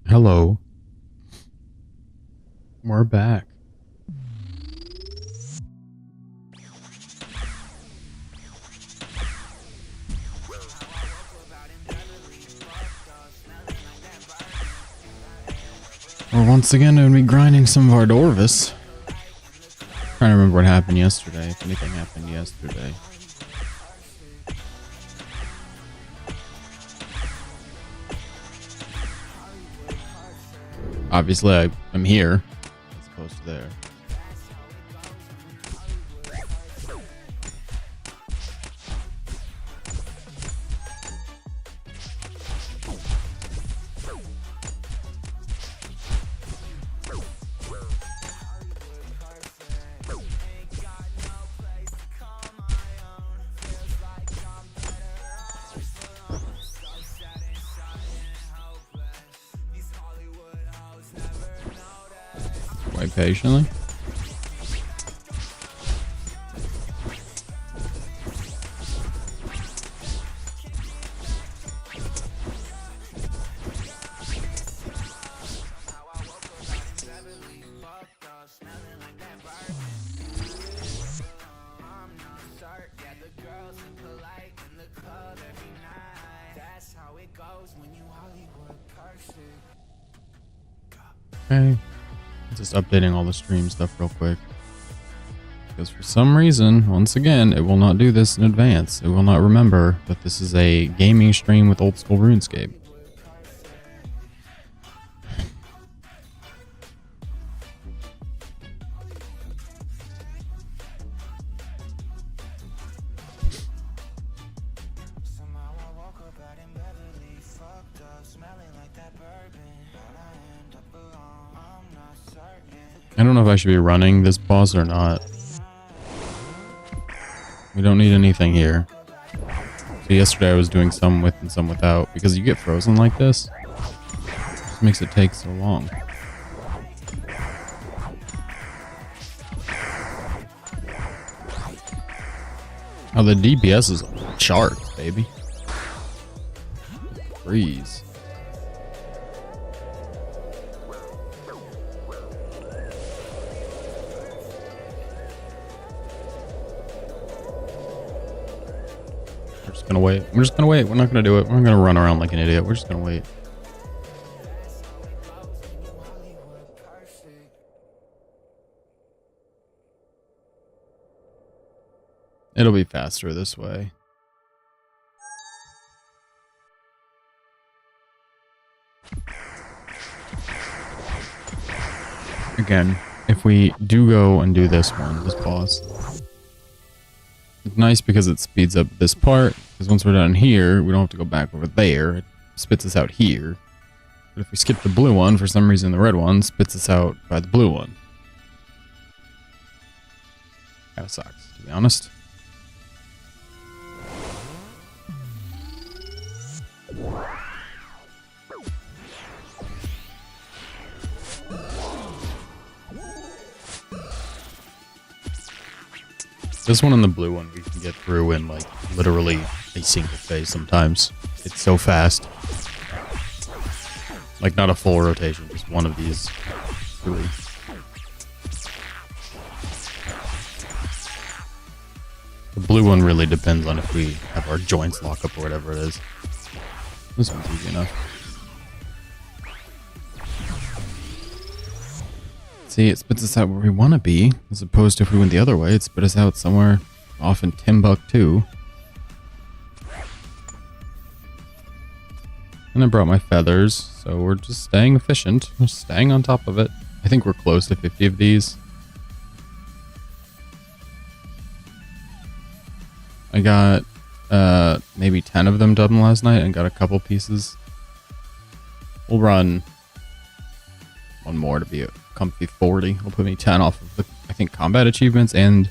Hello. We're back. We're once again going to be grinding some of our Dorvis. Trying to remember what happened yesterday, if anything happened yesterday. Obviously, I'm here, as opposed to there. Wait patiently. Okay. Just updating all the stream stuff real quick. Because for some reason, once again, it will not do this in advance. It will not remember that this is a gaming stream with old school RuneScape. I don't know if I should be running this boss or not. We don't need anything here. So yesterday I was doing some with and some without. Because you get frozen like this, it just makes it take so long. Oh, the DPS is on charts, baby. Freeze. We're just gonna wait. We're just gonna wait. We're not gonna do it. We're not gonna run around like an idiot. We're just gonna wait. It'll be faster this way. Again, if we do go and do this one, this boss, it's nice because it speeds up this part. Because once we're done here, we don't have to go back over there. It spits us out here. But if we skip the blue one, for some reason the red one spits us out by the blue one. Kinda sucks, to be honest. This one and the blue one we can get through in like literally a single phase sometimes. It's so fast. Like not a full rotation, just one of these three. The blue one really depends on if we have our joints lock up or whatever it is. This one's easy enough. See, it spits us out where we want to be, as opposed to if we went the other way, it spit us out somewhere off in Timbuktu. And I brought my feathers, so we're just staying efficient. We're staying on top of it. I think we're close to 50 of these. I got maybe 10 of them done last night and got a couple pieces. We'll run one more to be a comfy 40. Will put me 10 off of the, I think, combat achievements and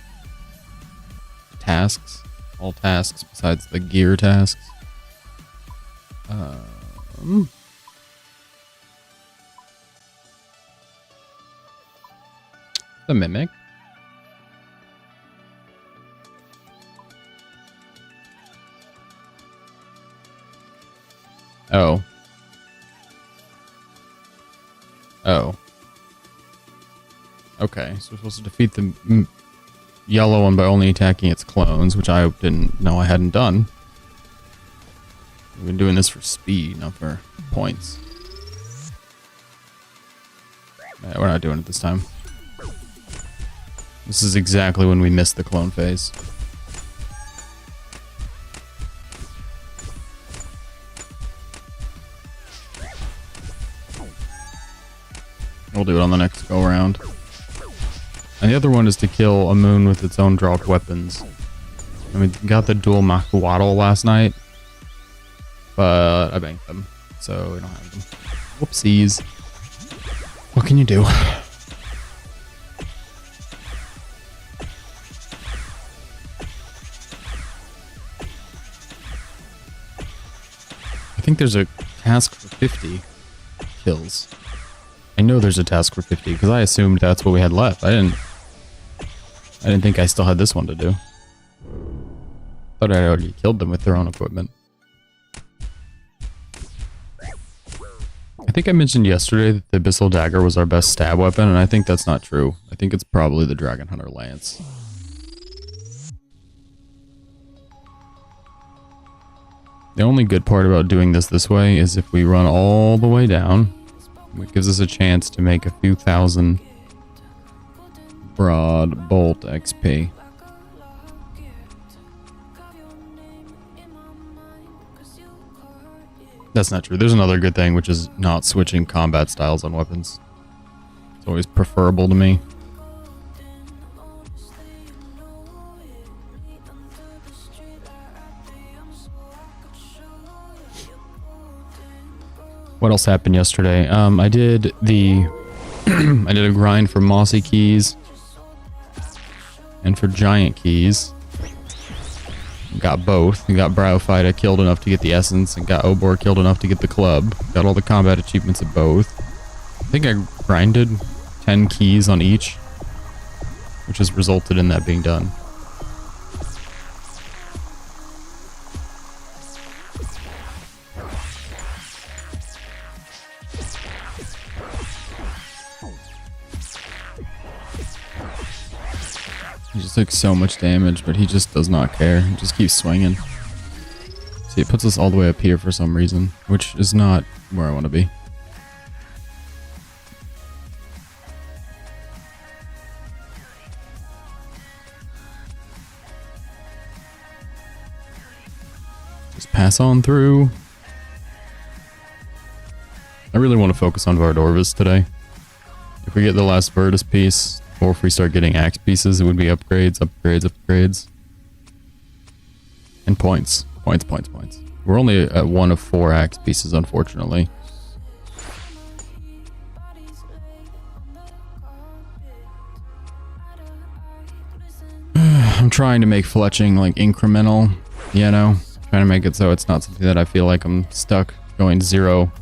tasks. All tasks besides the gear tasks. The Mimic. Oh. Oh. Okay, so we're supposed to defeat the yellow one by only attacking its clones, which I didn't know I hadn't done. We've been doing this for speed, not for points. Yeah, we're not doing it this time. This is exactly when we missed the clone phase. We'll do it on the next go around. And the other one is to kill a moon with its own dropped weapons. And we got the dual Makuwaddle last night, but I banked them, so we don't have them. Whoopsies. What can you do? I think there's a task for 50 kills. I know there's a task for 50 because I assumed that's what we had left. I didn't think I still had this one to do. Thought I already killed them with their own equipment. I think I mentioned yesterday that the Abyssal Dagger was our best stab weapon, and I think that's not true. I think it's probably the Dragon Hunter Lance. The only good part about doing this way is if we run all the way down, it gives us a chance to make a few thousand broad bolt XP. That's not true. There's another good thing, which is not switching combat styles on weapons. It's always preferable to me. What else happened yesterday? I did the I did a grind for mossy keys and for giant keys. Got both. We got Bryophyta killed enough to get the essence, and got Obor killed enough to get the club. Got all the combat achievements of both. I think I grinded 10 keys on each, which has resulted in that being done. He just took so much damage, but he just does not care. He just keeps swinging. See, it puts us all the way up here for some reason, which is not where I want to be. Just pass on through. I really want to focus on Vardorvis today. If we get the last Virtus piece, or if we start getting axe pieces, it would be upgrades, upgrades, upgrades. And points. Points, points, points. We're only at 1 of 4 axe pieces, unfortunately. I'm trying to make fletching like incremental, you know? Trying to make it so it's not something that I feel like I'm stuck going 0,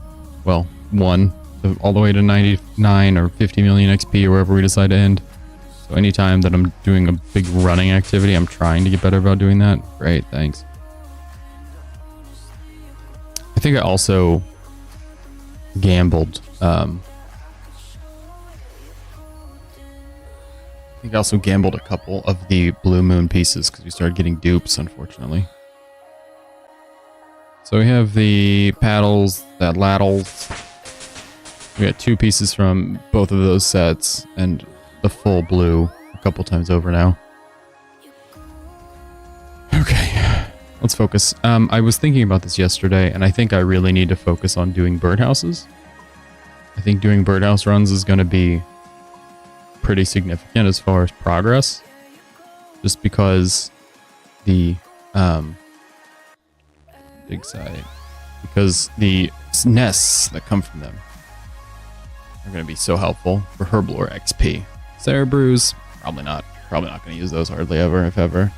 well, 1. All the way to 99 or 50 million XP or wherever we decide to end. So anytime that I'm doing a big running activity, I'm trying to get better about doing that. Great, thanks. I think I also gambled. I think I also gambled a couple of the Blue Moon pieces because we started getting dupes, unfortunately. So we have the paddles, that ladles. We got 2 pieces from both of those sets, and the full blue a couple times over now. Okay, let's focus. I was thinking about this yesterday, and I think I really need to focus on doing birdhouses. I think doing birdhouse runs is going to be pretty significant as far as progress, just because the big side, because the nests that come from them are going to be so helpful for Herblore XP. Cerebrews, probably not. Probably not going to use those hardly ever, if ever.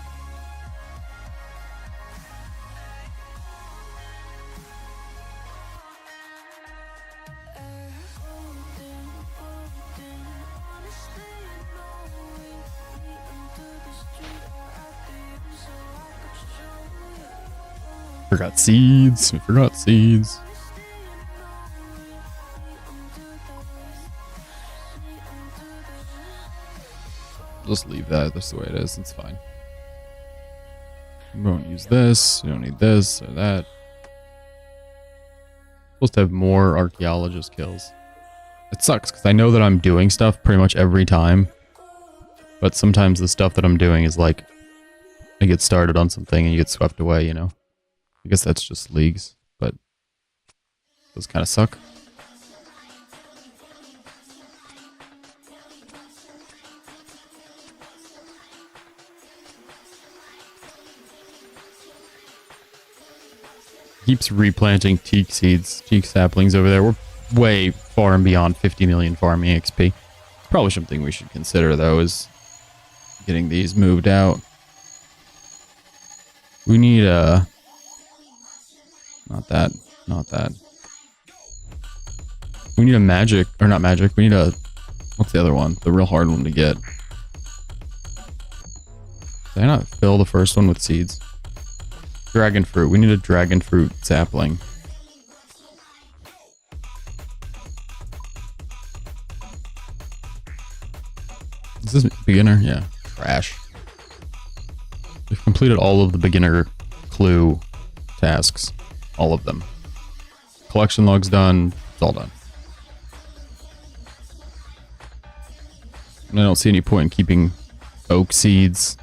Forgot seeds. We forgot seeds. Just leave that. That's the way it is. It's fine. We don't use this. We don't need this or that. Supposed to have more archaeologist kills. It sucks because I know that I'm doing stuff pretty much every time. But sometimes the stuff that I'm doing is like, I get started on something and you get swept away, you know? I guess that's just leagues, but those kind of suck. Keeps replanting teak seeds, teak saplings over there. We're way far and beyond 50 million farming XP. Probably something we should consider, though, is getting these moved out. We need a... Not that. We need a magic, or not magic, we need a... What's the other one? The real hard one to get. Did I not fill the first one with seeds? Dragon fruit. We need a dragon fruit sapling. Is this beginner? Yeah. Trash. We've completed all of the beginner clue tasks. All of them. Collection log's done. It's all done. And I don't see any point in keeping oak seeds.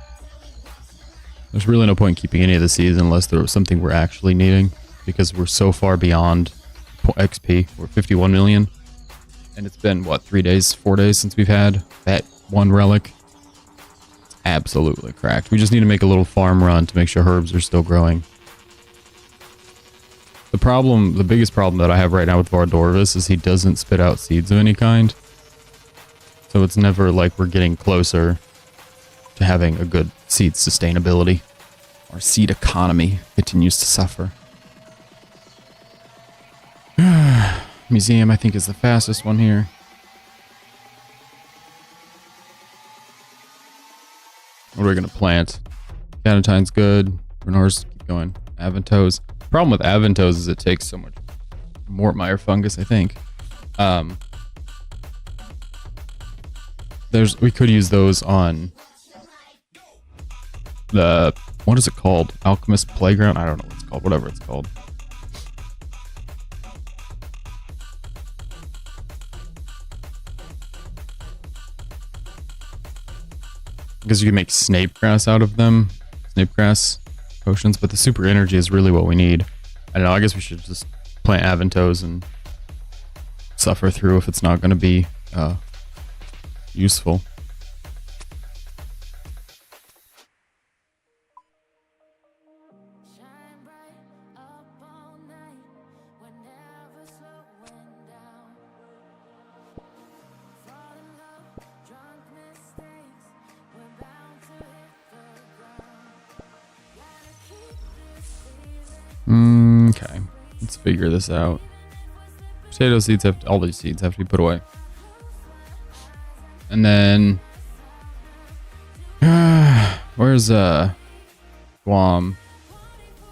There's really no point in keeping any of the seeds unless there was something we're actually needing. Because we're so far beyond XP. We're 51 million. And it's been, what, 4 days since we've had that one relic. It's absolutely cracked. We just need to make a little farm run to make sure herbs are still growing. The biggest problem that I have right now with Vardorvis is he doesn't spit out seeds of any kind. So it's never like we're getting closer to having a good seed sustainability. Our seed economy continues to suffer. Museum, I think, is the fastest one here. What are we going to plant? Canatine's good. Renars, keep going. Aventos. The problem with Aventos is it takes so much Mortmire fungus, I think. We could use those on the, what is it called? Alchemist Playground? I don't know what it's called. Whatever it's called. Because you can make snape grass out of them. Snape grass potions, but the super energy is really what we need. I don't know, I guess we should just plant Aventos and suffer through if it's not going to be useful. Okay, let's figure this out. Potato seeds all these seeds have to be put away. And then where's Guam,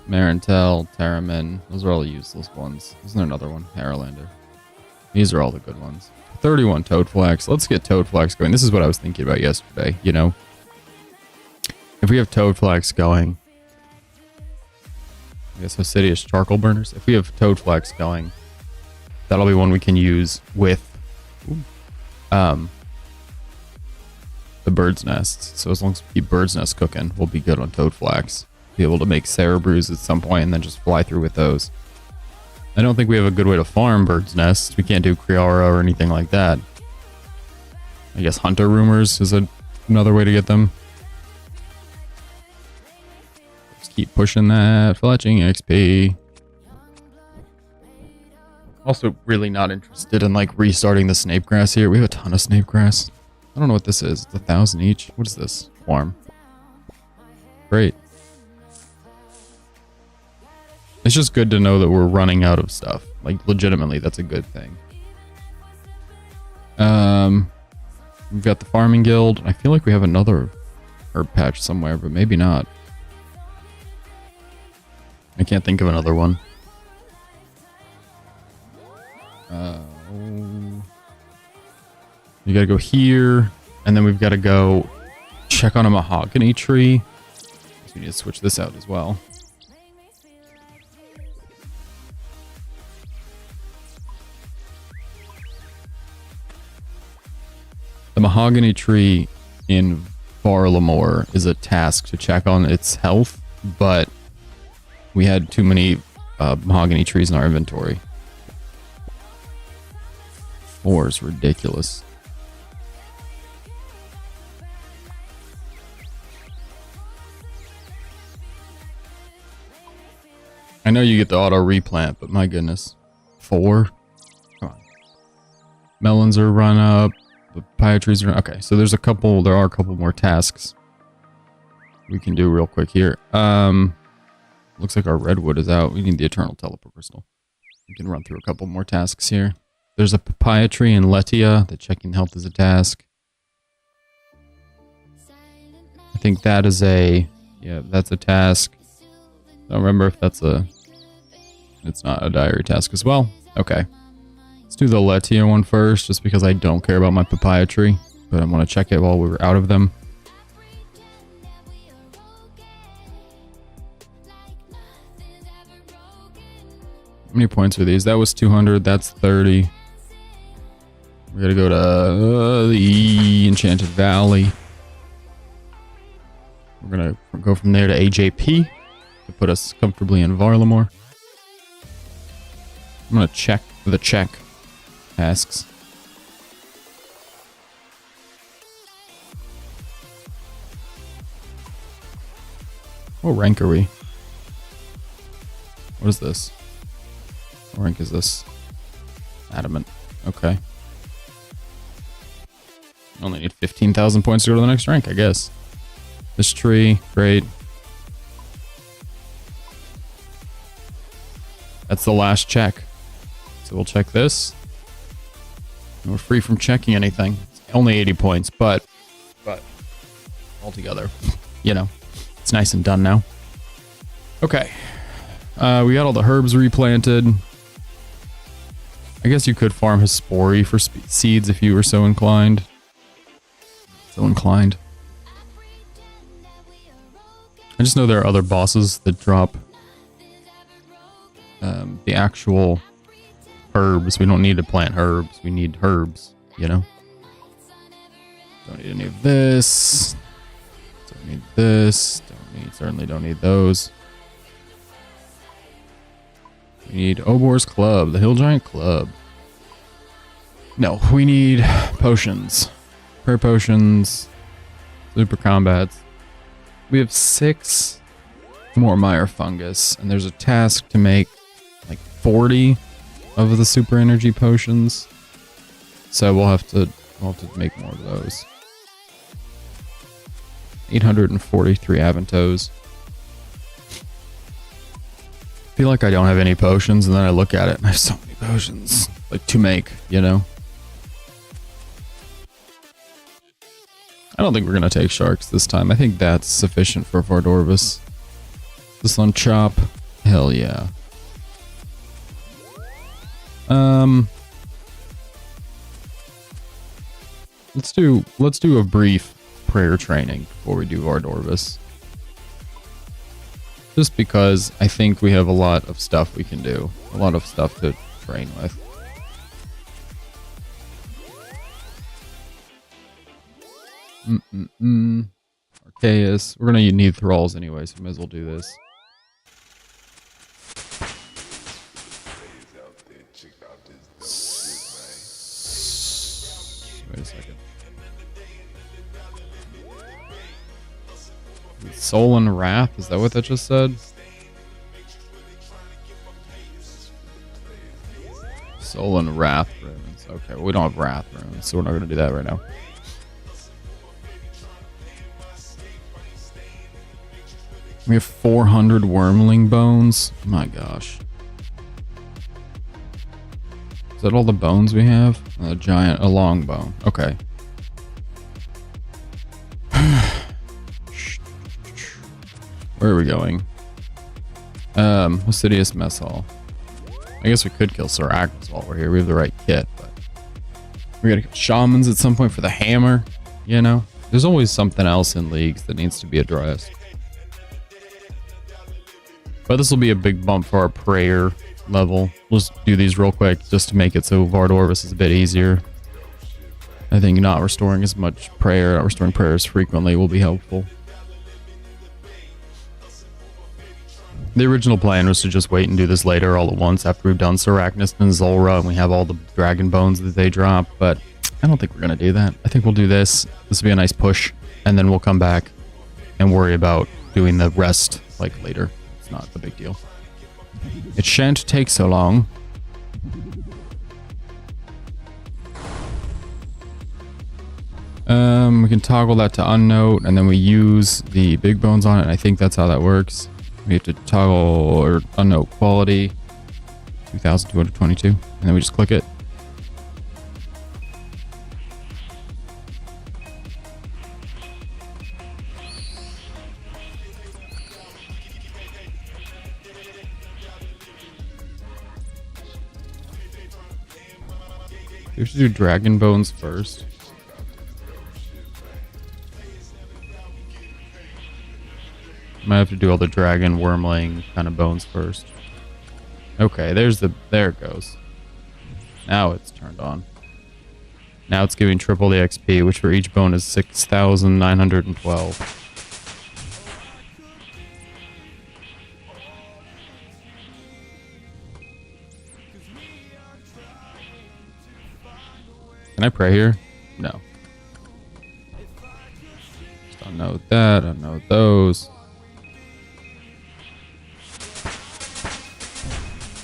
Marantel, Terramin? Those are all the useless ones. Isn't there another one? Haralander. These are all the good ones. 31 Toadflax. Let's get Toadflax going. This is what I was thinking about yesterday, you know. If we have Toadflax going, I guess Acidious Charcoal Burners. If we have Toadflax going, that'll be one we can use with the bird's nests. So as long as we keep bird's nest cooking, we'll be good on Toadflax. Be able to make Sarah brews at some point and then just fly through with those. I don't think we have a good way to farm bird's nests. We can't do Kriara or anything like that. I guess Hunter Rumors is another way to get them. Keep pushing that fletching XP. Also really not interested in like restarting the snape grass here. We have a ton of snape grass. I don't know what this is. It's 1,000 each. What is this? Farm. Great. It's just good to know that we're running out of stuff. Like legitimately, that's a good thing. We've got the farming guild. I feel like we have another herb patch somewhere, but maybe not. I can't think of another one. You gotta go here, and then we've got to go check on a mahogany tree. We need to switch this out as well. The mahogany tree in Varlamore is a task to check on its health, but we had too many mahogany trees in our inventory. 4 is ridiculous. I know you get the auto replant, but my goodness. 4? Come on. Melons are run up. The papaya trees are... Okay, so there are a couple more tasks we can do real quick here. Looks like our redwood is out. We need the eternal teleport crystal. We can run through a couple more tasks here. There's a papaya tree in Letia that checking health is a task. I think that is a... Yeah, that's a task. I don't remember if that's a... It's not a diary task as well. Okay. Let's do the Letia one first, just because I don't care about my papaya tree. But I want to check it while we were out of them. How many points are these? That was 200. That's 30. We gotta go to the Enchanted Valley. We're gonna go from there to AJP to put us comfortably in Varlamore. I'm gonna check the check tasks. What rank are we? What is this? What rank is this? Adamant. Okay. Only need 15,000 points to go to the next rank, I guess. This tree, great. That's the last check. So we'll check this. And we're free from checking anything. It's only 80 points, but altogether, you know, it's nice and done now. Okay. We got all the herbs replanted. I guess you could farm Hespori for seeds if you were so inclined. I just know there are other bosses that drop the actual herbs. We don't need to plant herbs. We need herbs, you know? Don't need any of this. Don't need this. Certainly don't need those. We need Obor's Club, the Hill Giant Club. No, we need potions. Prayer potions. Super combats. We have 6 more Mire Fungus, and there's a task to make like 40 of the super energy potions. So we'll have to make more of those. 843 Aventos. I feel like I don't have any potions, and then I look at it and I have so many potions like to make, you know. I don't think we're gonna take sharks this time. I think that's sufficient for Vardorvis. This on Chop. Hell yeah. Let's do a brief prayer training before we do Vardorvis. Just because I think we have a lot of stuff we can do. A lot of stuff to train with. Arceus. We're gonna need thralls anyway, so we might as well do this. Wait a second. Soul and Wrath? Is that what that just said? Soul and Wrath runes. Okay, well, we don't have Wrath runes, so we're not gonna do that right now. We have 400 wormling bones. My gosh. Is that all the bones we have? A long bone. Okay. Where are we going? Assidious Mess Hall. I guess we could kill Sir Agnes while we're here. We have the right kit, but we gotta kill shamans at some point for the hammer. You know, There's always something else in leagues that needs to be addressed. But this will be a big bump for our prayer level. We'll just do these real quick just to make it so Vardorvis is a bit easier. I think not restoring as much prayer, not restoring prayers frequently will be helpful. The original plan was to just wait and do this later all at once after we've done Sarachnis and Zulra and we have all the dragon bones that they drop, but I don't think we're going to do that. I think we'll do this. This will be a nice push, and then we'll come back and worry about doing the rest like later. It's not a big deal. It shan't take so long. We can toggle that to unnote, and then we use the big bones on it, and I think that's how that works. We have to toggle or unnote quality 2222, and then we just click it. We should do dragon bones first. Might have to do all the dragon wormling kind of bones first. Okay, there it goes. Now it's turned on. Now it's giving triple the XP, which for each bone is 6,912. Can I pray here? No. Just unnote that, unnote those.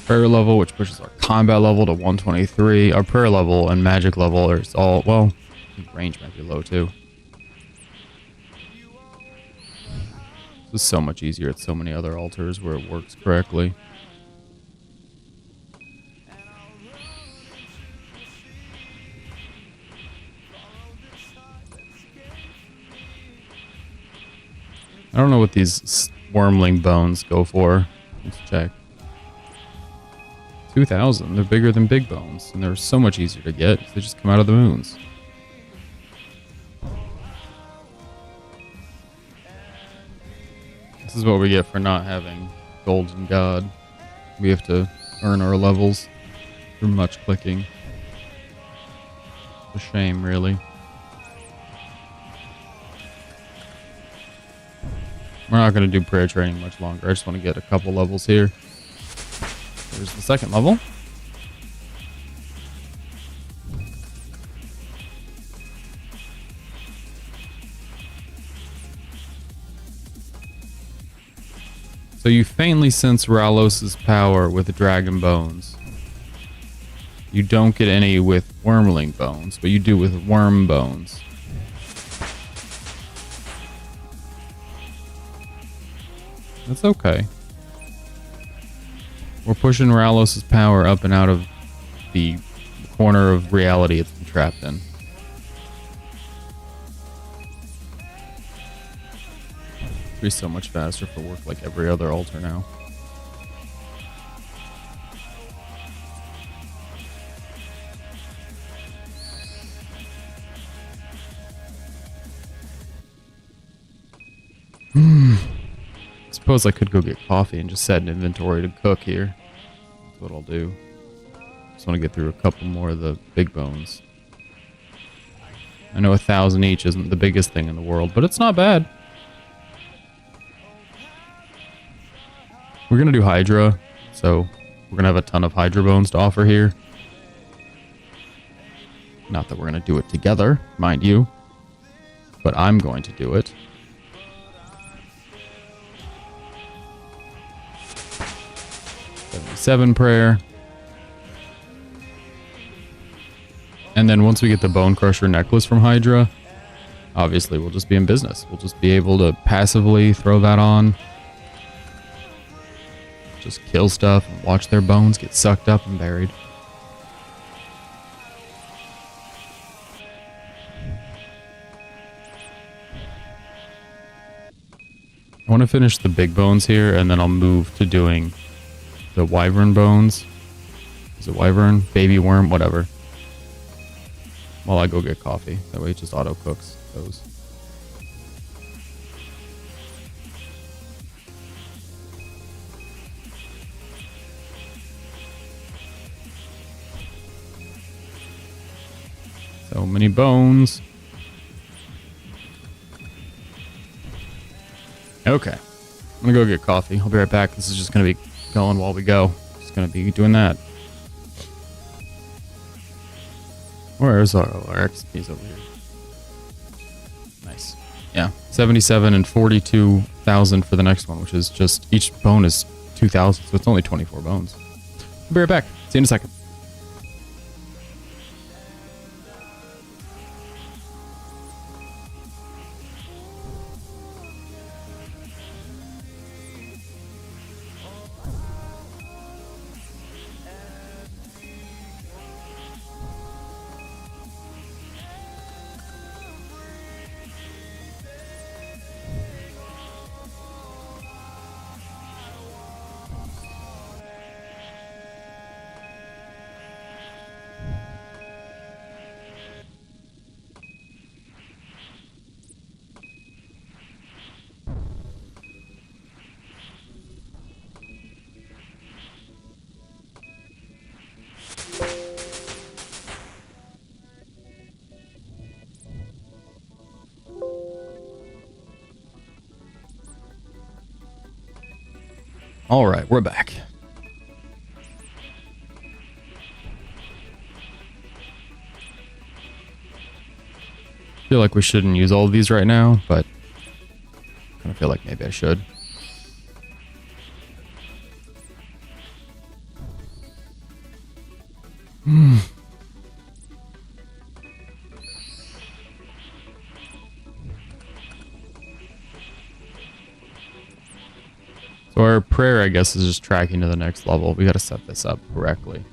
Prayer level, which pushes our combat level to 123. Our prayer level and magic level are all, well, range might be low too. This is so much easier at so many other altars where it works correctly. I don't know what these wormling bones go for. Let's check. 2,000. They're bigger than big bones, and they're so much easier to get. They just come out of the moons. This is what we get for not having Golden God. We have to earn our levels through much clicking. It's a shame, really. We're not going to do prayer training much longer. I just want to get a couple levels here. There's the second level. So you faintly sense Rallos' power with the dragon bones. You don't get any with wormling bones, but you do with worm bones. That's okay. We're pushing Rallos' power up and out of the corner of reality it's been trapped in. It'll be so much faster for work like every other altar now. Suppose I could go get coffee and just set an inventory to cook here. That's what I'll do. Just want to get through a couple more of the big bones. I know 1,000 each isn't the biggest thing in the world, but it's not bad. We're going to do Hydra, so we're going to have a ton of Hydra bones to offer here. Not that we're going to do it together, mind you, but I'm going to do it. 77 prayer. And then once we get the Bone Crusher necklace from Hydra, obviously we'll just be in business. We'll just be able to passively throw that on. Just kill stuff and watch their bones get sucked up and buried. I want to finish the big bones here, and then I'll move to doing the wyvern bones. Is it wyvern? Baby worm? Whatever. While I go get coffee. That way it just auto cooks those. So many bones. Okay. I'm gonna go get coffee. I'll be right back. This is just gonna be going while we go. Just gonna be doing that. Where is our XP's over here? Nice. Yeah. 77 and 42,000 for the next one, which is just each bone is 2,000, so it's only 24 bones. I'll be right back. See you in a second. All right, we're back. Feel like we shouldn't use all of these right now, but I kind of feel like maybe I should. So our prayer, I guess, is just tracking to the next level. We got to set this up correctly.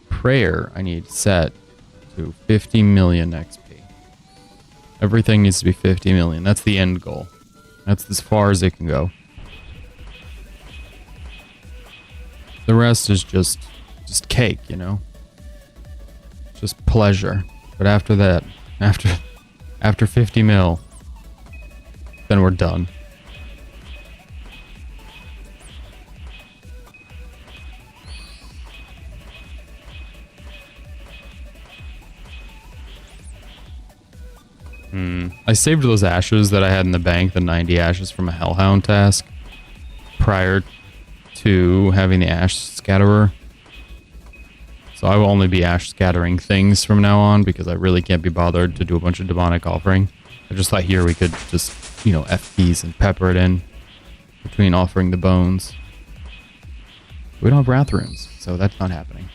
Prayer, I need set to 50 million XP. Everything needs to be 50 million. That's the end goal. That's as far as it can go. The rest is just cake, you know? Just pleasure. But after that, after 50 mil, then we're done. I saved those ashes that I had in the bank, the 90 ashes from a Hellhound task, prior to having the ash scatterer. So I will only be ash scattering things from now on because I really can't be bothered to do a bunch of demonic offering. I just thought here we could just, you know, FPs and pepper it in between offering the bones. We don't have wrath runes, so that's not happening.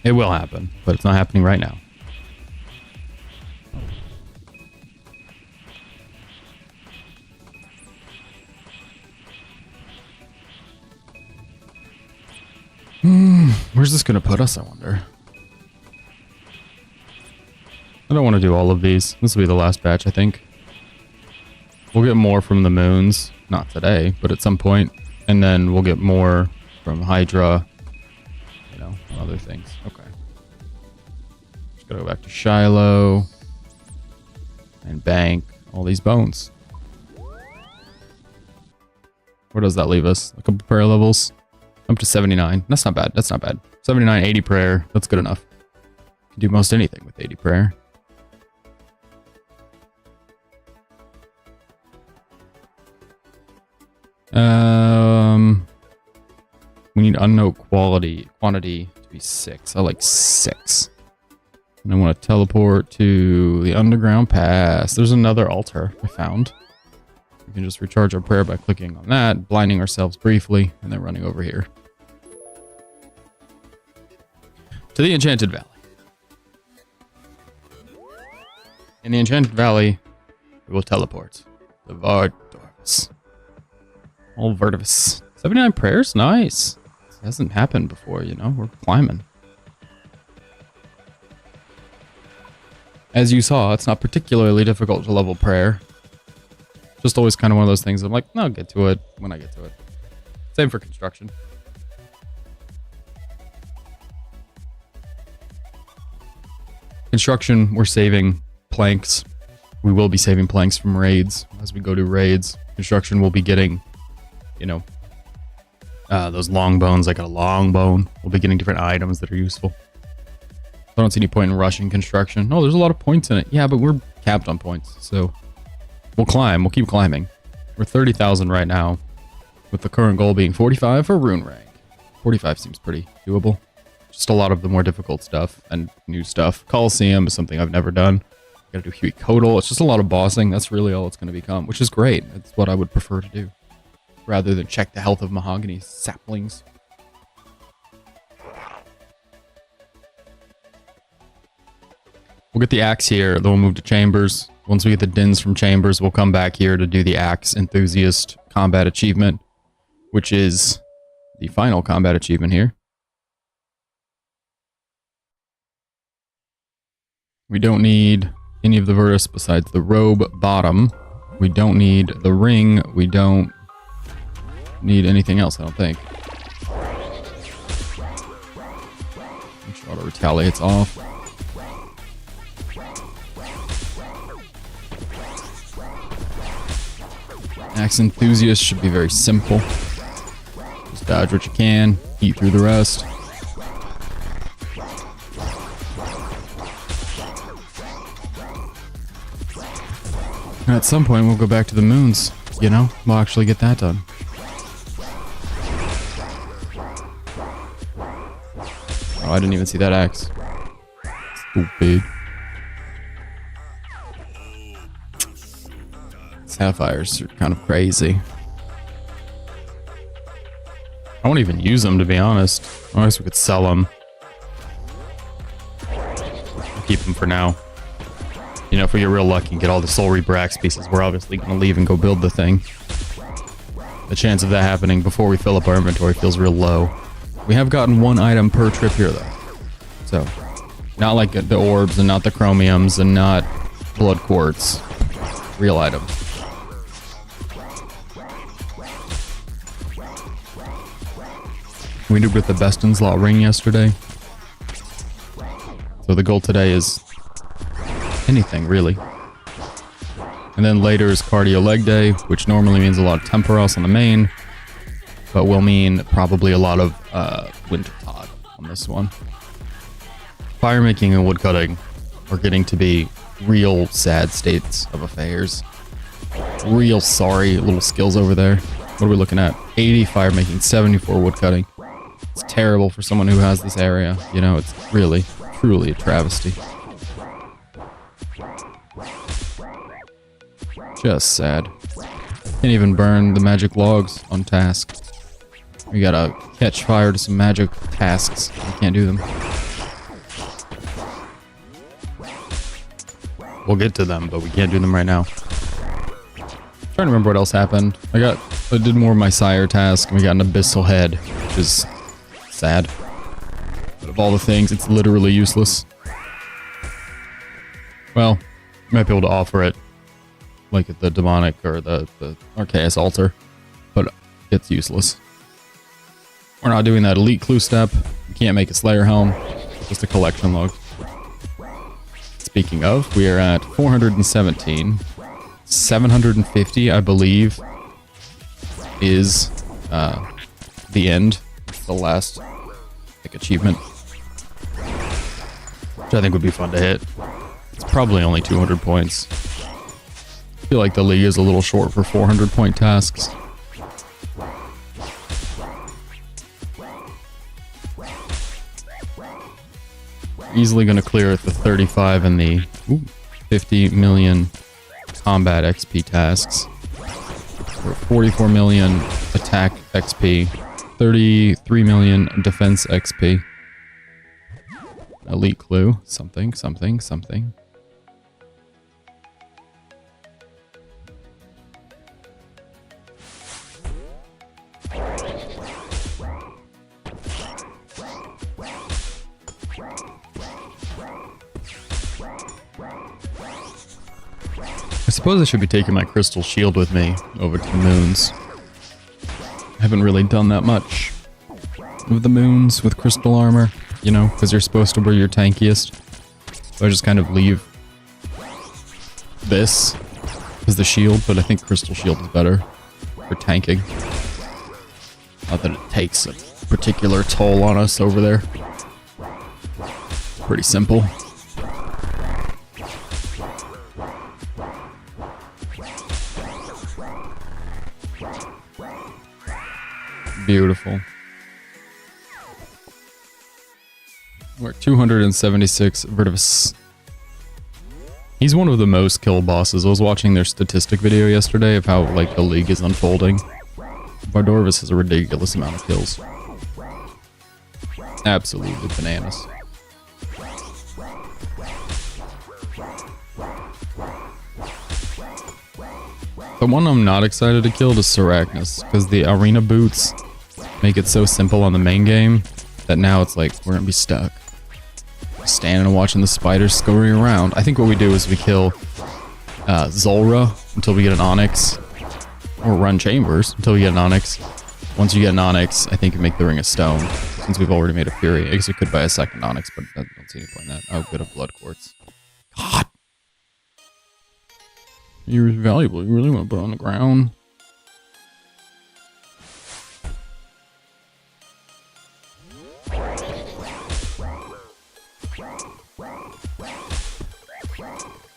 It will happen, but it's not happening right now. Where's this going to put us, I wonder? I don't want to do all of these. This will be the last batch, I think. We'll get more from the moons. Not today, but at some point. And then we'll get more from Hydra. You know, other things. Okay. Just gotta go back to Shiloh. And bank all these bones. Where does that leave us? A couple prayer levels. Up to 79. That's not bad. That's not bad. 79, 80 prayer. That's good enough. You can do most anything with 80 prayer. We need unknown quantity to be 6. I like 6. And I want to teleport to the underground pass. There's another altar I found. We can just recharge our prayer by clicking on that, blinding ourselves briefly, and then running over here. To the Enchanted Valley. In the Enchanted Valley, we will teleport. The Vardorvis. Old Vertivis. 79 prayers? Nice. This hasn't happened before, you know? We're climbing. As you saw, it's not particularly difficult to level prayer. Just always kind of one of those things I'm like, no, I'll get to it when I get to it. Same for construction. Construction, we're saving planks. We will be saving planks from raids as we go to raids. Construction will be getting, you know, those long bones. I got a long bone. We'll be getting different items that are useful. I don't see any point in rushing construction. No, there's a lot of points in it. Yeah, but we're capped on points, so we'll climb. We'll keep climbing. We're 30,000 right now, with the current goal being 45 for rune rank. 45 seems pretty doable. Just a lot of the more difficult stuff and new stuff. Coliseum is something I've never done. Gotta do Huey Codal. It's just a lot of bossing. That's really all it's going to become, which is great. It's what I would prefer to do, rather than check the health of mahogany saplings. We'll get the axe here, then we'll move to Chambers. Once we get the dins from Chambers, we'll come back here to do the axe enthusiast combat achievement, which is the final combat achievement here. We don't need any of the Virtus besides the robe bottom. We don't need the ring. We don't need anything else, I don't think. Make sure auto retaliates off. Axe enthusiast should be very simple. Just dodge what you can, eat through the rest. And at some point we'll go back to the moons, you know? We'll actually get that done. Oh, I didn't even see that axe. Stupid. Sapphires are kind of crazy. I won't even use them, to be honest. I guess we could sell them. I'll keep them for now. You know, if we get real lucky and get all the Soul Reaper axe pieces, we're obviously going to leave and go build the thing. The chance of that happening before we fill up our inventory feels real low. We have gotten one item per trip here, though. So, not like the orbs and not the chromiums and not blood quartz. Real items. We did with the Beston's Law ring yesterday. So the goal today is anything, really. And then later is cardio leg day, which normally means a lot of Temporos on the main, but will mean probably a lot of Winter Todd on this one. Fire making and woodcutting are getting to be real sad states of affairs. Real sorry little skills over there. What are we looking at? 80 fire making, 74 woodcutting. It's terrible for someone who has this area. You know, it's really, truly a travesty. Just sad. Can't even burn the magic logs on task. We gotta catch fire to some magic tasks. We can't do them. We'll get to them, but we can't do them right now. I'm trying to remember what else happened. I did more of my sire task, and we got an abyssal head, which is sad. But of all the things, it's literally useless. Well, you might be able to offer it, like at the demonic or the Archaeus altar, but it's useless. We're not doing that elite clue step. You can't make a Slayer helm, just a collection log. Speaking of, we are at 417. 750, I believe, is the end. It's the last achievement, which I think would be fun to hit. It's probably only 200 points. I feel like the league is a little short for 400 point tasks. Easily going to clear the 35 and the 50 million combat XP tasks. 44 million attack XP. 33 million defense XP. Elite clue. Something, something, something. I suppose I should be taking my crystal shield with me over to the moons. I haven't really done that much with the moons with crystal armor, you know, because you're supposed to be your tankiest. So I just kind of leave this as the shield, but I think crystal shield is better for tanking. Not that it takes a particular toll on us over there. pretty simple. Beautiful. We're at 276 Vertivus. He's one of the most kill bosses. I was watching their statistic video yesterday of how, like, the league is unfolding. Vardorvis has a ridiculous amount of kills. Absolutely bananas. The one I'm not excited to kill is Sarachnis, because the arena boots make it so simple on the main game that now it's like, we're gonna be stuck. Standing and watching the spiders scurry around. I think what we do is we kill Zulra until we get an Onyx, or run Chambers until we get an Onyx. Once you get an Onyx, I think you make the Ring of Stone, since we've already made a Fury. I guess we could buy a second Onyx, but I don't see any point in that. Oh, good, a Blood Quartz. God! You're valuable. You really want to put it on the ground?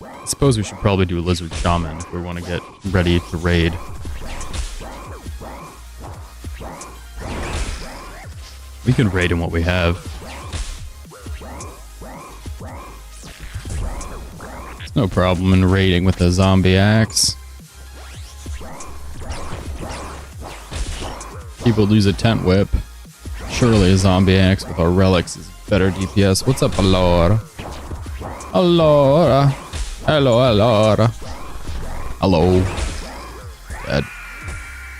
I suppose we should probably do a Lizard Shaman if we want to get ready to raid. We can raid in what we have. There's no problem in raiding with a zombie axe. People use a tent whip. Surely a zombie axe with our relics is better DPS. What's up, Alora? Alora. Hello, Alora. Hello. Dead.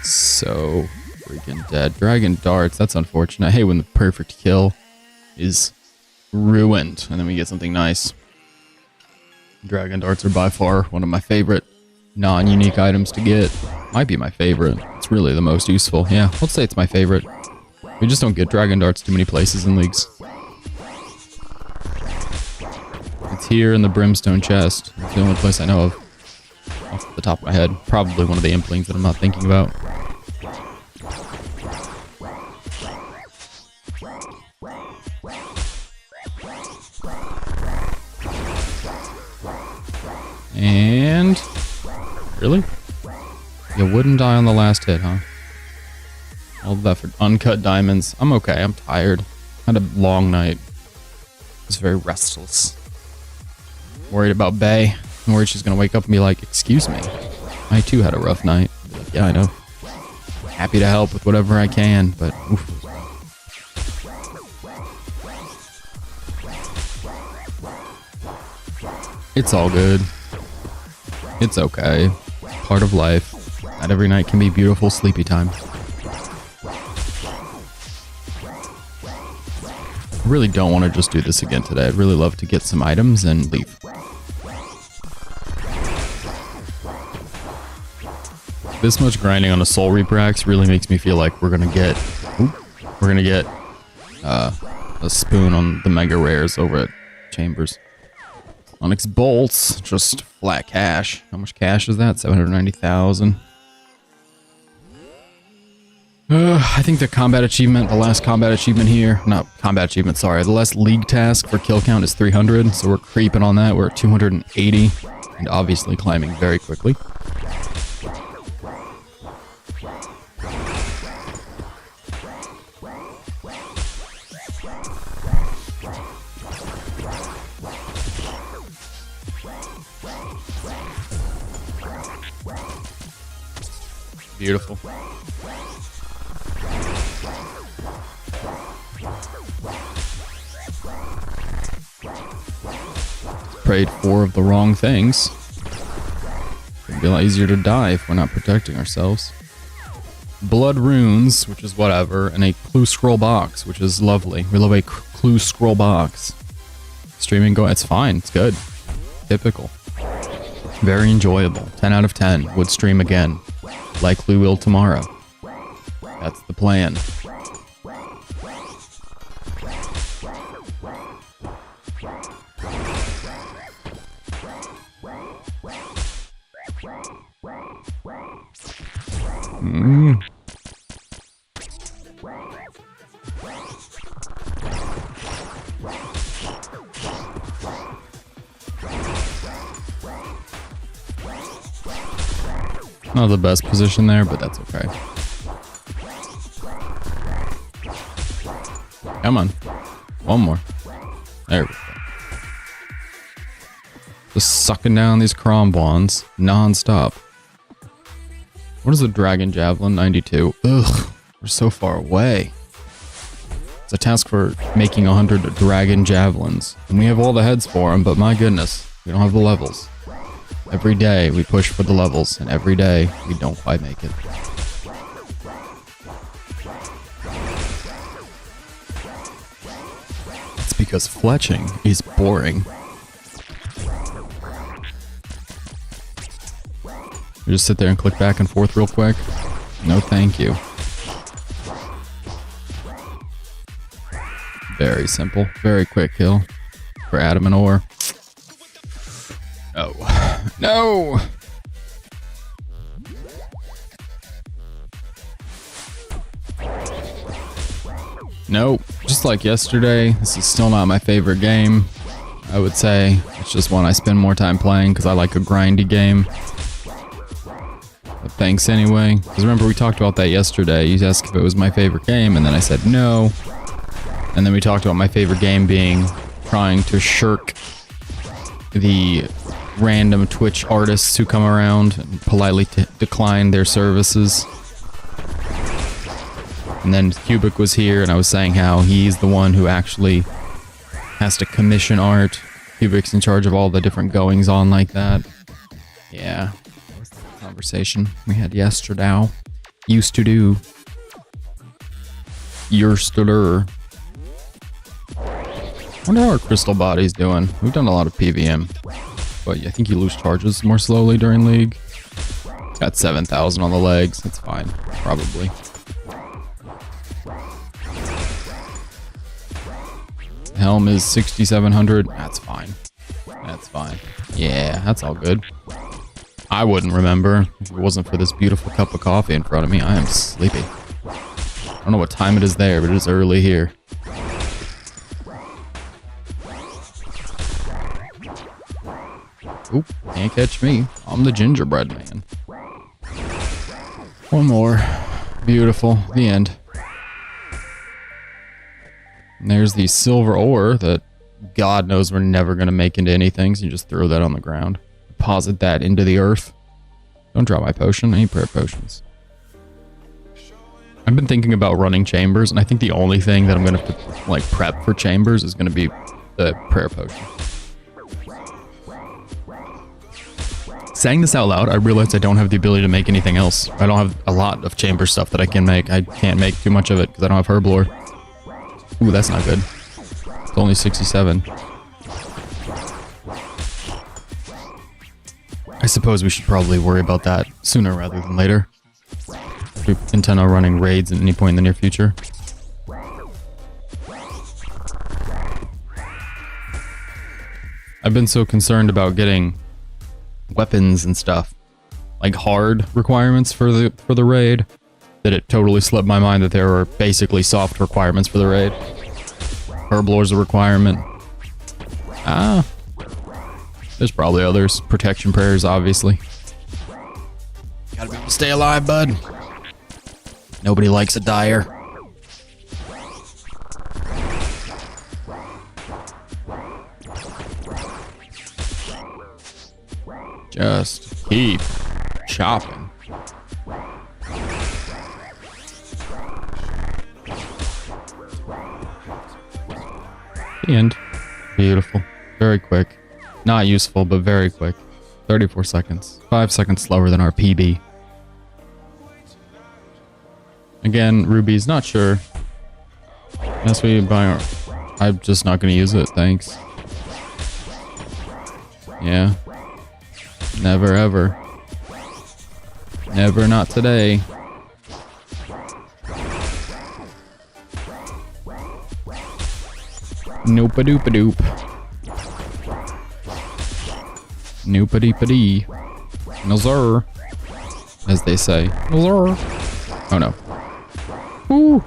So freaking dead. Dragon darts. That's unfortunate. I hate when the perfect kill is ruined and then we get something nice. Dragon darts are by far one of my favorite non-unique items to get. Might be my favorite. It's really the most useful. Yeah, let's say it's my favorite. We just don't get dragon darts too many places in leagues. It's here in the brimstone chest. It's the only place I know of off the top of my head. Probably one of the implings that I'm not thinking about. And... really? You wouldn't die on the last hit, huh? All that for uncut diamonds. I'm okay, I'm tired. Had a long night. I was very restless. Worried about Bae. I'm worried she's gonna wake up and be like, excuse me. I too had a rough night. Like, yeah, I know. Happy to help with whatever I can, but oof. It's all good. It's okay. Part of life. Not every night can be beautiful sleepy time. I really don't want to just do this again today. I'd really love to get some items and leave. This much grinding on a Soul Reaper axe really makes me feel like we're gonna get a spoon on the mega rares over at Chambers. Onyx bolts, just flat cash. How much cash is that? 790,000. I think the combat achievement, the last combat achievement here, not combat achievement, sorry, the last league task for kill count is 300, so we're creeping on that. We're at 280, and obviously climbing very quickly. Beautiful. Prayed 4 of the wrong things. It'd be a lot easier to die if we're not protecting ourselves. Blood runes, which is whatever, and a clue scroll box, which is lovely. We love a clue scroll box. Streaming it's fine, it's good. Typical. Very enjoyable. 10 out of 10. Would stream again. Likely will tomorrow. That's the plan. Not the best position there, but that's okay. Come on. One more. There we go. Just sucking down these Crombons non-stop. What is the Dragon Javelin? 92. Ugh, we're so far away. It's a task for making 100 Dragon Javelins. And we have all the heads for them, but my goodness, we don't have the levels. Every day we push for the levels, and every day we don't quite make it. It's because fletching is boring. You just sit there and click back and forth real quick? No thank you. Very simple, very quick kill for adamant ore. Oh, no! Nope, just like yesterday, this is still not my favorite game. I would say it's just one I spend more time playing because I like a grindy game. But thanks anyway, because remember we talked about that yesterday. You asked if it was my favorite game, and then I said no. And then we talked about my favorite game being trying to shirk the random Twitch artists who come around and politely decline their services. And then Cubic was here, and I was saying how he's the one who actually has to commission art. Cubic's in charge of all the different goings on like that. Yeah, that was the conversation we had yesterday. Used to do. Yerster. I wonder how our crystal body's doing. We've done a lot of PVM, but I think you lose charges more slowly during League. Got 7,000 on the legs. That's fine, probably. Helm is 6,700. That's fine. That's fine. Yeah, that's all good. I wouldn't remember if it wasn't for this beautiful cup of coffee in front of me. I am sleepy. I don't know what time it is there, but it is early here. Oop, can't catch me. I'm the gingerbread man. One more. Beautiful. The end. And there's the silver ore that God knows we're never going to make into anything, so you just throw that on the ground. Deposit that into the earth. Don't drop my potion. I need prayer potions. I've been thinking about running chambers, and I think the only thing that I'm going to have to, like, prep for chambers is going to be the prayer potion. Saying this out loud, I realized I don't have the ability to make anything else. I don't have a lot of chamber stuff that I can make. I can't make too much of it because I don't have herblore. Ooh, that's not good. It's only 67. I suppose we should probably worry about that sooner rather than later. If we intend on running raids at any point in the near future. I've been so concerned about getting weapons and stuff, like hard requirements for the raid, that it totally slipped my mind that there were basically soft requirements for the raid. Herblore's a requirement. There's probably others. Protection prayers, obviously. Gotta be able to stay alive, bud. Nobody likes a dyer. Just keep chopping. The end. Beautiful. Very quick. Not useful, but very quick. 34 seconds. 5 seconds slower than our PB. Again, Ruby's not sure. Unless we buy our... I'm just not going to use it, thanks. Yeah. Never ever. Never, not today. Noop-a-doop-a-doop. Noop-a-deep-a-dee. Nazar. As they say. Nazar. Oh no. Woo!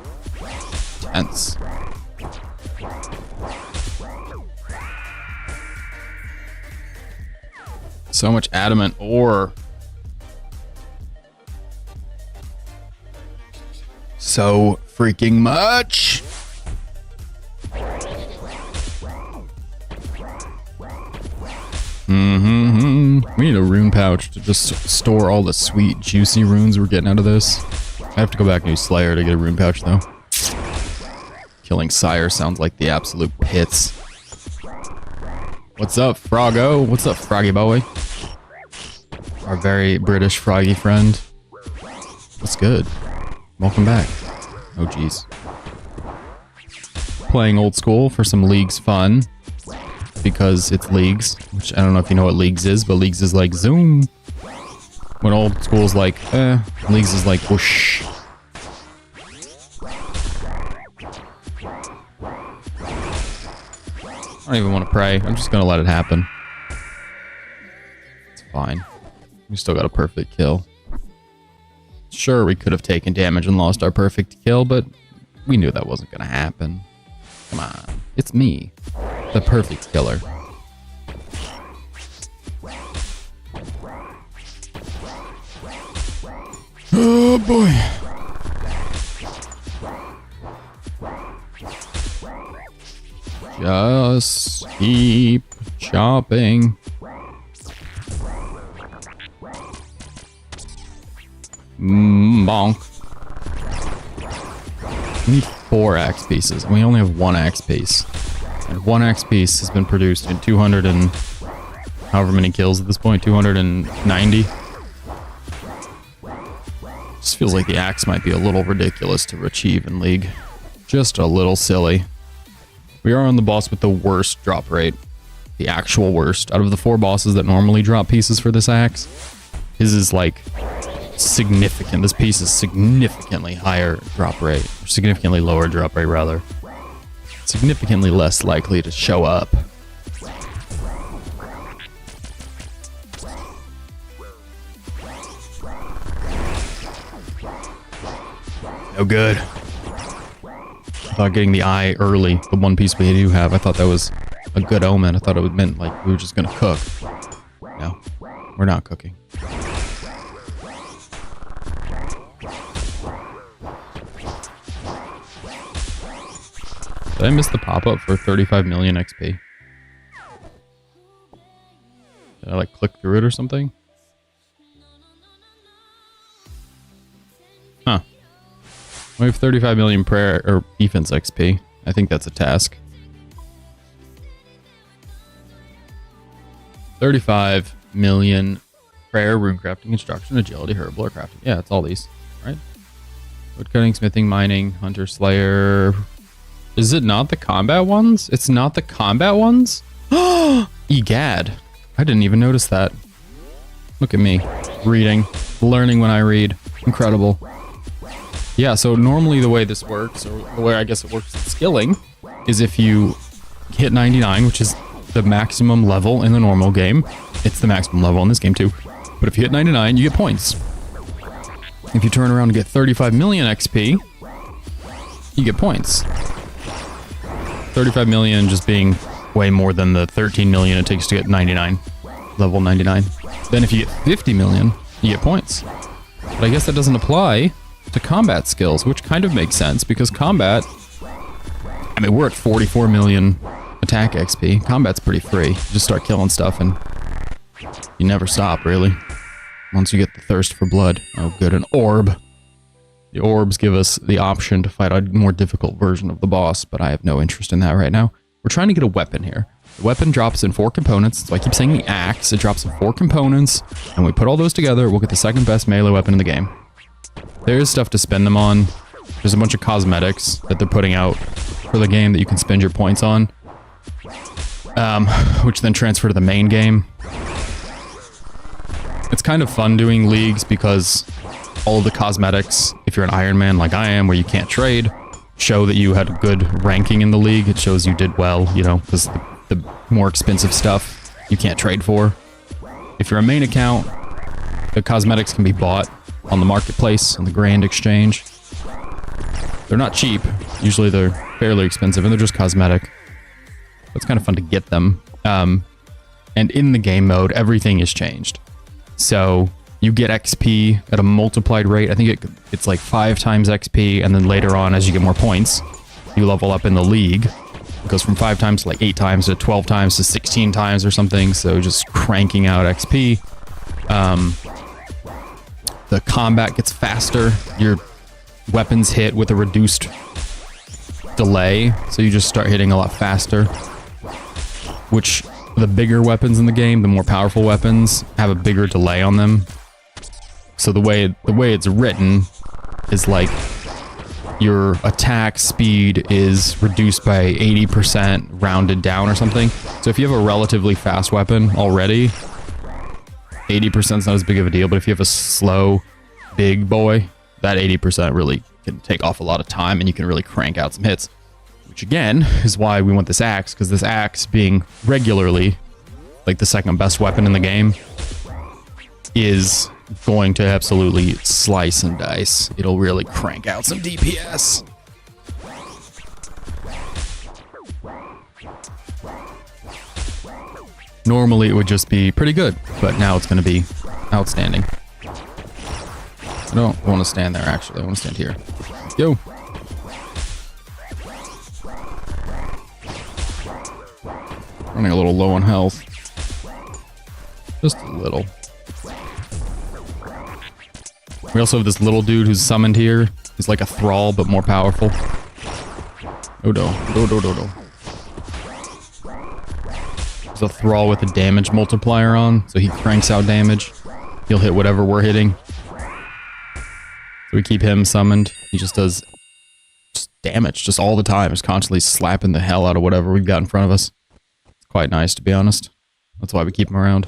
Tense. So much adamant ore. So freaking much. We need a rune pouch to just store all the sweet, juicy runes we're getting out of this. I have to go back and use Slayer to get a rune pouch, though. Killing Sire sounds like the absolute pits. What's up, Froggo? What's up, Froggy boy? Our very British Froggy friend. What's good? Welcome back. Oh, jeez. Playing old school for some Leagues fun. Because it's Leagues, which I don't know if you know what Leagues is, but Leagues is like Zoom. When old school's like, Leagues is like whoosh. I don't even want to pray. I'm just going to let it happen. It's fine. We still got a perfect kill. Sure, we could have taken damage and lost our perfect kill, but we knew that wasn't going to happen. Come on. It's me. The perfect killer. Oh boy. Just keep chopping. Bonk. We need 4 axe pieces, and we only have 1 axe piece. And 1 axe piece has been produced in 200 and however many kills at this point, 290. Just feels like the axe might be a little ridiculous to achieve in League. Just a little silly. We are on the boss with the worst drop rate. The actual worst. Out of the 4 bosses that normally drop pieces for this axe, his is like significant. This piece is significantly higher drop rate. Or significantly lower drop rate, rather. Significantly less likely to show up. No good. I thought getting the eye early, the one piece we do have, I thought that was a good omen. I thought it meant like we were just gonna cook. No, we're not cooking. Did I miss the pop-up for 35 million XP? Did I like click through it or something? Huh. We have 35 million prayer or defense XP. I think that's a task. 35 million prayer, rune crafting, instruction, agility, herbal, or crafting. Yeah, it's all these, right? Wood cutting, smithing, mining, hunter, slayer. Is it not the combat ones? It's not the combat ones? Egad. I didn't even notice that. Look at me. Reading. Learning when I read. Incredible. Yeah, so normally the way this works, or the way I guess it works in skilling, is if you hit 99, which is the maximum level in the normal game. It's the maximum level in this game too. But if you hit 99, you get points. If you turn around and get 35 million XP, you get points. 35 million just being way more than the 13 million it takes to get 99. Level 99. Then if you get 50 million, you get points. But I guess that doesn't apply to combat skills, which kind of makes sense because combat, I mean, we're at 44 million attack XP. Combat's pretty free. You just start killing stuff and you never stop, really. Once you get the thirst for blood. Oh, good, an orb. The orbs give us the option to fight a more difficult version of the boss, but I have no interest in that right now. We're trying to get a weapon here. The weapon drops in 4 components, so I keep saying the axe. It drops in 4 components, and we put all those together, we'll get the second best melee weapon in the game. There is stuff to spend them on. There's a bunch of cosmetics that they're putting out for the game that you can spend your points on, which then transfer to the main game. It's kind of fun doing leagues because all of the cosmetics, if you're an Iron Man like I am, where you can't trade, show that you had a good ranking in the league. It shows you did well, you know, because the more expensive stuff you can't trade for. If you're a main account, the cosmetics can be bought on the marketplace, on the Grand Exchange. They're not cheap. Usually they're fairly expensive, and they're just cosmetic. It's kind of fun to get them. And in the game mode, everything is changed. So you get XP at a multiplied rate. I think it's like 5 times XP, and then later on, as you get more points, you level up in the league. It goes from 5 times to like 8 times to 12 times to 16 times or something, so just cranking out XP. The combat gets faster. Your weapons hit with a reduced delay, so you just start hitting a lot faster. Which, the bigger weapons in the game, the more powerful weapons, have a bigger delay on them. So the way it's written is like your attack speed is reduced by 80% rounded down or something. So if you have a relatively fast weapon already, 80% is not as big of a deal, but if you have a slow, big boy, that 80% really can take off a lot of time and you can really crank out some hits. Which again, is why we want this axe, because this axe being regularly like the second best weapon in the game is going to absolutely slice and dice. It'll really crank out some DPS. Normally it would just be pretty good, but now it's going to be outstanding. I don't want to stand there, actually. I want to stand here. Let's go. Running a little low on health. Just a little. We also have this little dude who's summoned here. He's like a thrall, but more powerful. Oh no. No. There's a thrall with a damage multiplier on, so he cranks out damage. He'll hit whatever we're hitting. So we keep him summoned. He just does damage just all the time. He's constantly slapping the hell out of whatever we've got in front of us. It's quite nice, to be honest. That's why we keep him around.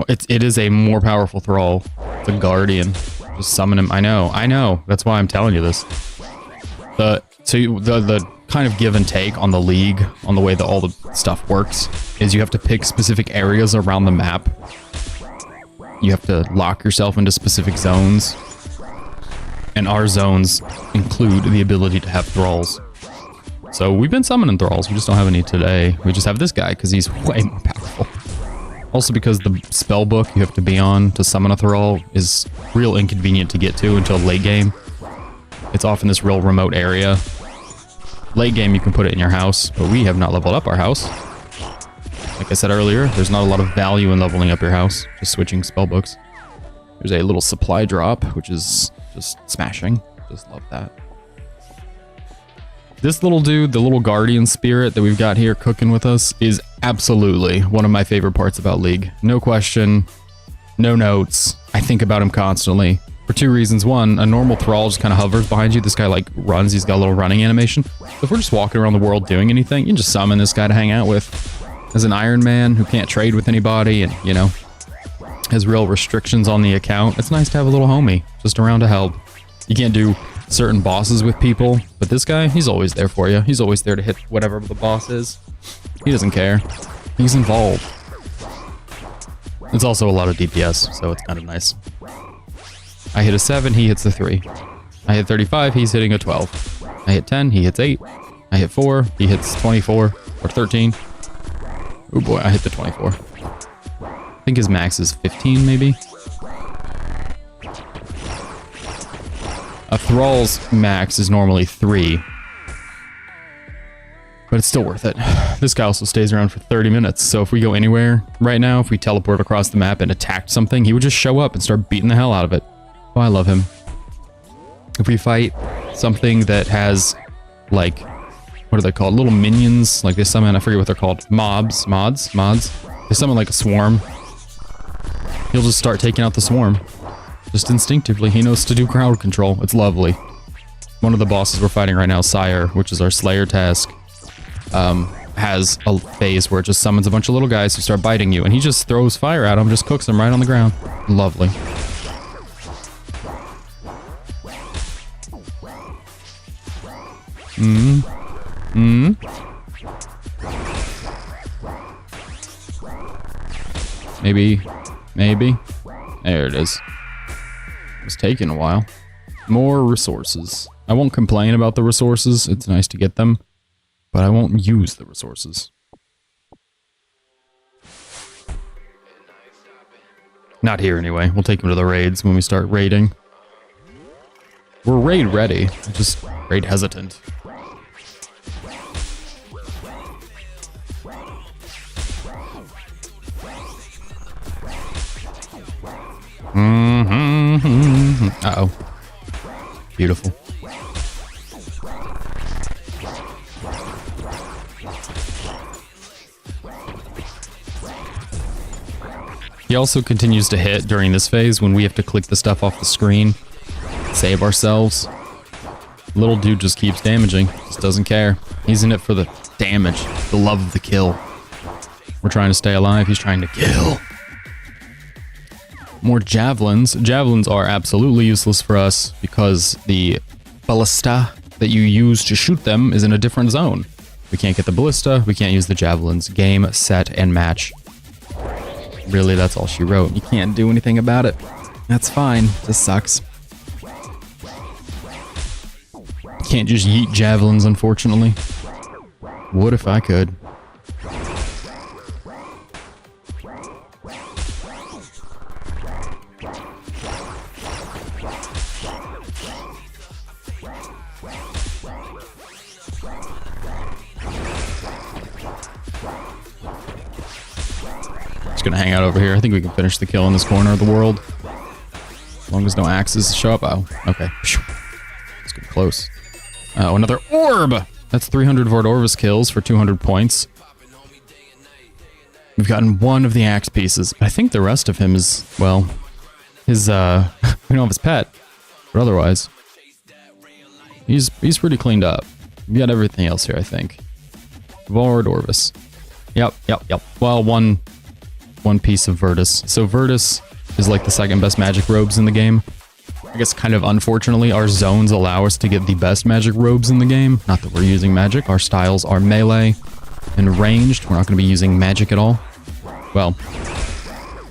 It is a more powerful thrall. It's a guardian. Just summon him. I know. That's why I'm telling you this. The kind of give and take on the league, on the way that all the stuff works, is you have to pick specific areas around the map. You have to lock yourself into specific zones. And our zones include the ability to have thralls. So we've been summoning thralls, we just don't have any today. We just have this guy, because he's way more powerful. Also because the spell book you have to be on to summon a thrall is real inconvenient to get to until late game. It's often this real remote area. Late game you can put it in your house, but we have not leveled up our house. Like I said earlier, there's not a lot of value in leveling up your house, just switching spell books. There's a little supply drop, which is just smashing. Just love that. This little dude, the little guardian spirit that we've got here cooking with us, is absolutely one of my favorite parts about League. No question, no notes. I think about him constantly. For 2 reasons. One, a normal thrall just kind of hovers behind you. This guy like runs, he's got a little running animation. So if we're just walking around the world doing anything, you can just summon this guy to hang out with. As an Iron Man who can't trade with anybody and, you know, has real restrictions on the account, it's nice to have a little homie just around to help. You can't do certain bosses with people, but this guy, he's always there for you. He's always there to hit whatever the boss is. He doesn't care. He's involved. It's also a lot of DPS, so it's kind of nice. I hit a 7, he hits a 3. I hit 35, he's hitting a 12. I hit 10, he hits 8. I hit 4, he hits 24 or 13. Oh boy, I hit the 24. I think his max is 15, maybe? A thrall's max is normally 3. But it's still worth it. This guy also stays around for 30 minutes, so if we go anywhere right now, if we teleport across the map and attacked something, he would just show up and start beating the hell out of it. Oh, I love him. If we fight something that has, like, what are they called? Little minions, like they summon, I forget what they're called. Mods. They summon like a swarm. He'll just start taking out the swarm. Just instinctively, he knows to do crowd control. It's lovely. One of the bosses we're fighting right now, Sire, which is our Slayer task, has a phase where it just summons a bunch of little guys who start biting you, and he just throws fire at them, just cooks them right on the ground. Lovely. Maybe. There it is. It's taking a while. More resources. I won't complain about the resources. It's nice to get them. But I won't use the resources. Not here anyway. We'll take him to the raids when we start raiding. We're raid ready, just raid hesitant. Uh-oh. Beautiful. He also continues to hit during this phase when we have to click the stuff off the screen, save ourselves. Little dude just keeps damaging, just doesn't care. He's in it for the damage, the love of the kill. We're trying to stay alive, he's trying to kill. More javelins. Javelins are absolutely useless for us because the ballista that you use to shoot them is in a different zone. We can't get the ballista, we can't use the javelins. Game, set, and match. Really, that's all she wrote. You can't do anything about it. That's fine. This sucks. Can't just yeet javelins, unfortunately. Would if I could. Gonna hang out over here. I think we can finish the kill in this corner of the world. As long as no axes show up. Oh, okay. Let's get close. Oh, another orb! That's 300 Vord Orvis kills for 200 points. We've gotten one of the axe pieces. I think the rest of him is, well, his, we don't have his pet. But otherwise, he's pretty cleaned up. We got everything else here, I think. Vord Orvis. Yep. Well, one piece of Virtus. So Virtus is like the second best magic robes in the game. I guess kind of unfortunately, our zones allow us to get the best magic robes in the game. Not that we're using magic. Our styles are melee and ranged. We're not going to be using magic at all. Well,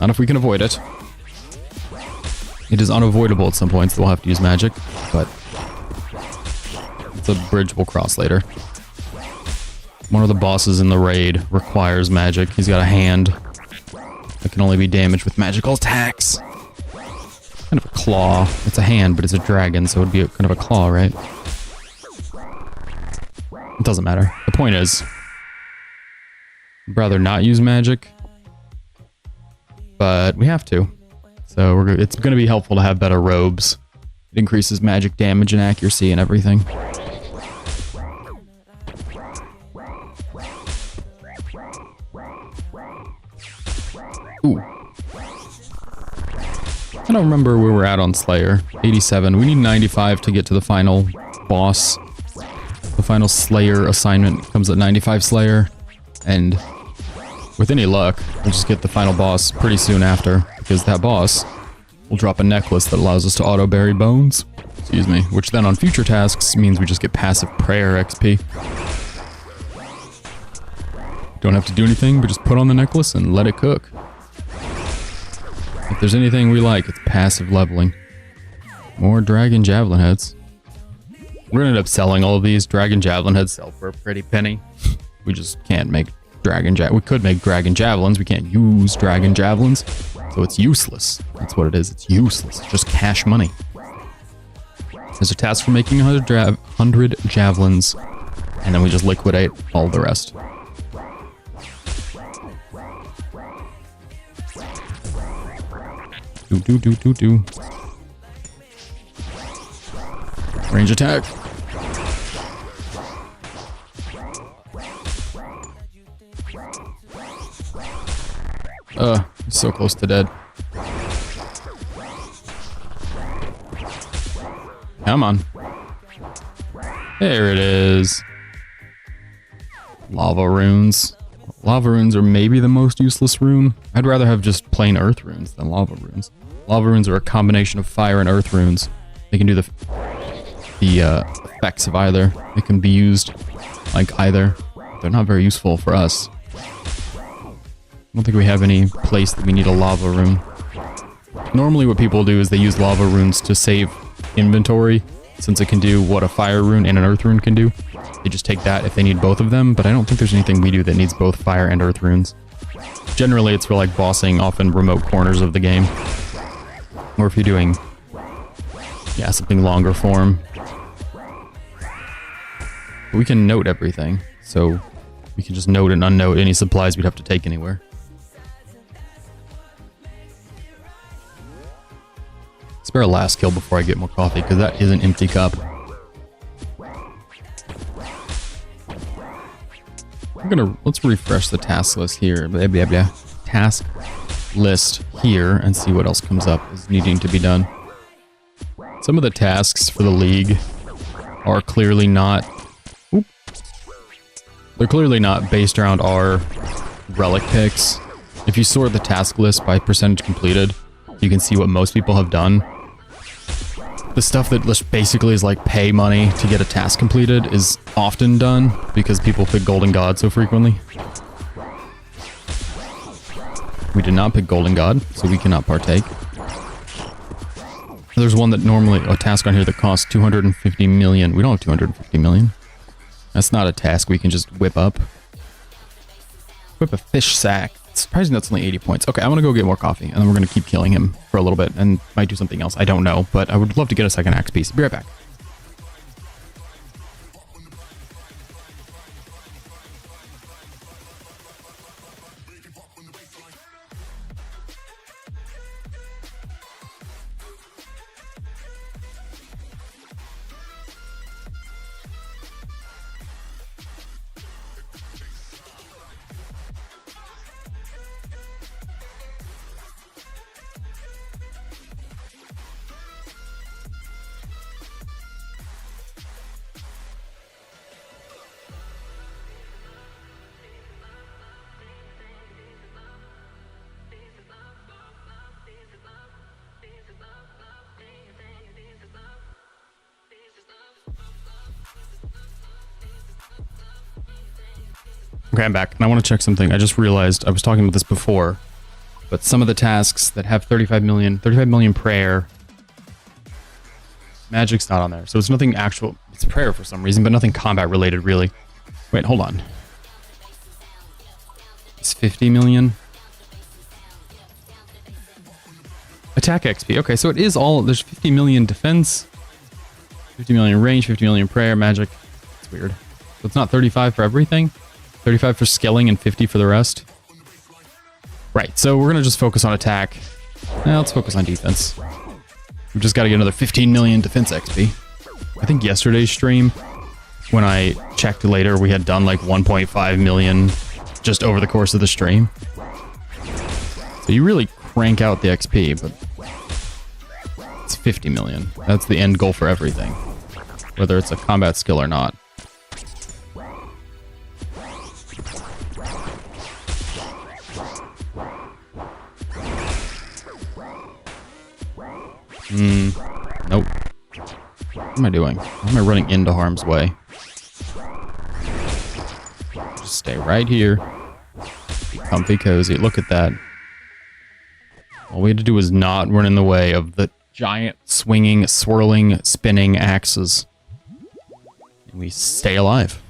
not if we can avoid it. It is unavoidable at some points that we'll have to use magic, but it's a bridge we'll cross later. One of the bosses in the raid requires magic. He's got a hand that can only be damaged with magical attacks. Kind of a claw. It's a hand, but it's a dragon, so it'd be kind of a claw, right? It doesn't matter. The point is, I'd rather not use magic, but we have to. So it's going to be helpful to have better robes. It increases magic damage and accuracy and everything. Ooh. I don't remember where we're at on Slayer. 87. We need 95 to get to the final boss. The final Slayer assignment comes at 95 Slayer. And with any luck, we'll just get the final boss pretty soon after. Because that boss will drop a necklace that allows us to auto-bury bones. Excuse me. Which then on future tasks means we just get passive prayer XP. Don't have to do anything, but just put on the necklace and let it cook. If there's anything we like, it's passive leveling. More dragon javelin heads. We're gonna end up selling all of these. Dragon javelin heads sell for a pretty penny. We just can't make dragon we could make dragon javelins. We can't use dragon javelins. So it's useless. That's what it is. It's useless. It's just cash money. There's a task for making 100 javelins. And then we just liquidate all the rest. Do. Range attack. He's so close to dead. Come on. There it is. Lava runes. Lava runes are maybe the most useless rune. I'd rather have just plain earth runes than lava runes. Lava runes are a combination of fire and earth runes. They can do the effects of either. They can be used like either. They're not very useful for us. I don't think we have any place that we need a lava rune. Normally what people do is they use lava runes to save inventory, since it can do what a fire rune and an earth rune can do. They just take that if they need both of them, but I don't think there's anything we do that needs both fire and earth runes. Generally, it's for like bossing often remote corners of the game. Or if you're doing, yeah, something longer form. But we can note everything, so we can just note and unnote any supplies we'd have to take anywhere. Spare a last kill before I get more coffee, because that is an empty cup. Let's refresh the task list here. Blah, blah, blah. Task list here and see what else comes up as needing to be done. Some of the tasks for the league are clearly not... Oop, they're clearly not based around our relic picks. If you sort the task list by percentage completed, you can see what most people have done. The stuff that just basically is like pay money to get a task completed is often done because people pick Golden God so frequently. We did not pick Golden God, so we cannot partake. There's one that normally, a task on here that costs 250 million. We don't have 250 million. That's not a task we can just whip up. Whip a fish sack. It's surprising that's only 80 points. Okay, I'm gonna go get more coffee, and then we're gonna keep killing him for a little bit, and might do something else. I don't know, but I would love to get a second axe piece. Be right back. Okay, I'm back, and I want to check something. I just realized, I was talking about this before, but some of the tasks that have 35 million prayer, magic's not on there. So it's nothing actual, it's prayer for some reason, but nothing combat related, really. Wait, hold on. It's 50 million. Attack XP. Okay, so it is all, there's 50 million defense, 50 million range, 50 million prayer, magic. It's weird. So it's not 35 for everything? 35 for skilling and 50 for the rest. Right, so we're gonna just focus on attack. Let's focus on defense. We've just got to get another 15 million defense XP. I think yesterday's stream, when I checked later, we had done like 1.5 million just over the course of the stream. So you really crank out the XP, but it's 50 million. That's the end goal for everything, whether it's a combat skill or not. Nope. What am I doing? Why am I running into harm's way? Just stay right here. Be comfy cozy. Look at that. All we had to do was not run in the way of the giant swinging, swirling, spinning axes. And we stay alive.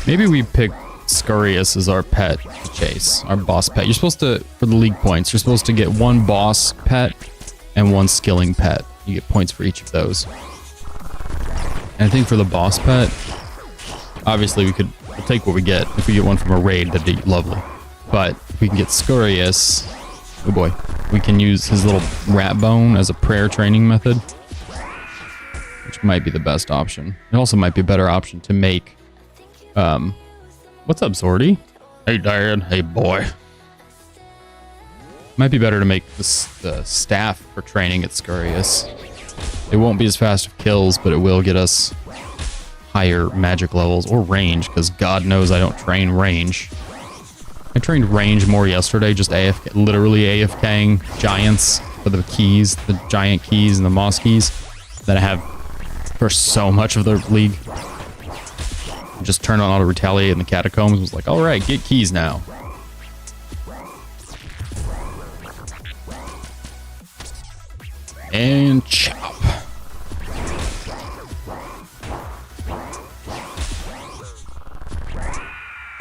Maybe we pick Scurious as our pet to chase, our boss pet. You're supposed to, for the league points, you're supposed to get one boss pet and one skilling pet. You get points for each of those. And I think for the boss pet, obviously we'll take what we get. If we get one from a raid, that'd be lovely. But if we can get Scurious, oh boy, we can use his little rat bone as a prayer training method, which might be the best option. It also might be a better option to make what's up, Zordy? Hey, Dad. Hey, boy. Might be better to make the staff for training at Scurious. It won't be as fast of kills, but it will get us higher magic levels or range, because God knows I don't train range. I trained range more yesterday, just AFK, literally AFKing giants for the keys, the giant keys and the moss keys that I have for so much of the league. Just turned on auto retaliate in the catacombs, was like, alright, get keys now.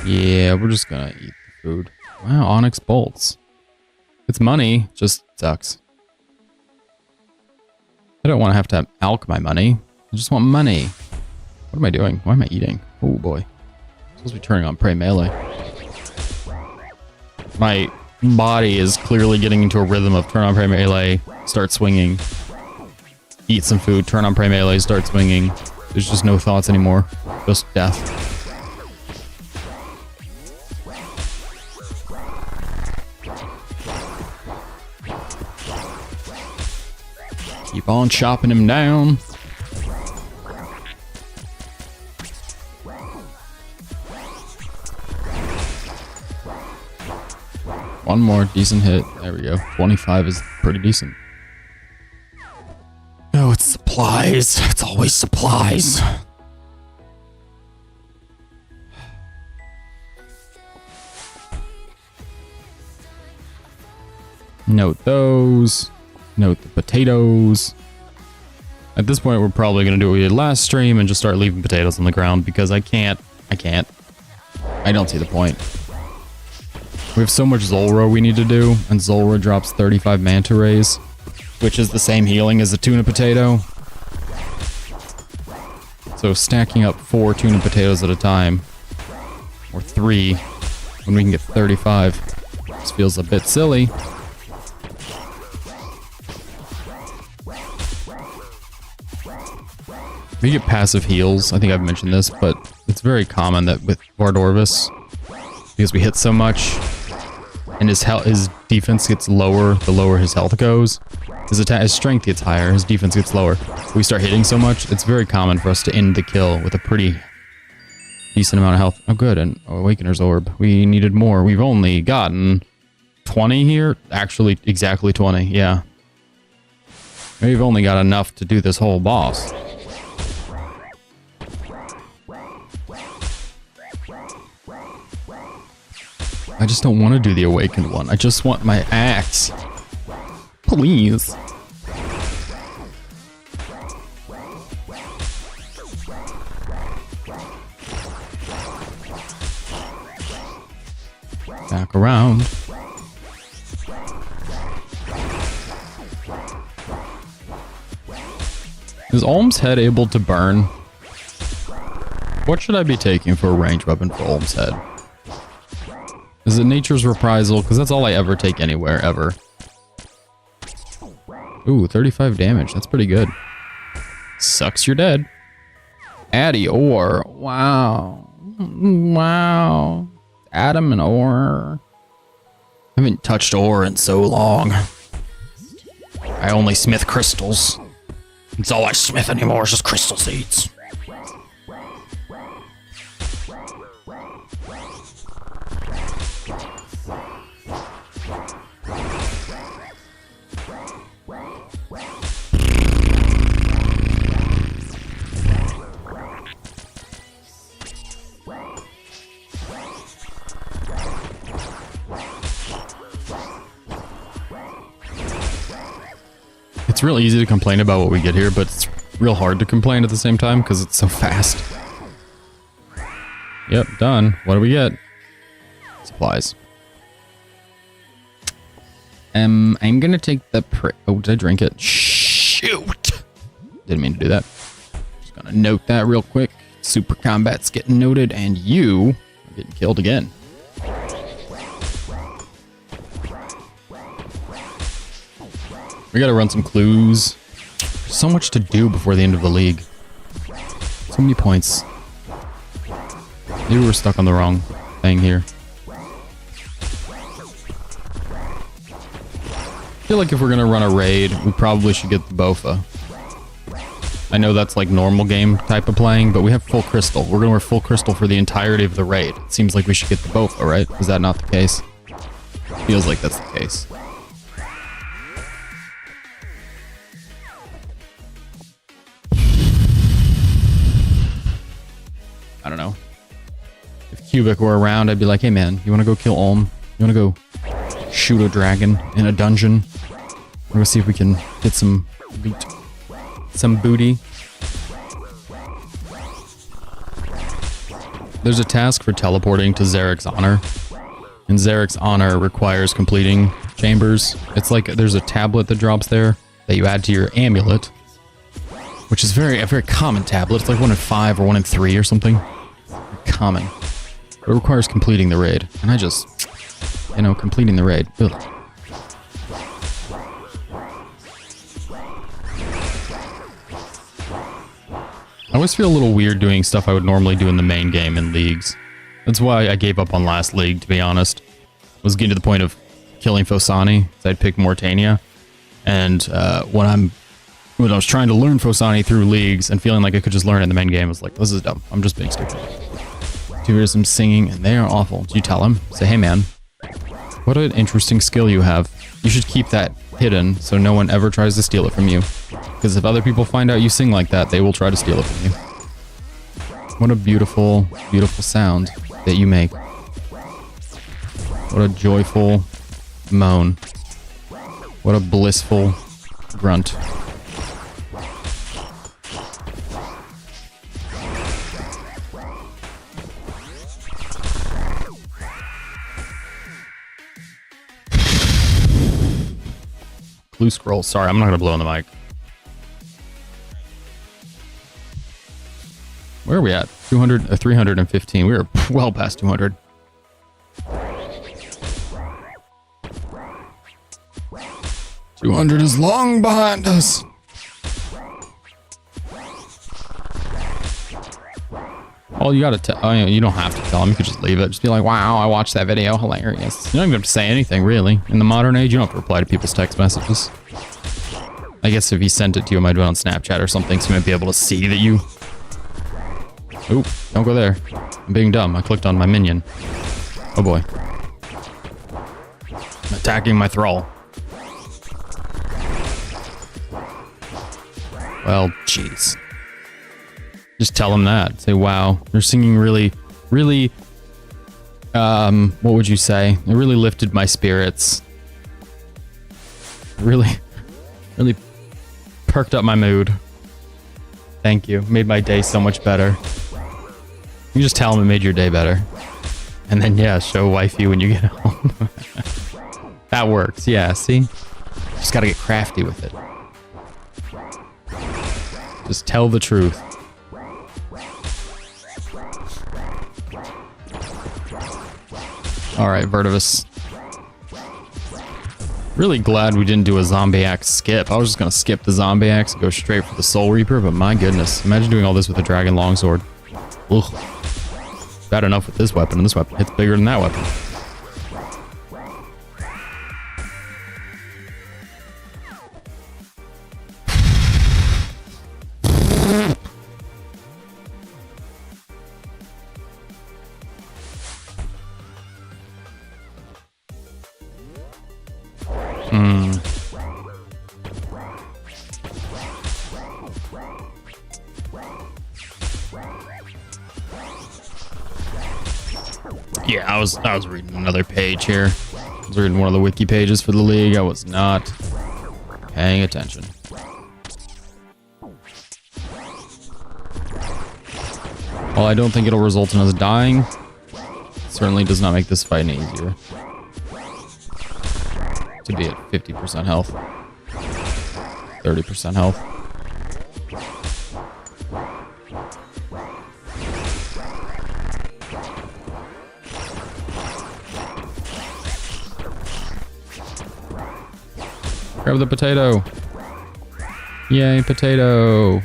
Yeah, we're just gonna eat the food. Wow, onyx bolts. It's money, just sucks. I don't want to have alch my money. I just want money. What am I doing? Why am I eating? Oh boy. I'm supposed to be turning on prey melee. My body is clearly getting into a rhythm of turn on prey melee, start swinging. Eat some food, turn on prey melee, start swinging. There's just no thoughts anymore. Just death. Keep on chopping him down. One more decent hit. There we go. 25 is pretty decent. Oh, it's supplies. It's always supplies. Note those. Note the potatoes. At this point, we're probably going to do what we did last stream and just start leaving potatoes on the ground because I can't. I don't see the point. We have so much Zulrah we need to do, and Zulrah drops 35 manta rays, which is the same healing as a tuna potato. So stacking up 4 tuna potatoes at a time, or 3, when we can get 35, this feels a bit silly. We get passive heals. I think I've mentioned this, but it's very common that with Vardorvis, because we hit so much, and his defense gets lower the lower his health goes. His strength gets higher, his defense gets lower. We start hitting so much, it's very common for us to end the kill with a pretty decent amount of health. Oh good, and Awakener's Orb. We needed more. We've only gotten 20 here. Actually, exactly 20, yeah. We've only got enough to do this whole boss. I just don't want to do the awakened one. I just want my axe. Please. Back around. Is Olm's head able to burn? What should I be taking for a ranged weapon for Olm's head? Is it Nature's Reprisal? Because that's all I ever take anywhere, ever. Ooh, 35 damage. That's pretty good. Sucks, you're dead. Addy ore. Wow. Wow. Adam and ore. I haven't touched ore in so long. I only smith crystals. It's all I smith anymore is just crystal seeds. It's real easy to complain about what we get here, but it's real hard to complain at the same time because it's so fast. Yep, done. What do we get? Supplies. I'm gonna take the oh, did I drink it? Shoot! Didn't mean to do that. Just gonna note that real quick. Super combat's getting noted, and you are getting killed again. We gotta run some clues. There's so much to do before the end of the league. So many points. Maybe we're stuck on the wrong thing here. I feel like if we're gonna run a raid, we probably should get the Bofa. I know that's like normal game type of playing, but we have full crystal. We're gonna wear full crystal for the entirety of the raid. It seems like we should get the Bofa, right? Is that not the case? Feels like that's the case. I don't know. If Cubic were around, I'd be like, hey man, you wanna go kill Olm? You wanna go shoot a dragon in a dungeon? We're gonna see if we can get some loot. Some booty. There's a task for teleporting to Zarek's Honor. And Zarek's Honor requires completing chambers. It's like there's a tablet that drops there that you add to your amulet, which is a very common tablet. It's like 1 in 5 or 1 in 3 or something. Common. But it requires completing the raid. And I just, completing the raid. Ugh. I always feel a little weird doing stuff I would normally do in the main game in leagues. That's why I gave up on last league, to be honest. I was getting to the point of killing Phosani, so I'd pick Mortania. And when I was trying to learn Phosani through leagues and feeling like I could just learn it in the main game, I was like, this is dumb. I'm just being stupid. You hear some singing, and they are awful. Do you tell him? Say, hey man, what an interesting skill you have. You should keep that hidden so no one ever tries to steal it from you. Because if other people find out you sing like that, they will try to steal it from you. What a beautiful, beautiful sound that you make. What a joyful moan. What a blissful grunt. Blue scroll. Sorry, I'm not going to blow on the mic. Where are we at? 315. We were well past 200. $200 is long behind us. Well, you gotta tell. You don't have to tell him. You could just leave it. Just be like, "Wow, I watched that video. Hilarious." You don't even have to say anything, really. In the modern age, you don't have to reply to people's text messages. I guess if he sent it to you, it might be on Snapchat or something, so you might be able to see that you. Oop! Don't go there. I'm being dumb. I clicked on my minion. Oh boy. I'm attacking my thrall. Well, jeez. Just tell him that. Say, wow, you're singing really, really, what would you say? It really lifted my spirits. Really perked up my mood. Thank you. Made my day so much better. You just tell him it made your day better. And then, yeah, show wifey when you get home. That works. Yeah, see? Just gotta get crafty with it. Just tell the truth. Alright, Vertivus. Really glad we didn't do a zombie axe skip. I was just gonna skip the zombie axe and go straight for the Soul Reaper, but my goodness. Imagine doing all this with a Dragon Longsword. Ugh. Bad enough with this weapon, and this weapon hits bigger than that weapon. Yeah, I was reading another page here. I was reading one of the wiki pages for the league. I was not paying attention. While I don't think it'll result in us dying, it certainly does not make this fight any easier. To be at 50% health. 30% health. Grab the potato. Yay, potato.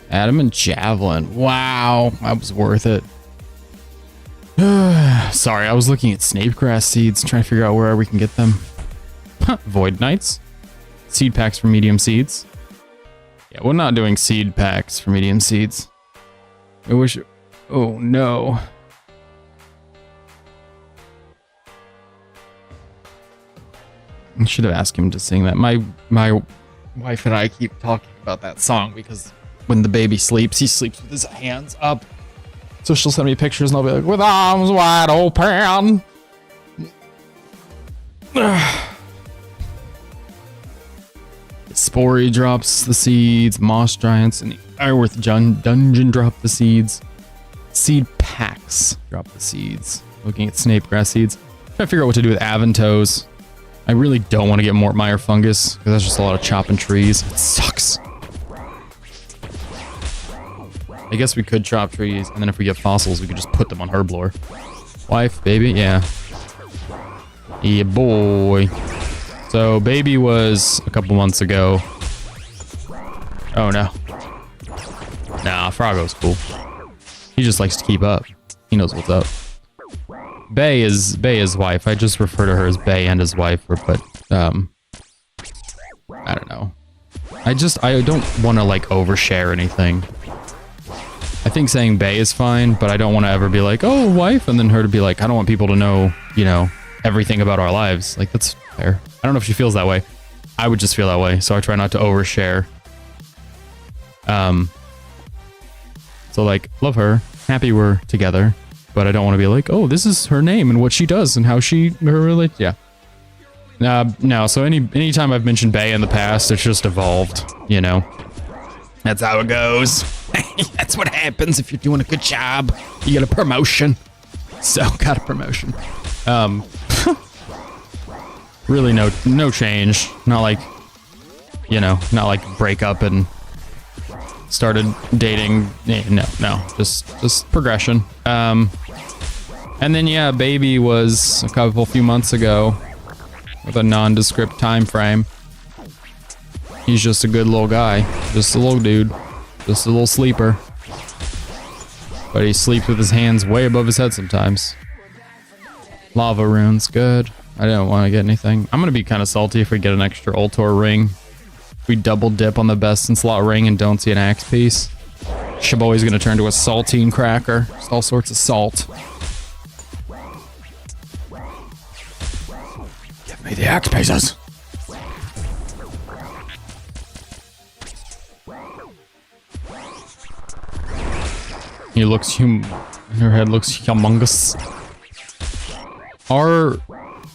Adam and Javelin. Wow, that was worth it. Sorry, I was looking at Snapegrass seeds, trying to figure out where we can get them. Void Knights. Seed packs for medium seeds. Yeah, we're not doing seed packs for medium seeds. I wish... Oh, no. I should have asked him to sing that. My wife and I keep talking about that song because when the baby sleeps, he sleeps with his hands up. So she'll send me pictures and I'll be like, with arms wide open. Spory drops the seeds, Moss Giants and the Ironworth Dungeon drop the seeds. Seed packs. Drop the seeds. Looking at snape grass seeds. Trying to figure out what to do with Aventos. I really don't want to get Mortmire fungus because that's just a lot of chopping trees. It sucks. I guess we could chop trees, and then if we get fossils, we could just put them on herblore. Wife, baby, yeah. Yeah, boy. So, baby was a couple months ago. Oh, no. Nah, Froggo's cool. He just likes to keep up. He knows what's up. Bay is wife. I just refer to her as Bay and his wife, but, I don't know. I don't want to, like, overshare anything. I think saying Bay is fine, but I don't want to ever be like, oh, wife, and then her to be like, I don't want people to know, you know, everything about our lives. Like, that's fair. I don't know if she feels that way. I would just feel that way, so I try not to overshare. So, like, love her. Happy we're together. But I don't want to be like, oh, this is her name and what she does and how her relates. Yeah. No, so anytime I've mentioned Bay in the past, it's just evolved, you know. That's how it goes. That's what happens if you're doing a good job. You get a promotion. So, got a promotion. Really no change. Not like, you know, not like break up and started dating. No, just progression. And then, yeah, baby was a few months ago with a nondescript time frame. He's just a good little guy. Just a little dude. Just a little sleeper. But he sleeps with his hands way above his head sometimes. Lava runes, good. I don't want to get anything. I'm going to be kind of salty if we get an extra Ultor ring. If we double dip on the best in slot ring and don't see an axe piece. Shaboy's going to turn to a saltine cracker. Just all sorts of salt. Give me the axe pieces. He looks her head looks humongous. Our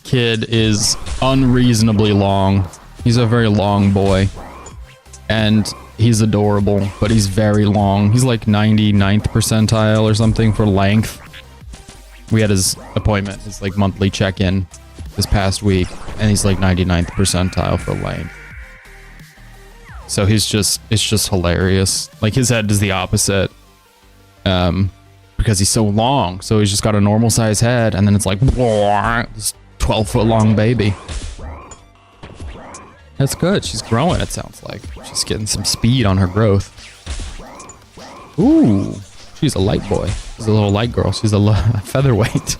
kid is unreasonably long. He's a very long boy. And he's adorable, but he's very long. He's like 99th percentile or something for length. We had his appointment, his like monthly check-in this past week, and he's like 99th percentile for length. So it's just hilarious. Like his head is the opposite. Because he's so long. So he's just got a normal size head, and then it's like this 12-foot long baby. That's good. She's growing, it sounds like. She's getting some speed on her growth. Ooh, she's a light boy. She's a little light girl. She's a featherweight.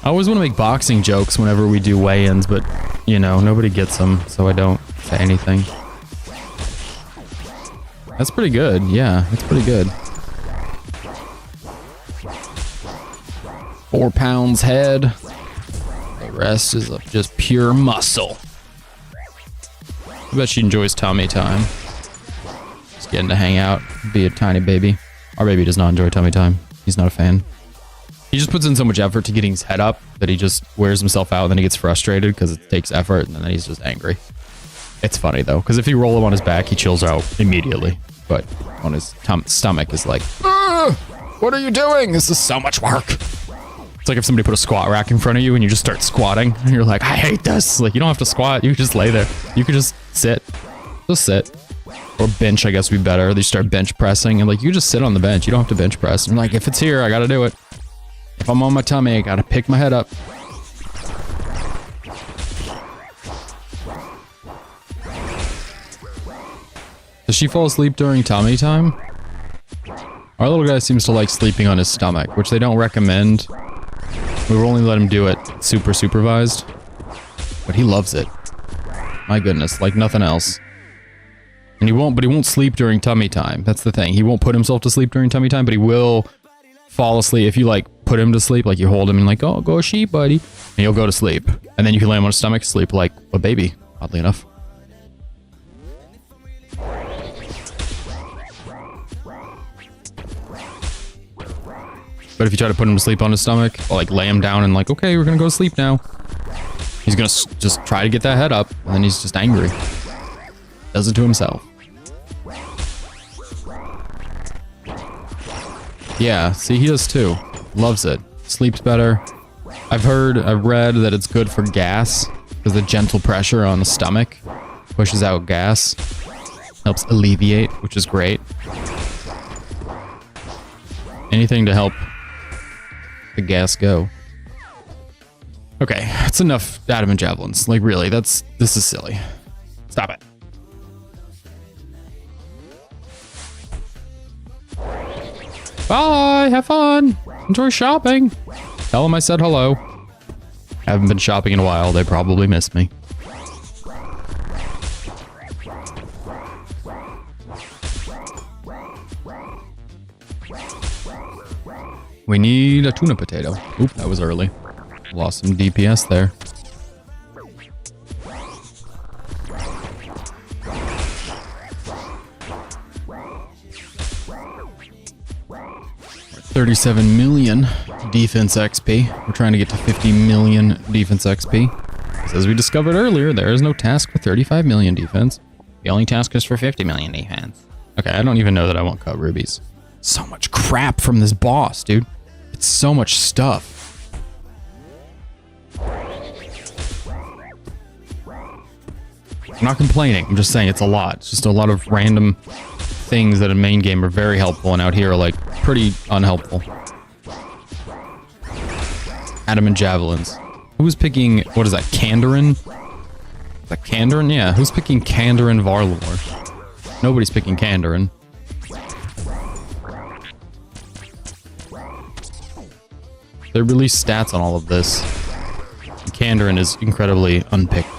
I always want to make boxing jokes whenever we do weigh-ins, but, you know, nobody gets them, so I don't say anything. That's pretty good. Yeah, that's pretty good. 4 pounds head. The rest is of just pure muscle. I bet she enjoys tummy time. Just getting to hang out, be a tiny baby. Our baby does not enjoy tummy time. He's not a fan. He just puts in so much effort to getting his head up that he just wears himself out and then he gets frustrated because it takes effort and then he's just angry. It's funny though, because if you roll him on his back, he chills out immediately. But on his stomach is like, what are you doing? This is so much work. It's like if somebody put a squat rack in front of you and you just start squatting and you're like, I hate this. Like, you don't have to squat. You can just lay there. You could just sit. Just sit. Or bench, I guess would be better. They start bench pressing and like, you just sit on the bench. You don't have to bench press. And like, if it's here, I got to do it. If I'm on my tummy, I got to pick my head up. Does she fall asleep during tummy time? Our little guy seems to like sleeping on his stomach, which they don't recommend. We will only let him do it super supervised. But he loves it. My goodness, like nothing else. And he won't sleep during tummy time. That's the thing. He won't put himself to sleep during tummy time, but he will fall asleep. If you like put him to sleep, like you hold him and like, oh, go sheep, buddy. And he'll go to sleep. And then you can lay him on his stomach, sleep like a baby, oddly enough. But if you try to put him to sleep on his stomach, or like lay him down and like, okay, we're gonna go to sleep now. He's gonna just try to get that head up, and then he's just angry. Does it to himself. Yeah, see, he does too. Loves it. Sleeps better. I've read that it's good for gas because the gentle pressure on the stomach pushes out gas. Helps alleviate, which is great. Anything to help the gas go. Okay, that's enough adamant javelins. Like, really, this is silly. Stop it. Bye, have fun. Enjoy shopping. Tell them I said hello. Haven't been shopping in a while. They probably missed me. We need a tuna potato. Oop, that was early. Lost some DPS there. We're 37 million defense XP. We're trying to get to 50 million defense XP. As we discovered earlier, there is no task for 35 million defense. The only task is for 50 million defense. Okay, I don't even know that I want cut rubies. So much crap from this boss, dude. It's so much stuff. I'm not complaining. I'm just saying it's a lot. It's just a lot of random things that in main game are very helpful and out here are like pretty unhelpful. Adamant javelins. Who's picking, what is that, Kandarin? Is that Kandarin? Yeah, who's picking Kandarin Varlor? Nobody's picking Kandarin. They release stats on all of this. Kandarin is incredibly unpicked.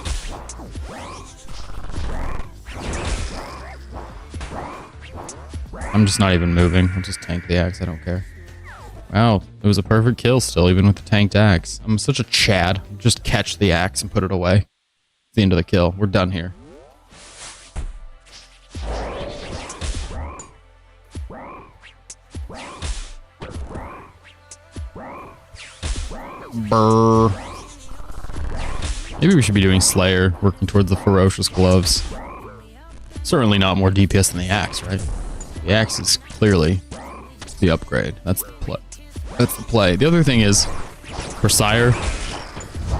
I'm just not even moving. I'll just tank the axe. I don't care. Wow, it was a perfect kill still, even with the tanked axe. I'm such a Chad. Just catch the axe and put it away. It's the end of the kill. We're done here. Brr. Maybe we should be doing Slayer, working towards the ferocious gloves. Certainly not more DPS than the axe, right? The axe is clearly the upgrade. That's the play. That's the play. The other thing is, for Sire,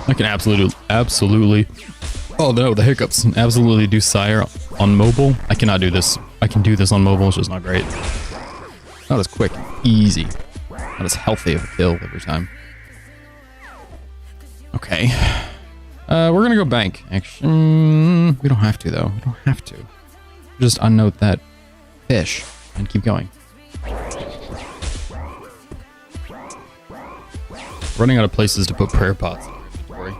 I can absolutely. Oh no, the hiccups. Absolutely do Sire on mobile. I cannot do this. I can do this on mobile. It's just not great. Not as quick, easy. Not as healthy of a kill every time. Okay. We're gonna go bank. Actually, we don't have to though. We don't have to. Just unnote that fish and keep going. Running out of places to put prayer pots in our inventory.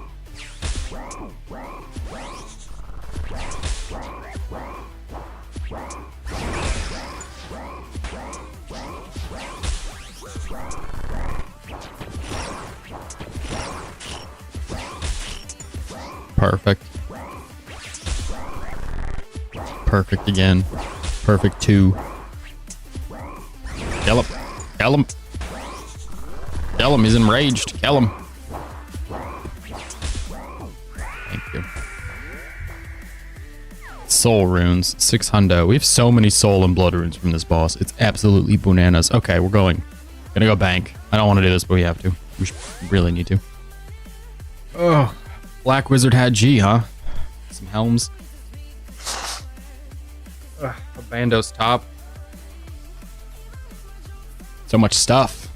Perfect. Perfect again. Perfect 2. Kill him. Kill him. Kill him. He's enraged. Kill him. Thank you. Soul runes. 600. We have so many soul and blood runes from this boss. It's absolutely bananas. Okay, we're going. Gonna go bank. I don't want to do this, but we have to. We really need to. Oh. Black Wizard had G, huh? Some helms. A Bandos top. So much stuff.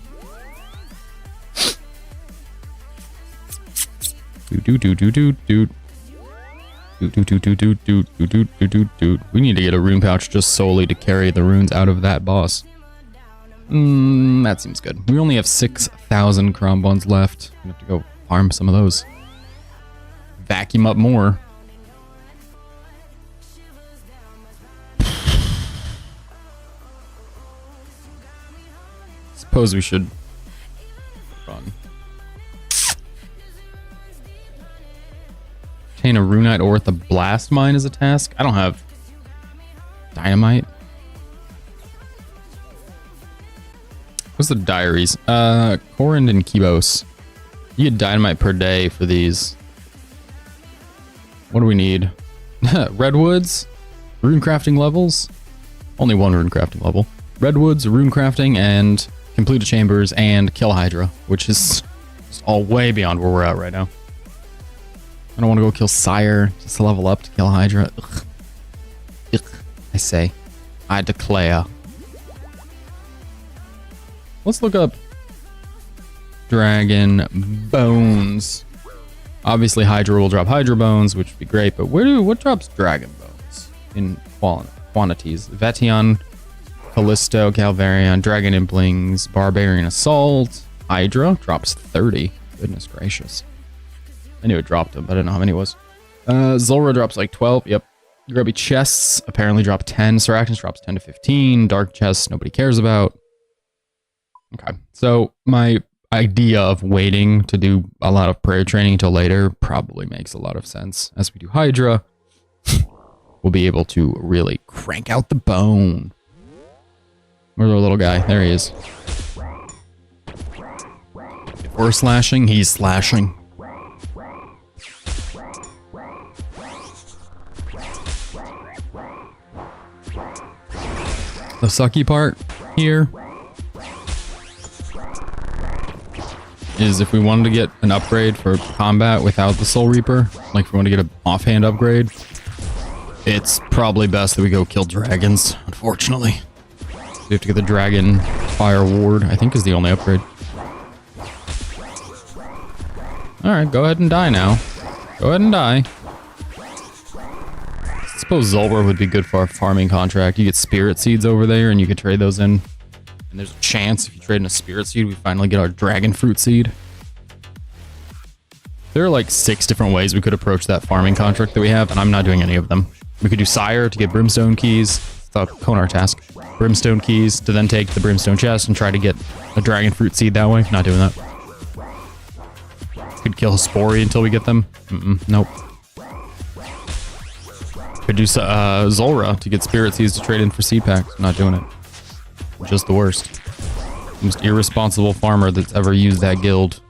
We need to get a rune pouch just solely to carry the runes out of that boss. That seems good. We only have 6,000 Krombones left. We have to go farm some of those. Vacuum up more. Suppose we should run. Obtain a runite ore at the blast mine as a task. I don't have dynamite. What's the diaries? Corrin and Kibos. You get dynamite per day for these. What do we need? Redwoods? Rune crafting levels? Only one rune crafting level. Redwoods, rune crafting, and complete the chambers, and kill Hydra, which is just all way beyond where we're at right now. I don't want to go kill Sire just to level up to kill Hydra. Ugh. Ugh. I say. I declare. Let's look up Dragon Bones. Obviously, Hydra will drop Hydra Bones, which would be great, but what drops Dragon Bones in quantities? Vation, Callisto, Calvarion, Dragon Implings, Barbarian Assault, Hydra drops 30. Goodness gracious. I knew it dropped them, but I didn't know how many it was. Zulrah drops like 12. Yep. Grubby Chests apparently drop 10. Saracnus drops 10 to 15. Dark Chests nobody cares about. Okay. So my idea of waiting to do a lot of prayer training until later probably makes a lot of sense. As we do Hydra, we'll be able to really crank out the bone. Where's our little guy? There he is. If we're slashing, he's slashing. The sucky part here is if we wanted to get an upgrade for combat without the Soul Reaper, like if we want to get an offhand upgrade, it's probably best that we go kill dragons, unfortunately. We have to get the Dragon Fire Ward, I think is the only upgrade. Alright, go ahead and die now. Go ahead and die. I suppose Zulrah would be good for our farming contract. You get Spirit Seeds over there and you can trade those in. And there's a chance if you trade in a Spirit Seed, we finally get our Dragon Fruit Seed. There are like 6 different ways we could approach that farming contract that we have, and I'm not doing any of them. We could do Sire to get Brimstone Keys. It's the Konar task. Brimstone Keys to then take the Brimstone Chest and try to get a Dragon Fruit Seed that way. Not doing that. Could kill Hespori until we get them. Nope. Could do Zulrah to get Spirit Seeds to trade in for Seed Packs. Not doing it. Just the worst. Most irresponsible farmer that's ever used that guild.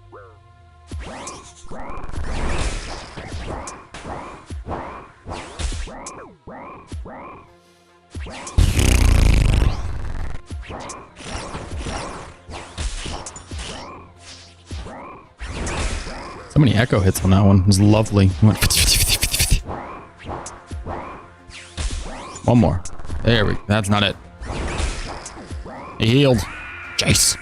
So many echo hits on that one. It was lovely. Went one more. There we go. That's not it. He healed. Jace.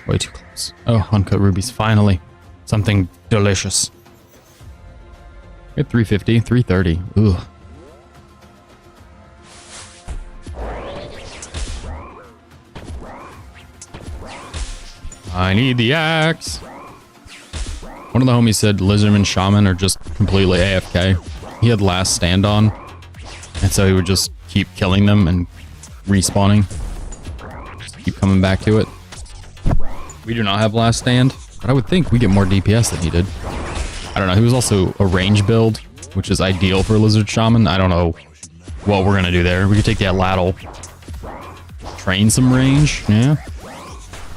Way too close. Oh, uncut rubies. Finally. Something delicious. We had 350, 330. Ugh. I need the axe. One of the homies said Lizardman Shaman are just completely AFK. He had last stand on, and so he would just keep killing them and respawning. Just keep coming back to it. We do not have last stand, but I would think we get more DPS than he did. I don't know. He was also a range build, which is ideal for Lizard Shaman. I don't know what we're going to do there. We could take the Atlatl, train some range. Yeah.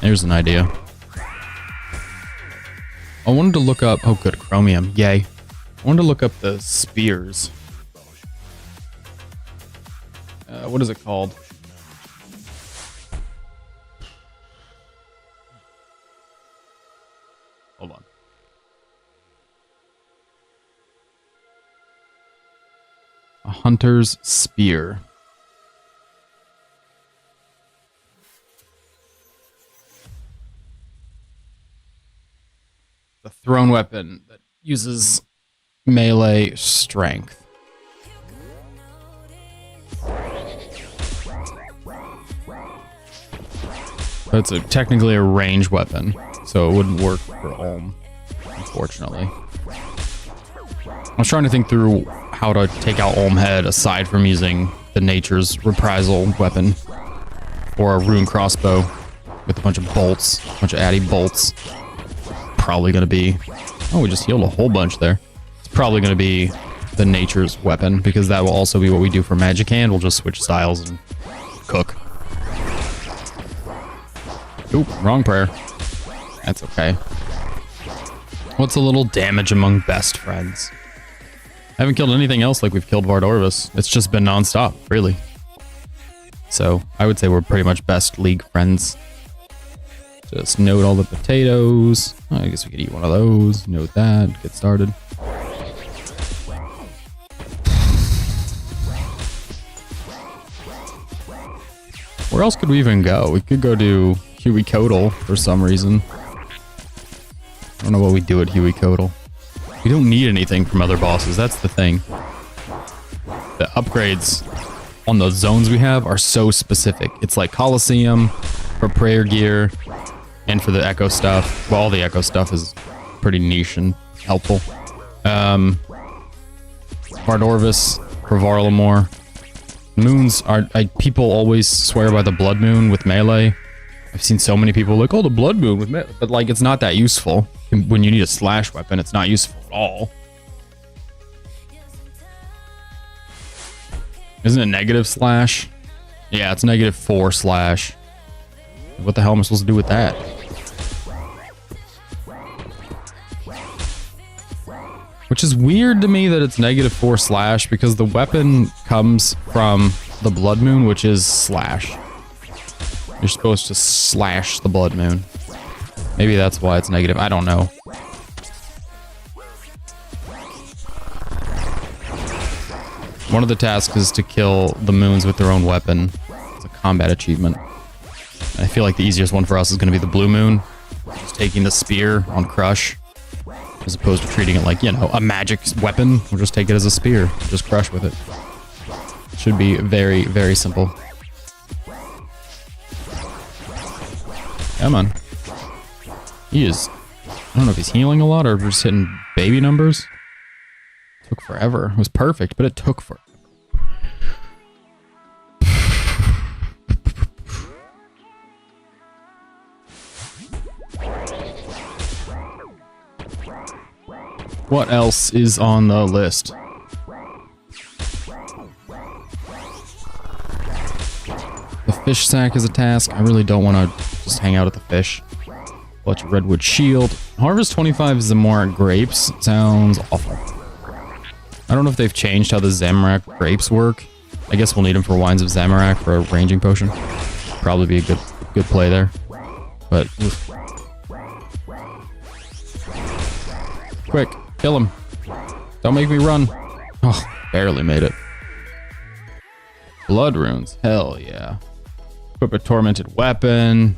There's an idea. I wanted to look up... Oh, good. Chromium. Yay. I wanted to look up the spears. What is it called? Hold on. A hunter's spear. The thrown weapon that uses melee strength. That's technically a range weapon, so it wouldn't work for Olm, unfortunately. I was trying to think through how to take out Olm Head aside from using the Nature's Reprisal weapon or a rune crossbow with a bunch of bolts, a bunch of addy bolts. Probably going to be... Oh, we just healed a whole bunch there. It's probably going to be the Nature's weapon, because that will also be what we do for Magic Hand. We'll just switch styles and cook. Oop, wrong prayer. That's okay. What's a little damage among best friends? I haven't killed anything else like we've killed Vardorvis. It's just been non-stop, really. So, I would say we're pretty much best league friends. Just note all the potatoes. I guess we could eat one of those. Note that. Get started. Where else could we even go? We could go to Huey Codal for some reason. I don't know what we do at Huey Codal. We don't need anything from other bosses. That's the thing. The upgrades on the zones we have are so specific. It's like Coliseum for prayer gear and for the echo stuff. Well, all the echo stuff is pretty niche and helpful. Vardorvis for Varlamore. Moons are... people always swear by the Blood Moon with melee. I've seen so many people like, oh, the Blood Moon with melee. But, like, it's not that useful. When you need a slash weapon, it's not useful at all. Isn't it negative slash? Yeah, it's -4 slash. What the hell am I supposed to do with that? Which is weird to me that it's -4 slash, because the weapon comes from the Blood Moon, which is slash. You're supposed to slash the Blood Moon. Maybe that's why it's negative. I don't know. One of the tasks is to kill the moons with their own weapon. It's a combat achievement. I feel like the easiest one for us is going to be the Blue Moon. Just taking the spear on Crush. As opposed to treating it like, you know, a magic weapon. We'll just take it as a spear. Just crush with it. Should be very, very simple. Come on. He is... I don't know if he's healing a lot or just hitting baby numbers. Took forever. It was perfect, but it took forever. What else is on the list? The fish sack is a task. I really don't want to just hang out at the fish. Clutch redwood shield. Harvest 25 is the more grapes. Sounds awful. I don't know if they've changed how the Zamorak grapes work. I guess we'll need them for Wines of Zamorak for a ranging potion. Probably be a good play there. But oof. Quick, kill him. Don't make me run. Oh, barely made it. Blood runes. Hell yeah. Equip a tormented weapon.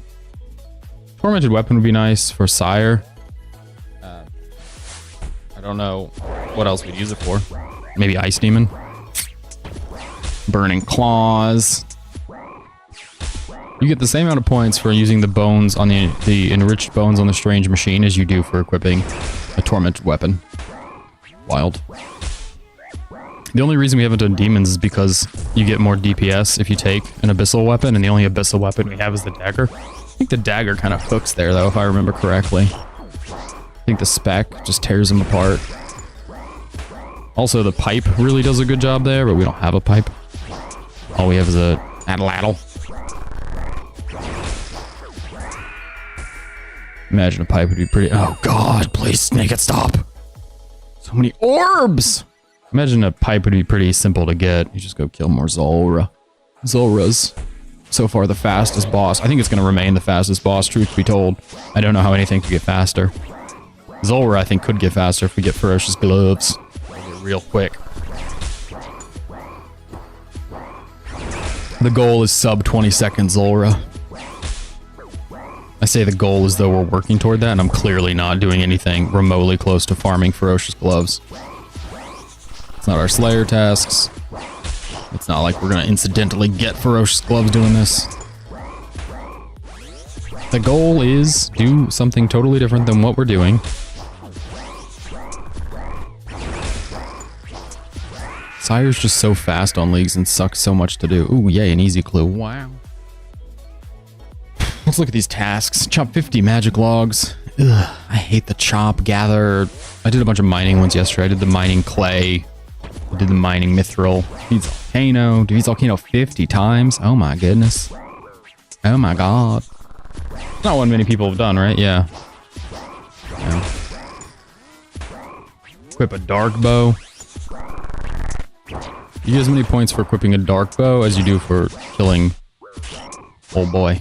Tormented weapon would be nice for Sire. I don't know what else we'd use it for. Maybe Ice Demon. Burning Claws. You get the same amount of points for using the bones on the enriched bones on the strange machine as you do for equipping a tormented weapon. Wild. The only reason we haven't done demons is because you get more DPS if you take an abyssal weapon, and the only abyssal weapon we have is the dagger. I think the dagger kind of hooks there, though, if I remember correctly. I think the spec just tears them apart. Also, the pipe really does a good job there, but we don't have a pipe. All we have is a atlatl. Imagine a pipe would be pretty... Oh, God, please make it stop. So many orbs! Imagine a pipe would be pretty simple to get. You just go kill more Zulrah. Zulrah's so far the fastest boss. I think it's going to remain the fastest boss, truth be told. I don't know how anything could get faster. Zulrah, I think, could get faster if we get Ferocious Gloves. Real quick. The goal is sub 20 seconds Zulrah. I say the goal as though we're working toward that, and I'm clearly not doing anything remotely close to farming Ferocious Gloves. It's not our Slayer tasks. It's not like we're gonna incidentally get Ferocious Gloves doing this. The goal is do something totally different than what we're doing. Sire's just so fast on leagues and sucks so much to do. Ooh, yay, an easy clue. Wow. Let's look at these tasks. Chop 50 magic logs. Ugh, I hate the chop, gather. I did a bunch of mining ones yesterday. I did the mining clay. I did the mining mithril. Defeats volcano. Defeats volcano 50 times. Oh my goodness. Oh my god. Not what many people have done, right? Yeah. Equip a dark bow. You get as many points for equipping a dark bow as you do for killing old boy.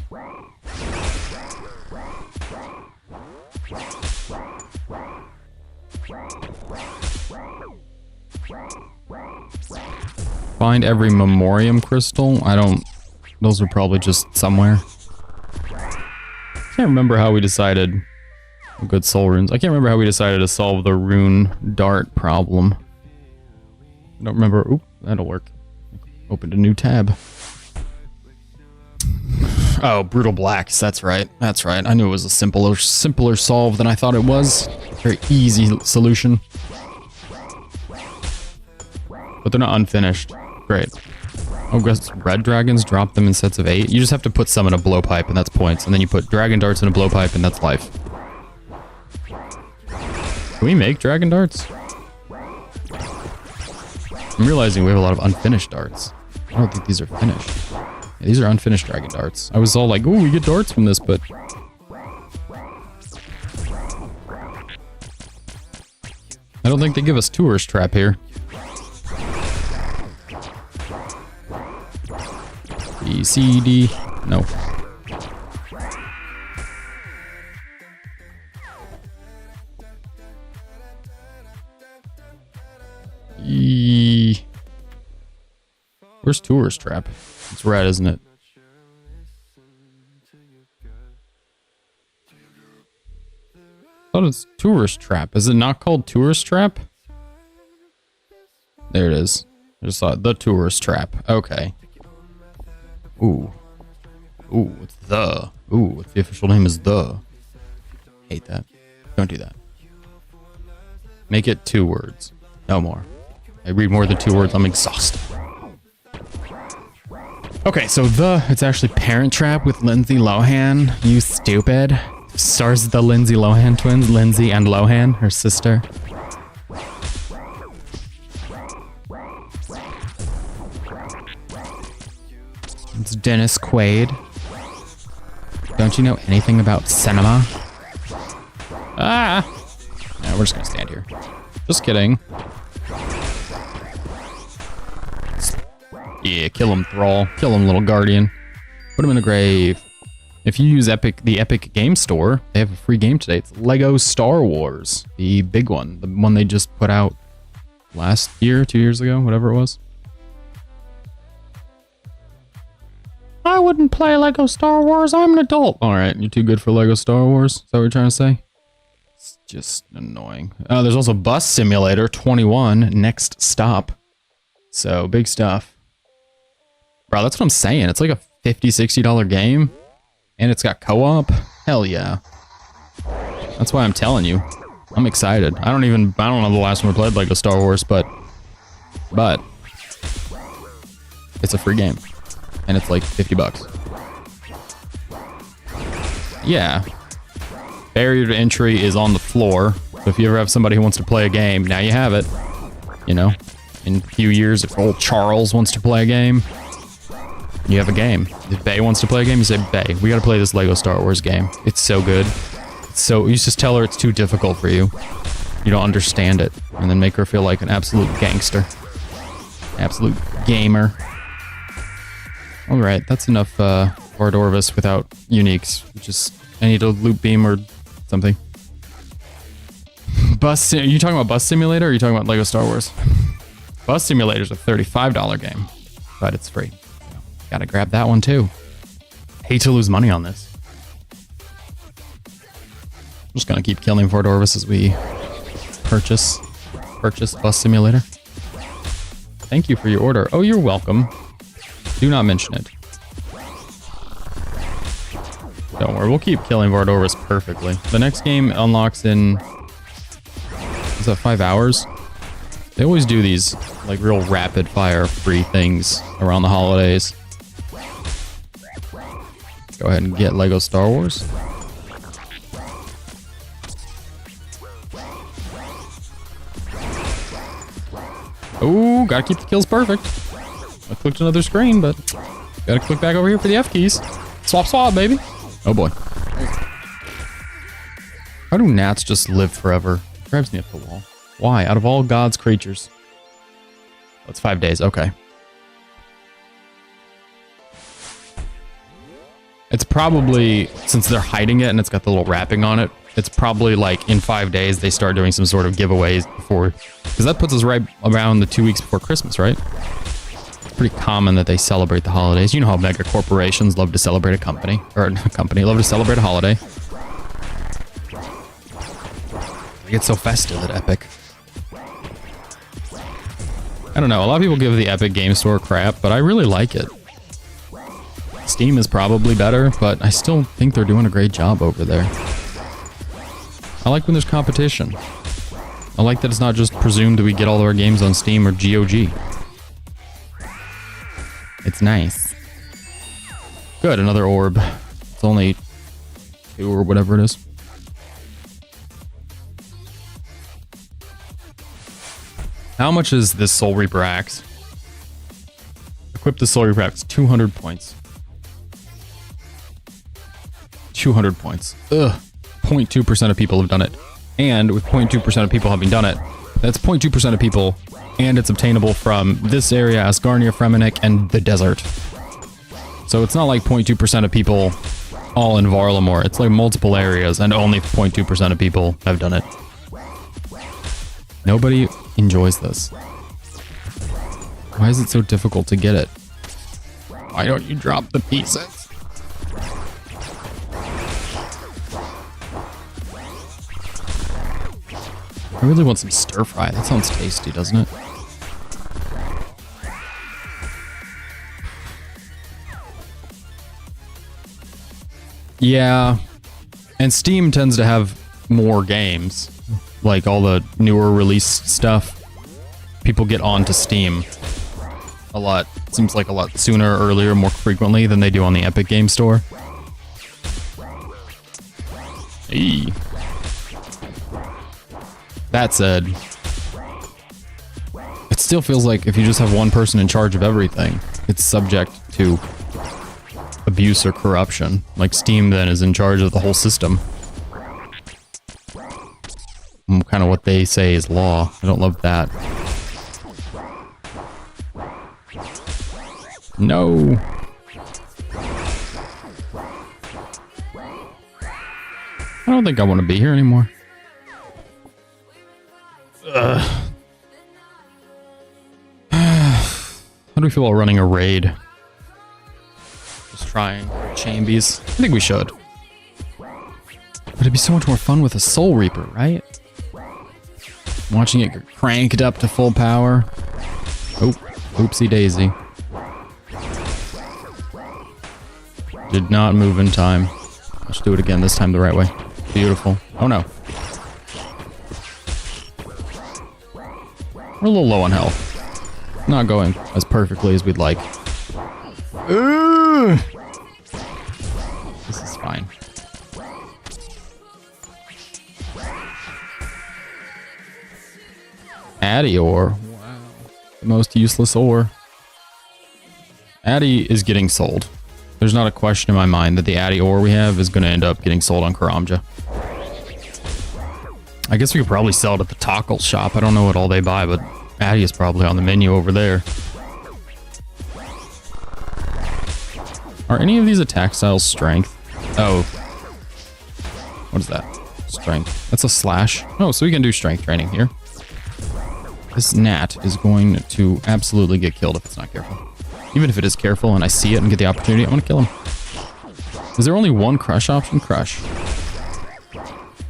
find every memoriam crystal. I don't... Those are probably just somewhere. Can't remember how we decided... Good soul runes. I can't remember how we decided to solve the rune dart problem. I don't remember... Oop, that'll work. Opened a new tab. Oh, Brutal Blacks. That's right. That's right. I knew it was a simpler solve than I thought it was. Very easy solution. But they're not unfinished. Great. Oh, guess red dragons drop them in sets of 8. You just have to put some in a blowpipe, and that's points. And then you put dragon darts in a blowpipe, and that's life. Can we make dragon darts? I'm realizing we have a lot of unfinished darts. I don't think these are finished. Yeah, these are unfinished dragon darts. I was all like, ooh, we get darts from this, but... I don't think they give us tourist trap here. B, C, D. No. E. Where's tourist trap? It's red, isn't it? I thought it's tourist trap. Is it not called tourist trap? There it is. I just saw it. The tourist trap. Okay. Ooh. Ooh, it's the. Ooh, the official name is the. Hate that. Don't do that. Make it 2 words. No more. I read more than 2 words, I'm exhausted. Okay, so it's actually Parent Trap with Lindsay Lohan. You stupid. Stars the Lindsay Lohan twins, Lindsay and Lohan, her sister. It's Dennis Quaid. Don't you know anything about cinema? Ah! No, we're just gonna stand here. Just kidding. Yeah, kill him, Thrall. Kill him, little guardian. Put him in a grave. If you use the Epic Game Store, they have a free game today. It's Lego Star Wars. The big one. The one they just put out last year, 2 years ago, whatever it was. I wouldn't play Lego Star Wars. I'm an adult. Alright, you're too good for Lego Star Wars? Is that what you're trying to say? It's just annoying. There's also Bus Simulator 21, next stop. So, big stuff. Bro, that's what I'm saying. It's like a $50, $60 game. And it's got co-op. Hell yeah. That's why I'm telling you. I'm excited. I don't know the last one we played Lego Star Wars, but it's a free game. And it's like $50. Yeah. Barrier to entry is on the floor. So if you ever have somebody who wants to play a game, now you have it. You know, in a few years, if old Charles wants to play a game, you have a game. If Bay wants to play a game, you say, Bay, we gotta play this Lego Star Wars game. It's so good. So you just tell her it's too difficult for you. You don't understand it. And then make her feel like an absolute gangster. Absolute gamer. Alright, that's enough Vardorvis without uniques. I need a loop beam or something. Are you talking about Bus Simulator or are you talking about Lego Star Wars? Bus Simulator's a $35 game, but it's free. Gotta grab that one too. Hate to lose money on this. I'm just gonna keep killing Vardorvis as we purchase Bus Simulator. Thank you for your order. Oh, you're welcome. Do not mention it. Don't worry, we'll keep killing Vardorvis perfectly. The next game unlocks in... Is that 5 hours? They always do these, like, real rapid-fire free things around the holidays. Go ahead and get Lego Star Wars. Ooh, gotta keep the kills perfect. I clicked another screen, but gotta click back over here for the F keys. Swap, swap, baby. Oh boy. How do gnats just live forever? Grabs me up the wall. Why? Out of all God's creatures. That's 5 days. Okay. It's probably, since they're hiding it and it's got the little wrapping on it, it's probably like in 5 days they start doing some sort of giveaways before, because that puts us right around the 2 weeks before Christmas, right? pretty common that they celebrate the holidays. You know how mega corporations love to celebrate a company, or a company, love to celebrate a holiday. They get so festive at Epic. I don't know, a lot of people give the Epic Game Store crap, but I really like it. Steam is probably better, but I still think they're doing a great job over there. I like when there's competition. I like that it's not just presumed that we get all of our games on Steam or GOG. It's nice. Good, another orb. It's only 2 or whatever it is. How much is this Soul Reaper axe? Equip the Soul Reaper axe, 200 points. 200 points. Ugh. 0.2% of people have done it. And with 0.2% of people having done it, that's 0.2% of people, and it's obtainable from this area, Asgarnia, Fremennik, and the desert. So it's not like 0.2% of people all in Varlamore. It's like multiple areas, and only 0.2% of people have done it. Nobody enjoys this. Why is it so difficult to get it? Why don't you drop the pieces? I really want some stir fry. That sounds tasty, doesn't it? Yeah. And Steam tends to have more games. Like all the newer release stuff. People get onto Steam a lot. Seems like a lot sooner, earlier, more frequently than they do on the Epic Game Store. Eee. That said, it still feels like if you just have one person in charge of everything, it's subject to abuse or corruption. Like Steam then is in charge of the whole system. Kind of what they say is law. I don't love that. No. I don't think I want to be here anymore. How do we feel about running a raid? Just trying Chambies. I think we should. But it'd be so much more fun with a Soul Reaper, right? Watching it get cranked up to full power. Oh, oopsie daisy. Did not move in time. Let's do it again, this time the right way. Beautiful. Oh no. We're a little low on health. Not going as perfectly as we'd like. This is fine. Addy ore. Wow. The most useless ore. Addy is getting sold. There's not a question in my mind that the Addy ore we have is going to end up getting sold on Karamja. I guess we could probably sell it at the tackle shop. I don't know what all they buy, but Addy is probably on the menu over there. Are any of these attack styles strength? Oh. What is that? Strength. That's a slash. Oh, so we can do strength training here. This gnat is going to absolutely get killed if it's not careful. Even if it is careful and I see it and get the opportunity, I'm going to kill him. Is there only one crush option? Crush.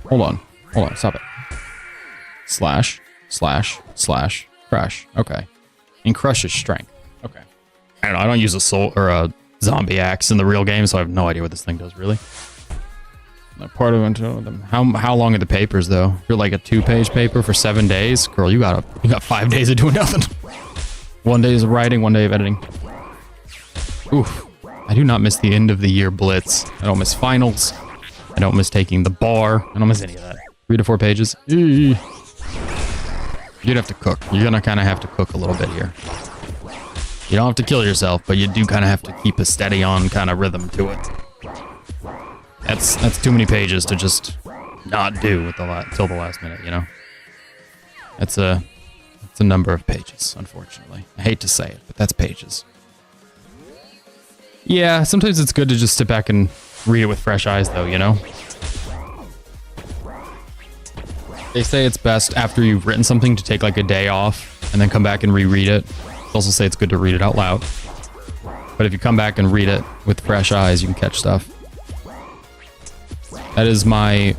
Hold on. Hold on. Stop it. Slash, slash, slash, crush. Okay. And crush is strength. Okay. I don't know. I don't use a soul or a zombie axe in the real game, so I have no idea what this thing does, really. Not part of them. How long are the papers, though? You're like a 2-page paper for 7 days? Girl, you got 5 days of doing nothing. 1 day of writing, 1 day of editing. Oof. I do not miss the end of the year blitz. I don't miss finals. I don't miss taking the bar. I don't miss any of that. 3 to 4 pages. You'd have to cook. You're gonna kind of have to cook a little bit here. You don't have to kill yourself, but you do kind of have to keep a steady on kind of rhythm to it. That's too many pages to just not do with till the last minute, you know? It's a number of pages, unfortunately. I hate to say it, but that's pages. Yeah, sometimes it's good to just sit back and read it with fresh eyes, though, you know? They say it's best after you've written something to take like a day off and then come back and reread it. Also say it's good to read it out loud. But if you come back and read it with fresh eyes, you can catch stuff. That is my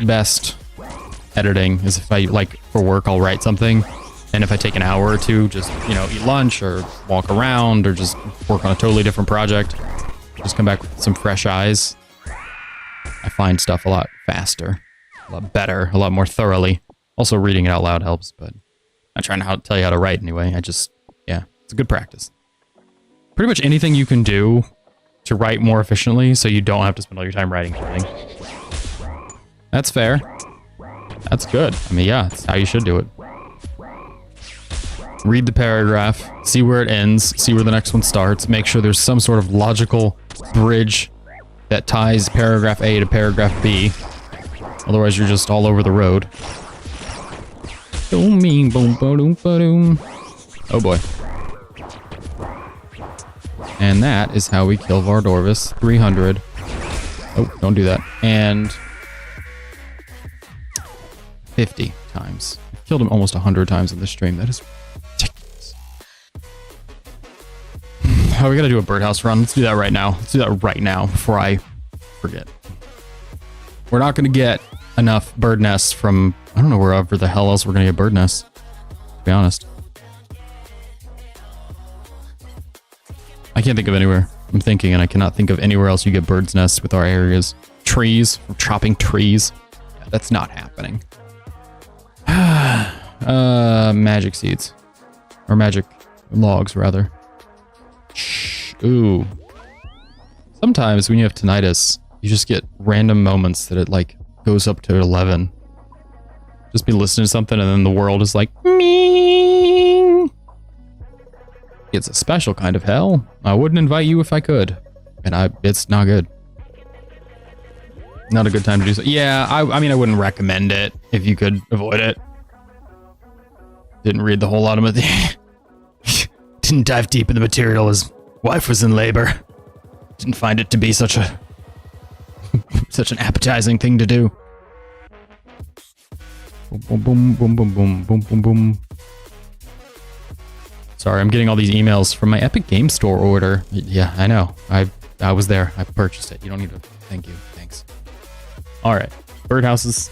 best editing, is if I, like, for work, I'll write something. And if I take an hour or two, just, you know, eat lunch or walk around or just work on a totally different project, just come back with some fresh eyes, I find stuff a lot faster, a lot better, a lot more thoroughly. Also, reading it out loud helps, but I'm trying to tell you how to write anyway. Yeah, it's a good practice. Pretty much anything you can do to write more efficiently so you don't have to spend all your time writing something. That's fair. That's good. I mean, yeah, that's how you should do it. Read the paragraph, see where it ends, see where the next one starts, make sure there's some sort of logical bridge that ties paragraph A to paragraph B. Otherwise, you're just all over the road. Oh boy. And that is how we kill Vardorvis. 300. Oh, don't do that. And 50 times. I've killed him almost 100 times in this stream. That is ridiculous. Oh, we gotta do a birdhouse run. Let's do that right now. Let's do that right now before I forget. We're not gonna get enough bird nests from, I don't know wherever the hell else we're gonna get bird nests, to be honest. I can't think of anywhere. I'm thinking, and I cannot think of anywhere else you get bird's nests with our areas. Trees, from chopping trees. Yeah, that's not happening. Magic seeds. Or magic logs, rather. Shh. Ooh. Sometimes when you have tinnitus, you just get random moments that it, like, goes up to 11. Just be listening to something and then the world is like, me. It's a special kind of hell. I wouldn't invite you if I could. And it's not good. Not a good time to do so. Yeah, I mean, I wouldn't recommend it if you could avoid it. Didn't read the whole lot of it. Didn't dive deep in the material. His wife was in labor. Didn't find it to be such an appetizing thing to do. Boom, boom, boom, boom, boom, boom, boom, boom. Sorry, I'm getting all these emails from my Epic Game Store order. Yeah, I know. I was there. I purchased it. You don't need to. Thank you. Thanks. All right. Birdhouses.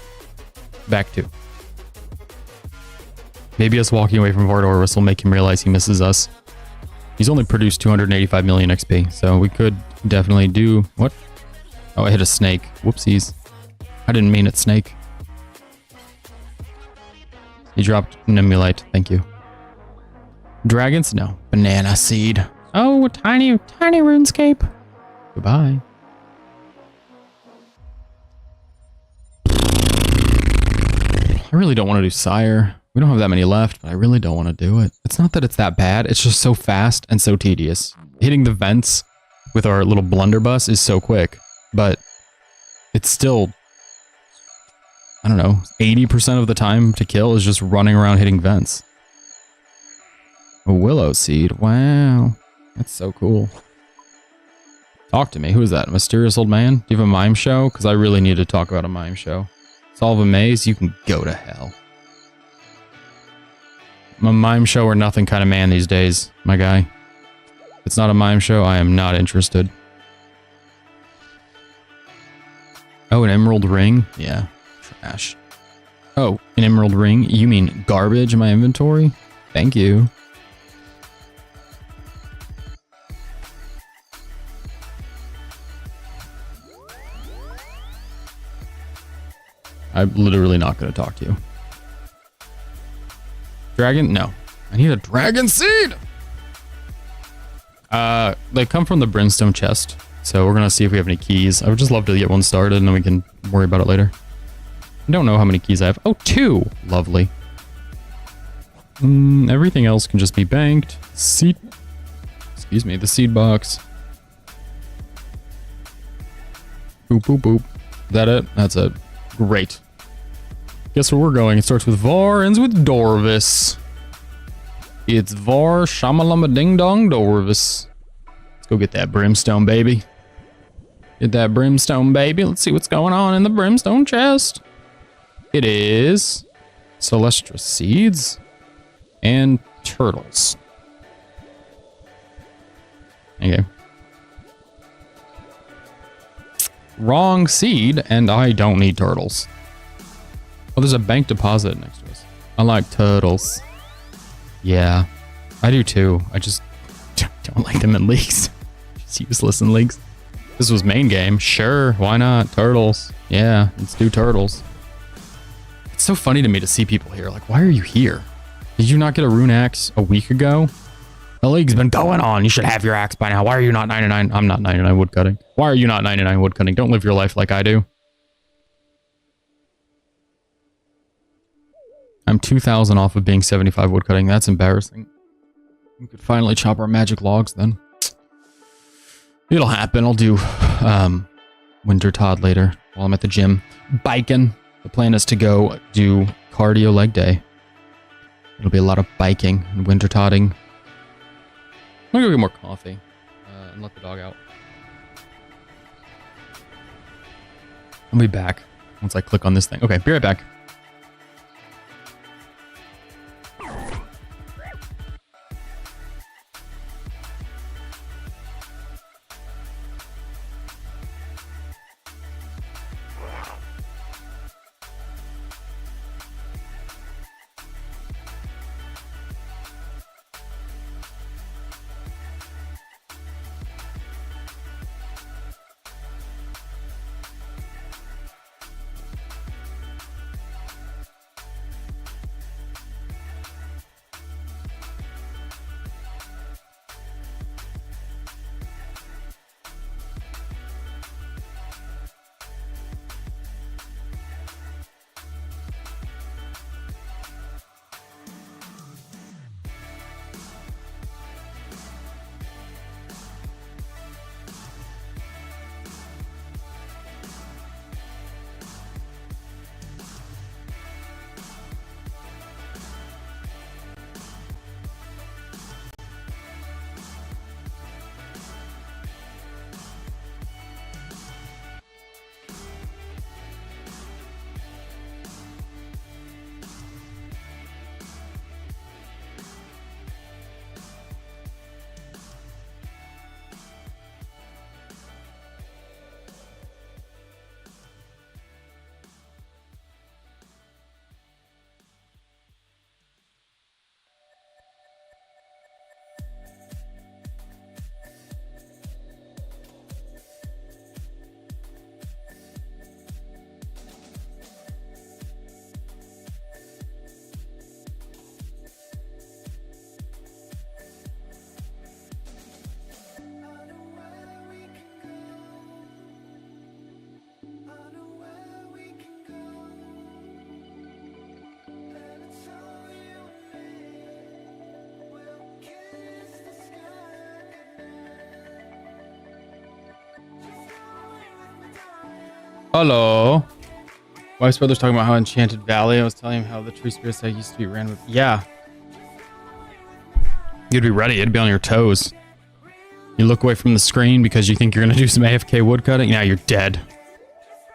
Back to. Maybe us walking away from Vardorvis will make him realize he misses us. He's only produced 285 million XP, so we could definitely do... What? Oh, I hit a snake. Whoopsies. I didn't mean it, snake. He dropped an emulite. Thank you. Dragons? No. Banana seed. Oh, tiny RuneScape. Goodbye. I really don't want to do Sire. We don't have that many left, but I really don't want to do it. It's not that it's that bad. It's just so fast and so tedious. Hitting the vents with our little blunderbuss is so quick, but it's still, I don't know, 80% of the time to kill is just running around hitting vents. A willow seed. Wow. That's so cool. Talk to me. Who is that? A mysterious old man? Do you have a mime show? Because I really need to talk about a mime show. Solve a maze? You can go to hell. I'm a mime show or nothing kind of man these days, my guy. If it's not a mime show, I am not interested. Oh, an emerald ring? Yeah. Trash. Oh, an emerald ring? You mean garbage in my inventory? Thank you. I'm literally not going to talk to you. Dragon? No. I need a dragon seed! They come from the brimstone chest, so we're going to see if we have any keys. I would just love to get one started, and then we can worry about it later. I don't know how many keys I have. Oh, 2! Lovely. Everything else can just be banked. Seed... Excuse me, the seed box. Boop, boop, boop. Is that it? That's it. Great. Guess where we're going? It starts with Var, ends with Dorvis. It's Var Shamalama Ding Dong Dorvis. Let's go get that brimstone, baby. Get that brimstone, baby. Let's see what's going on in the brimstone chest. It is Celestra seeds and turtles. Okay. Wrong seed, and I don't need turtles. Oh, there's a bank deposit next to us. I like turtles. Yeah, I do too. I just don't like them in leagues. Just useless in leagues. This was main game. Sure, why not? Turtles. Yeah, let's do turtles. It's so funny to me to see people here. Like, why are you here? Did you not get a rune axe a week ago? The league's been going on. You should have your axe by now. Why are you not 99? I'm not 99 woodcutting. Why are you not 99 woodcutting? Don't live your life like I do. I'm 2,000 off of being 75 woodcutting. That's embarrassing. We could finally chop our magic logs then. It'll happen. I'll do Winter Todd later while I'm at the gym. Biking. The plan is to go do cardio leg day. It'll be a lot of biking and winter todding. I'm gonna go get more coffee and let the dog out. I'll be back once I click on this thing. Okay, be right back. Hello. Wife's brother's talking about how Enchanted Valley. I was telling him how the tree spirit site used to be ran with. Yeah. You'd be ready. It'd be on your toes. You look away from the screen because you think you're going to do some AFK woodcutting. Now you're dead.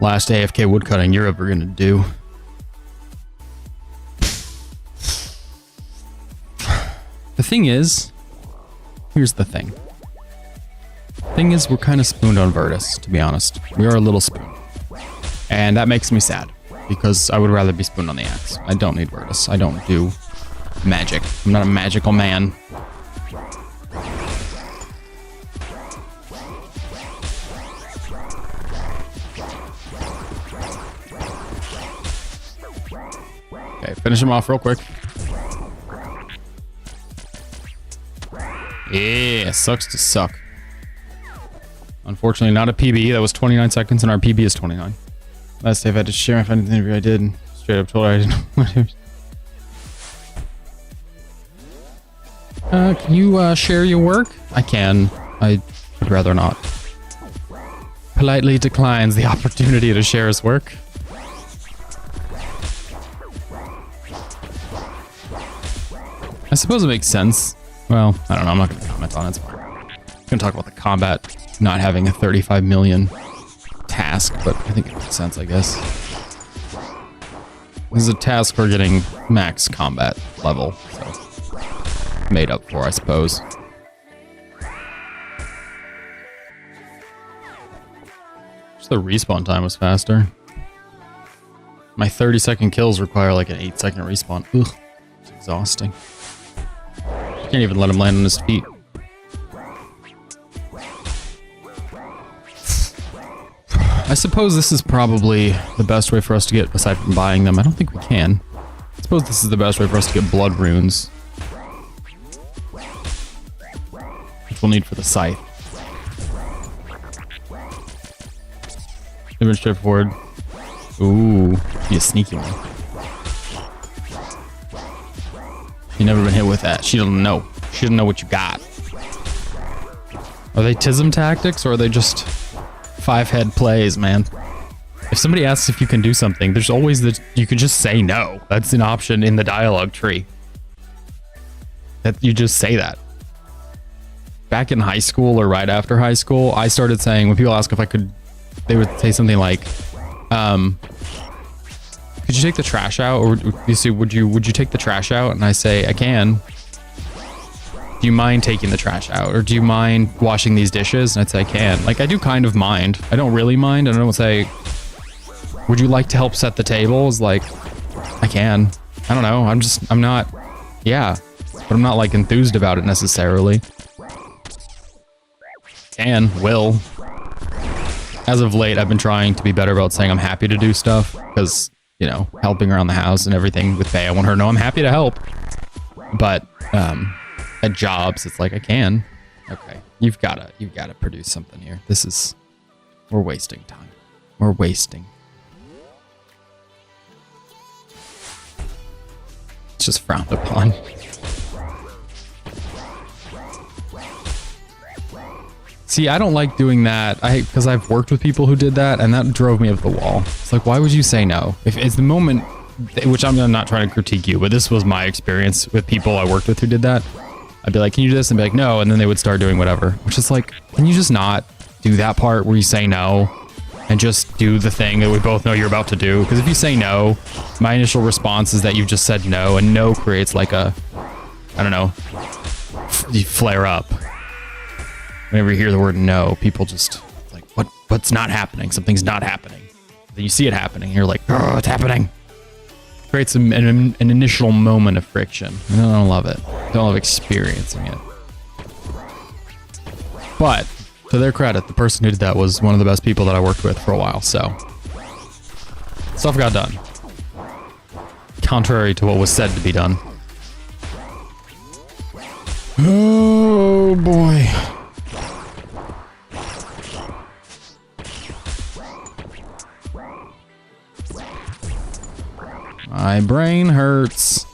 Last AFK woodcutting you're ever going to do. The thing is, here's the thing. Thing is, we're kind of spooned on Virtus, to be honest. We are a little spooned. And that makes me sad, because I would rather be spooned on the axe. I don't need Virtus. I don't do magic. I'm not a magical man. Okay, finish him off real quick. Yeah, sucks to suck. Unfortunately, not a PB. That was 29 seconds, and our PB is 29. Last day, if I had to share my final interview, I did. And straight up told her I didn't know what it was. Can you share your work? I can. I would rather not. Politely declines the opportunity to share his work. I suppose it makes sense. Well, I don't know. I'm not going to comment on it. It's fine. I'm going to talk about the combat not having a 35 million task, but I think it makes sense, I guess. This is a task for getting max combat level, so made up for, I suppose. Just the respawn time was faster. My 30-second kills require like an 8-second respawn. Ugh, it's exhausting. Can't even let him land on his feet. I suppose this is probably the best way for us to get, aside from buying them. I don't think we can. I suppose this is the best way for us to get blood runes. Which we'll need for the scythe. Very straightforward. Ooh, be a sneaky one. You never been hit with that. She doesn't know. She doesn't know what you got. Are they TISM tactics or are they just 5-head plays, man? If somebody asks if you can do something, there's always that you could just say no. That's an option in the dialogue tree. That you just say that. Back in high school or right after high school, I started saying, when people ask if I could, they would say something like, could you take the trash out? Or you say, would you take the trash out? And I say, I can. Do you mind taking the trash out? Or do you mind washing these dishes? And I'd say I can. Like, I do kind of mind. I don't really mind. I don't say, would you like to help set the tables? Like, I can. I don't know. I'm not, yeah. But I'm not like enthused about it necessarily. Can, will. As of late, I've been trying to be better about saying I'm happy to do stuff. Because, you know, helping around the house and everything with Faye, I want her to know I'm happy to help. But, at jobs, it's like I can. Okay, you've gotta produce something here. We're wasting time. We're wasting. It's just frowned upon. See, I don't like doing that. Because I've worked with people who did that, and that drove me up the wall. It's like, why would you say no? If it's the moment, which I'm not trying to critique you, but this was my experience with people I worked with who did that. I'd be like, can you do this? And be like, no. And then they would start doing whatever. Which is like, can you just not do that part where you say no and just do the thing that we both know you're about to do? Because if you say no, my initial response is that you've just said no, and no creates like a, I don't know, you flare up. Whenever you hear the word no, people just like, what's not happening? Something's not happening. Then you see it happening, and you're like, oh, it's happening. Creates an initial moment of friction. I don't love it. I don't love experiencing it. But to their credit, the person who did that was one of the best people that I worked with for a while, so stuff got done. Contrary to what was said to be done. Oh boy. My brain hurts.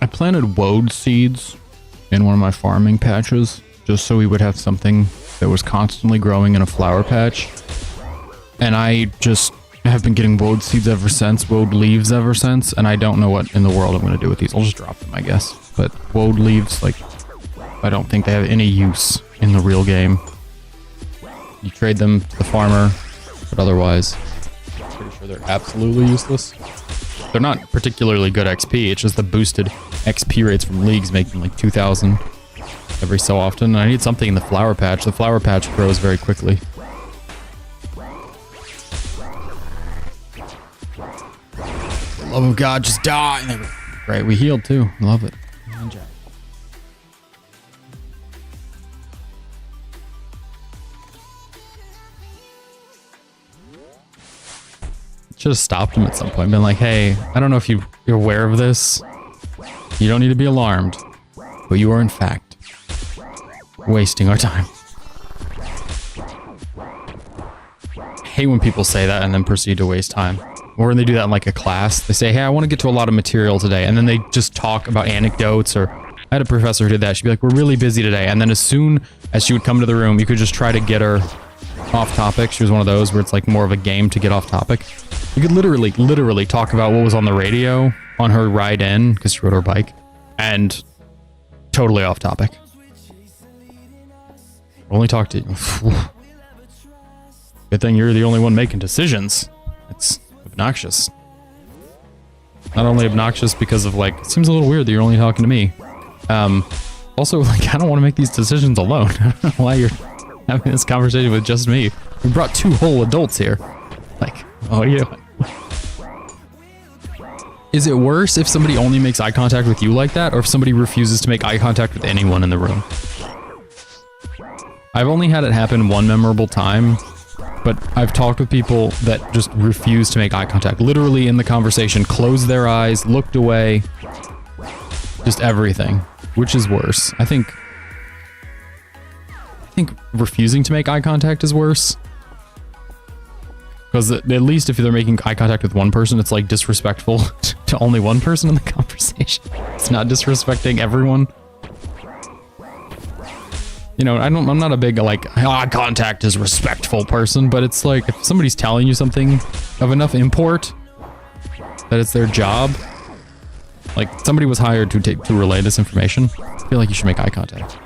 I planted woad seeds in one of my farming patches just so we would have something that was constantly growing in a flower patch. And I just have been getting woad seeds ever since, woad leaves ever since, and I don't know what in the world I'm going to do with these. I'll just drop them, I guess. But woad leaves, like, I don't think they have any use in the real game. You trade them to the farmer, but otherwise, I'm pretty sure they're absolutely useless. They're not particularly good XP, it's just the boosted XP rates from leagues making like 2,000 every so often. I need something in the flower patch. The flower patch grows very quickly. The love of God, just die! Great, we healed too. Love it. Should have stopped him at some point, been like, hey, I don't know if you're aware of this. You don't need to be alarmed, but you are in fact wasting our time. I hate when people say that and then proceed to waste time. Or when they do that in like a class, they say, hey, I want to get to a lot of material today. And then they just talk about anecdotes. Or I had a professor who did that. She'd be like, we're really busy today. And then as soon as she would come to the room, you could just try to get her off topic. She was one of those where it's like more of a game to get off topic. You could literally talk about what was on the radio on her ride in, because she rode her bike, and totally off topic. Only talk to you. Good thing you're the only one making decisions. It's obnoxious. Not only obnoxious because of like, it seems a little weird that you're only talking to me. Also, like, I don't want to make these decisions alone. I don't know why you're having this conversation with just me. We brought 2 whole adults here. Like, oh yeah. Is it worse if somebody only makes eye contact with you like that, or if somebody refuses to make eye contact with anyone in the room? I've only had it happen one memorable time, but I've talked with people that just refuse to make eye contact. Literally in the conversation, closed their eyes, looked away, just everything. Which is worse? I think refusing to make eye contact is worse. Because at least if they're making eye contact with one person, it's like disrespectful to only one person in the conversation. It's not disrespecting everyone. You know, I'm not a big like eye contact is respectful person, but it's like if somebody's telling you something of enough import that it's their job. Like, somebody was hired to relay this information. I feel like you should make eye contact.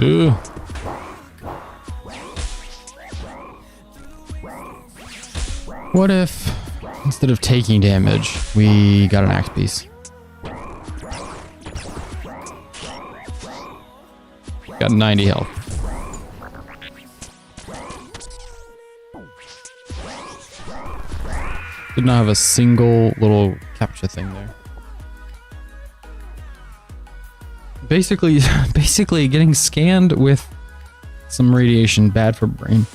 Ooh. What if, instead of taking damage, we got an axe piece? Got 90 health. Did not have a single little capture thing there. Basically getting scanned with some radiation, bad for brain.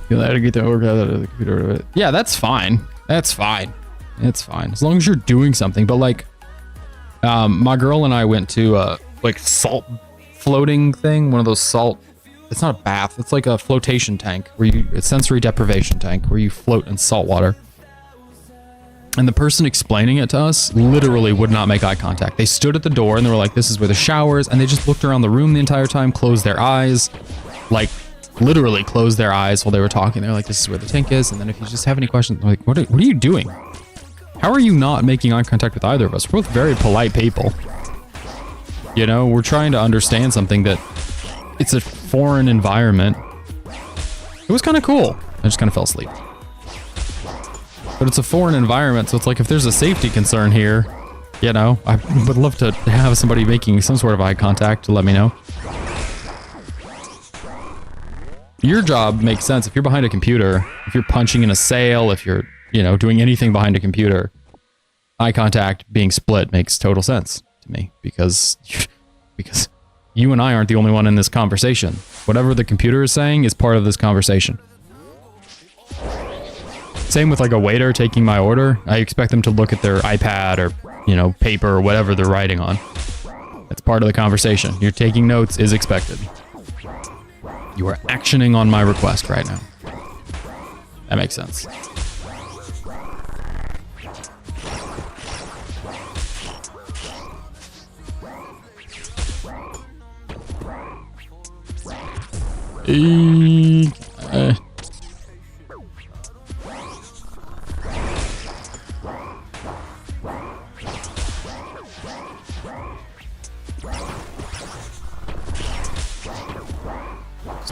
You'll have to get the overcast out of the computer. Yeah, that's fine. That's fine. It's fine. As long as you're doing something. But like, my girl and I went to like salt floating thing. One of those salt, it's not a bath. It's like a flotation tank where it's sensory deprivation tank where you float in salt water. And the person explaining it to us literally would not make eye contact. They stood at the door and they were like, this is where the shower is. And they just looked around the room the entire time, closed their eyes, like literally closed their eyes while they were talking. They're like, this is where the tank is. And then if you just have any questions, like, what are you doing? How are you not making eye contact with either of us? We're both very polite people. You know, we're trying to understand something that it's a foreign environment. It was kind of cool. I just kind of fell asleep. But it's a foreign environment, so it's like if there's a safety concern here, you know, I would love to have somebody making some sort of eye contact to let me know. Your job makes sense. If you're behind a computer, if you're punching in a sale, if you're, you know, doing anything behind a computer, eye contact being split makes total sense to me because you and I aren't the only one in this conversation. Whatever the computer is saying is part of this conversation. Same with like a waiter taking my order. I expect them to look at their iPad or, you know, paper or whatever they're writing on. That's part of the conversation. You're taking notes is expected. You are actioning on my request right now. That makes sense.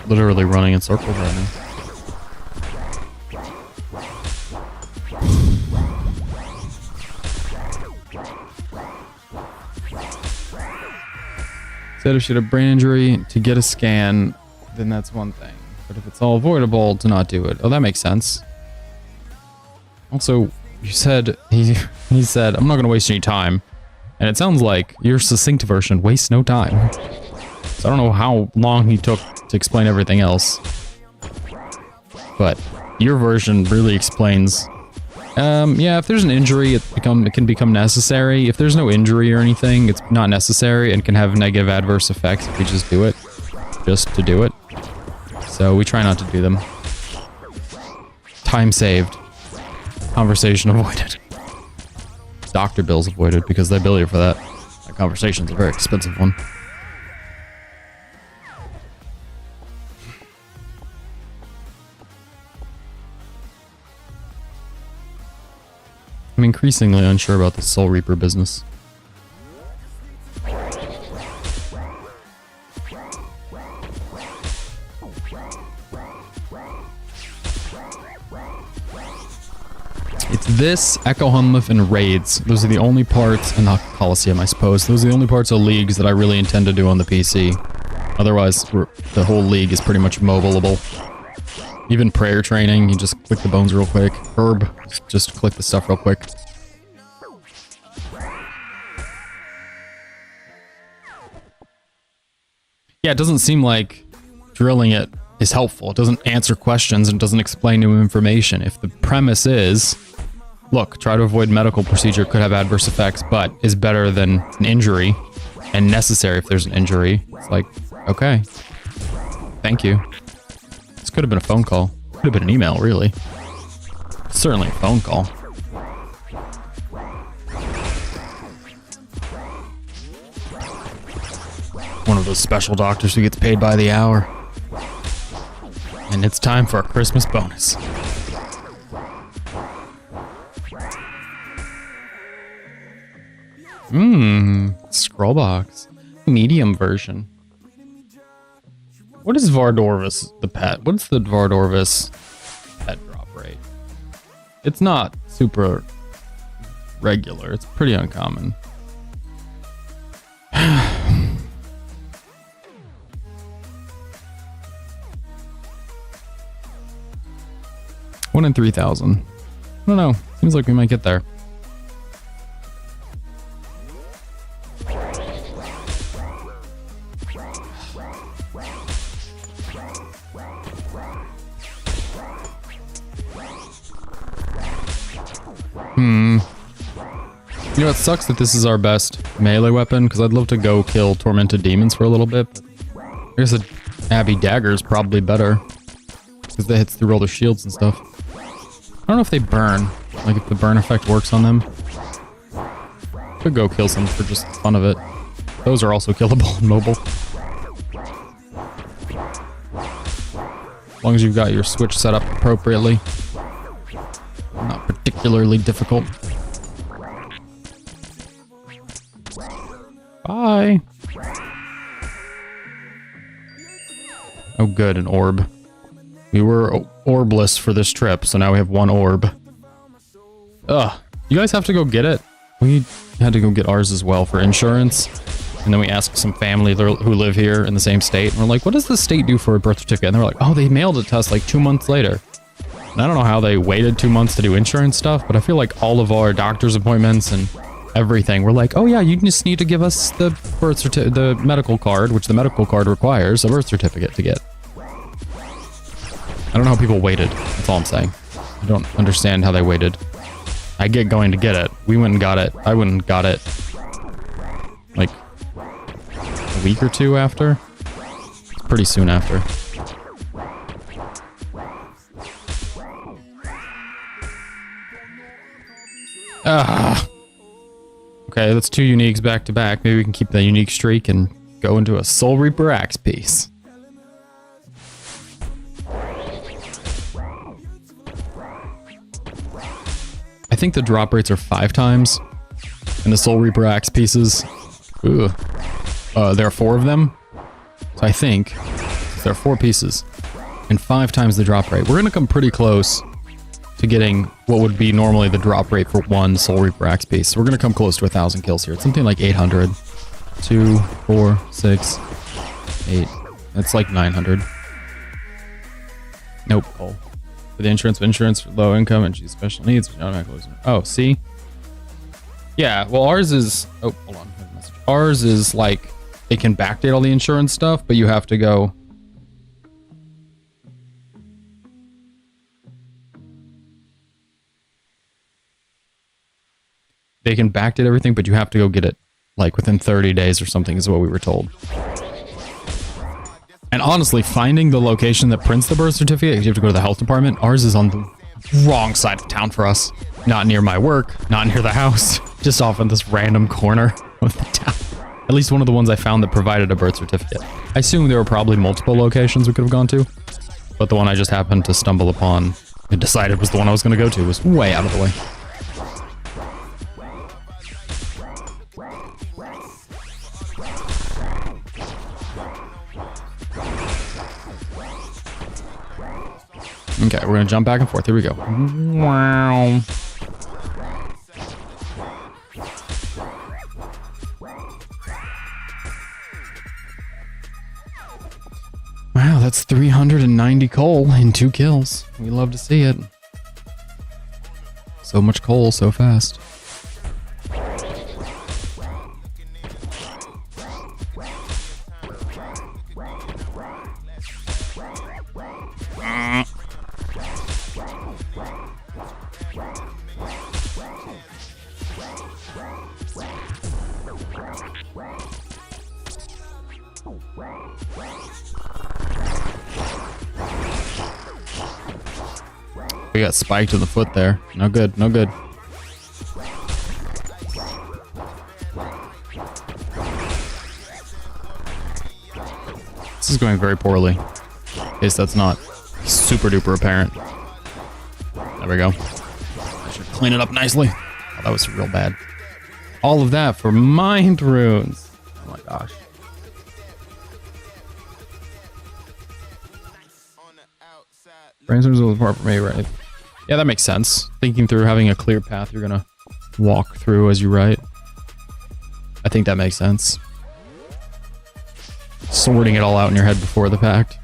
Literally running in circles right now. Said if she had a brain injury to get a scan, then that's one thing. But if it's all avoidable, to not do it. Oh, that makes sense. Also, you said, he said, I'm not going to waste any time. And it sounds like your succinct version wastes no time. So I don't know how long he took to explain everything else. But your version really explains, yeah, if there's an injury, it can become necessary. If there's no injury or anything, it's not necessary and can have negative adverse effects if we just do it. Just to do it. So we try not to do them. Time saved. Conversation avoided. Doctor bills avoided because the ability for that. That conversation's a very expensive one. I'm increasingly unsure about the Soul Reaper business. It's this, Echo Hunliff, and Raids. Those are the only parts, and not Coliseum, I suppose. Those are the only parts of leagues that I really intend to do on the PC. Otherwise, the whole league is pretty much mobileable. Even prayer training, you just click the bones real quick. Herb, just click the stuff real quick. Yeah, it doesn't seem like drilling it is helpful. It doesn't answer questions and doesn't explain new information. If the premise is, look, try to avoid medical procedure, could have adverse effects, but is better than an injury and necessary if there's an injury, it's like, okay, thank you. This could have been a phone call. Could have been an email, really. Certainly a phone call. One of those special doctors who gets paid by the hour. And it's time for a Christmas bonus. Scroll box. Medium version. What is Vardorvis, the pet? What's the Vardorvis pet drop rate? It's not super regular. It's pretty uncommon. 1 in 3,000. I don't know. Seems like we might get there. You know, it sucks that this is our best melee weapon, because I'd love to go kill tormented demons for a little bit. But I guess an Abbey Dagger is probably better, because that hits through all the shields and stuff. I don't know if they burn, like if the burn effect works on them. Could go kill some for just the fun of it. Those are also killable and mobile. As long as you've got your switch set up appropriately. Not particularly difficult. Bye. Oh good, an orb. We were orbless for this trip, so now we have 1 orb. Ugh. You guys have to go get it? We had to go get ours as well for insurance. And then we asked some family who live here in the same state. And we're like, what does the state do for a birth certificate? And they were like, oh, they mailed it to us like 2 months later. And I don't know how they waited 2 months to do insurance stuff, but I feel like all of our doctor's appointments and everything, we're like, oh yeah, you just need to give us the birth certificate, the medical card, which the medical card requires a birth certificate to get. I don't know how people waited. That's all I'm saying. I don't understand how they waited. I get going to get it. We went and got it. I went and got it like a week or 2 after. Pretty soon after. Ah. Okay, that's 2 uniques back to back. Maybe we can keep that unique streak and go into a Soul Reaper axe piece. I think the drop rates are 5 times in the Soul Reaper axe pieces. Ooh. There are 4 of them. So I think there are 4 pieces and 5 times the drop rate. We're gonna come pretty close to getting what would be normally the drop rate for 1 Soul Reaper axe piece. So we're gonna come close to 1,000 kills here. It's something like 800. 2, 4, 6, 8. That's like 900. Nope. Oh. For the insurance for low income and she's special needs. Oh, see? Yeah, well ours is... Oh, hold on. Ours is like, it can backdate all the insurance stuff, but you have to go... They can backdate everything, but you have to go get it like within 30 days or something is what we were told. And honestly, finding the location that prints the birth certificate, you have to go to the health department. Ours is on the wrong side of town for us. Not near my work, not near the house, just off in this random corner of the town. At least one of the ones I found that provided a birth certificate. I assume there were probably multiple locations we could have gone to, but the one I just happened to stumble upon and decided was the one I was going to go to was way out of the way. Okay, we're gonna jump back and forth. Here we go. Wow. Wow, that's 390 coal in 2 kills. We love to see it. So much coal so fast. We got spiked in the foot there. No good, no good. This is going very poorly. In case that's not super duper apparent. There we go. I should clean it up nicely. Oh, that was real bad. All of that for mind runes. Oh my gosh. Brainstorms was part for me, right? Yeah, that makes sense. Thinking through having a clear path you're gonna walk through as you write. I think that makes sense. Sorting it all out in your head before the pact.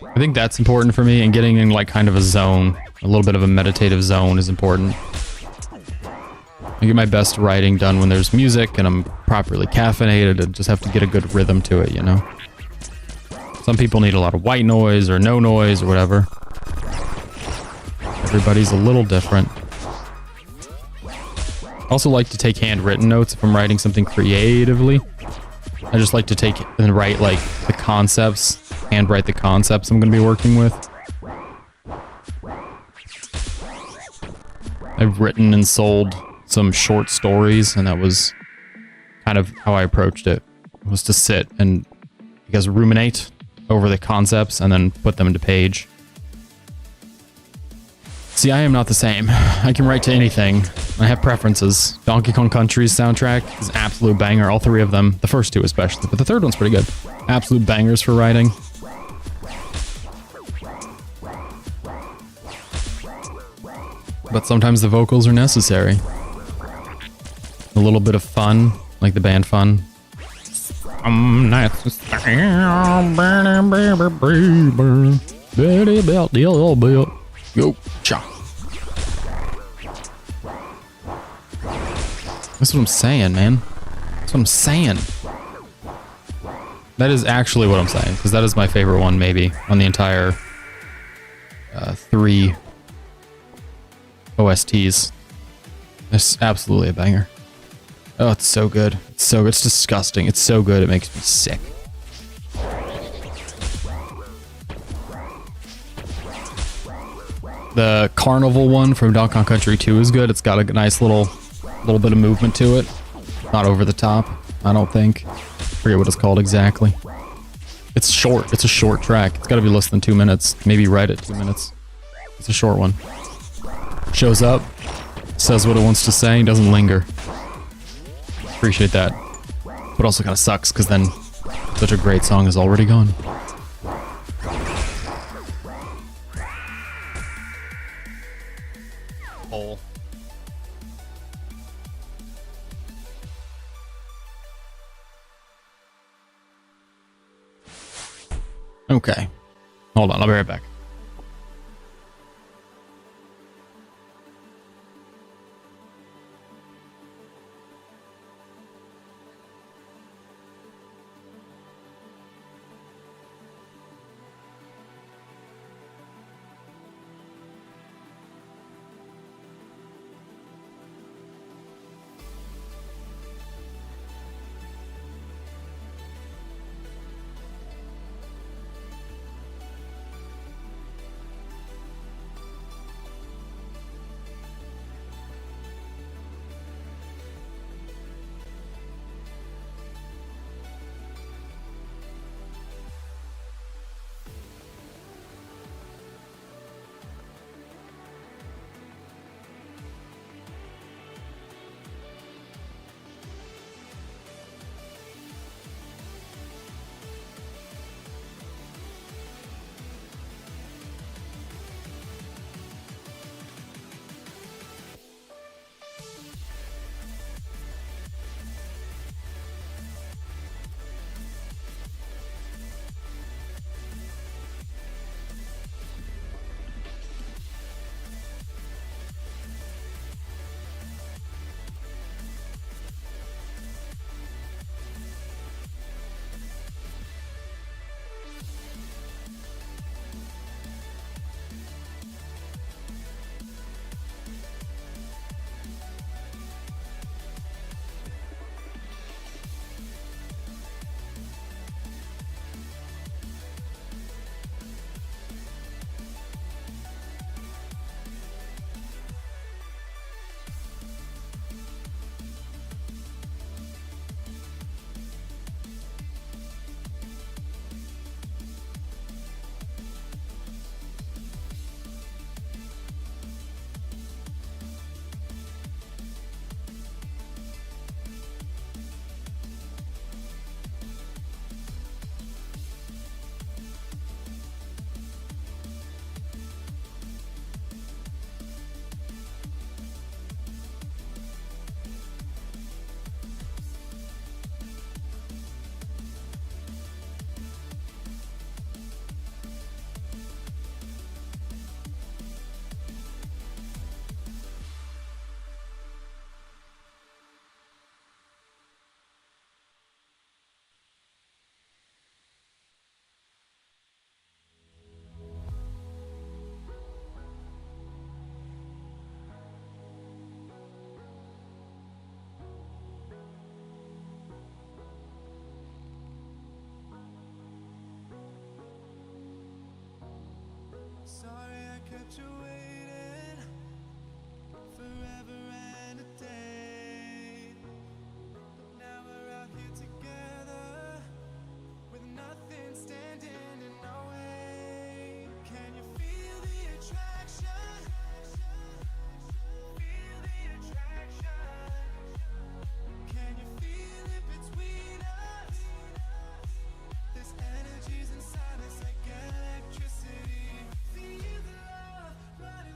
I think that's important for me, and getting in like kind of a zone. A little bit of a meditative zone is important. I get my best writing done when there's music and I'm properly caffeinated and just have to get a good rhythm to it, you know? Some people need a lot of white noise or no noise or whatever. Everybody's a little different. I also like to take handwritten notes if I'm writing something creatively. I just like to take and write like the concepts, handwrite the concepts I'm going to be working with. I've written and sold some short stories, and that was kind of how I approached it. Was to sit and you guys ruminate over the concepts and then put them into page. See, I am not the same. I can write to anything. I have preferences. Donkey Kong Country's soundtrack is an absolute banger, all 3 of them. The first 2 especially, but the 3rd one's pretty good. Absolute bangers for writing. But sometimes the vocals are necessary. A little bit of fun, like the band Fun. Yo, cha. That's what I'm saying, man. That's what I'm saying. That is actually what I'm saying, because that is my favorite one, maybe, on the entire 3 OSTs. It's absolutely a banger. Oh, it's so good. It's so good. It's disgusting. It's so good. It makes me sick. The Carnival one from Donkey Kong Country 2 is good. It's got a nice little bit of movement to it. Not over the top, I don't think. Forget what it's called exactly. It's short. It's a short track. It's got to be less than 2 minutes. Maybe right at 2 minutes. It's a short one. Shows up, says what it wants to say, doesn't linger. Appreciate that. But also kind of sucks, because then such a great song is already gone. Oh. Okay. Hold on, I'll be right back. sorry I kept you waiting forever and a day. But now we're out here together with nothing standing in our way. Can you feel the attraction? Feel the attraction. Can you feel it between us? This energy's inside us like electricity. Feel the love running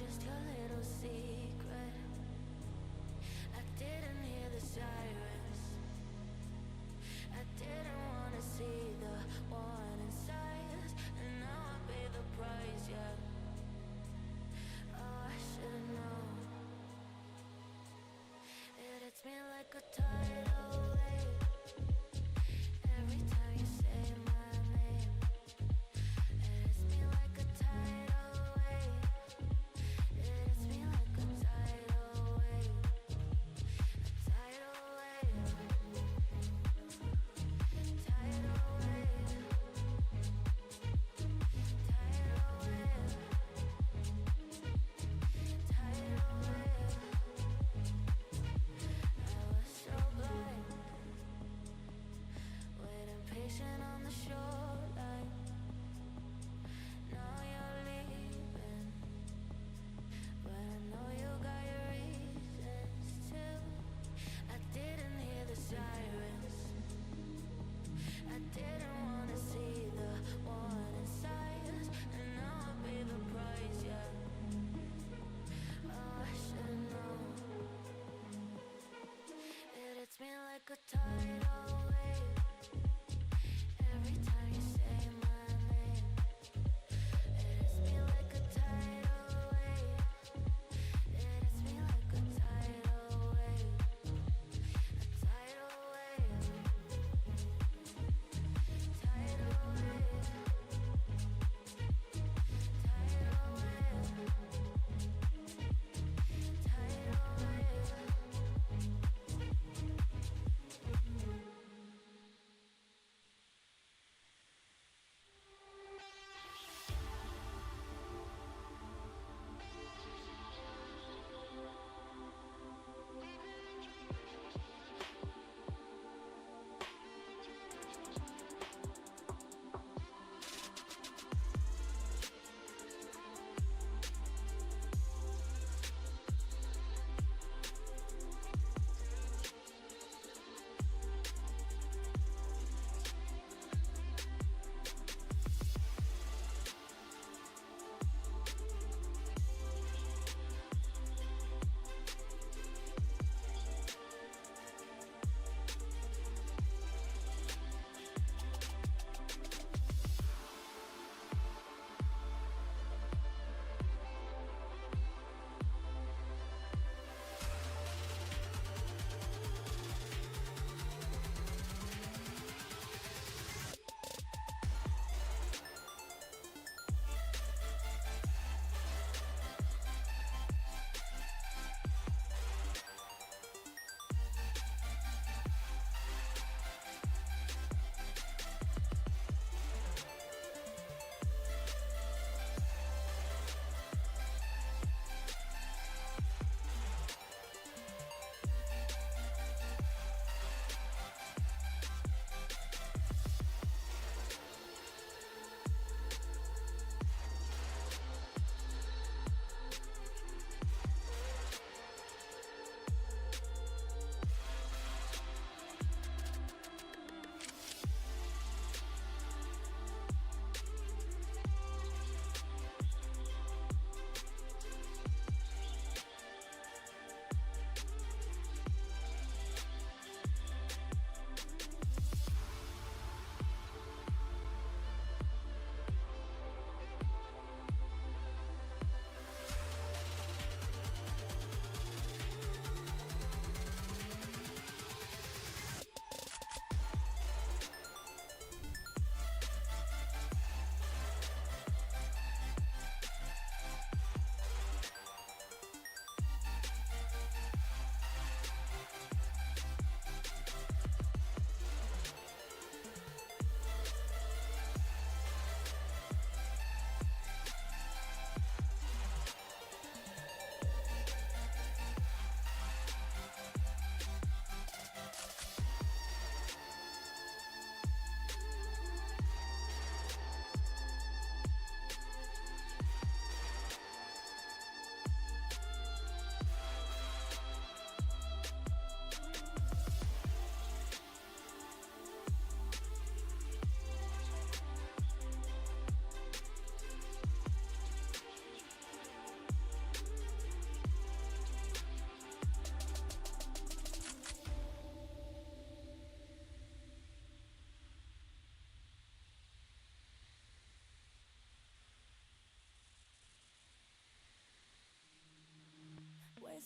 just your little secret. I didn't hear the sirens. I didn't wanna see the warning signs, and now I pay the price, yeah. Oh, I should've known. It hits me like a tidal wave every time you say my name. It hits me like a tidal wave. It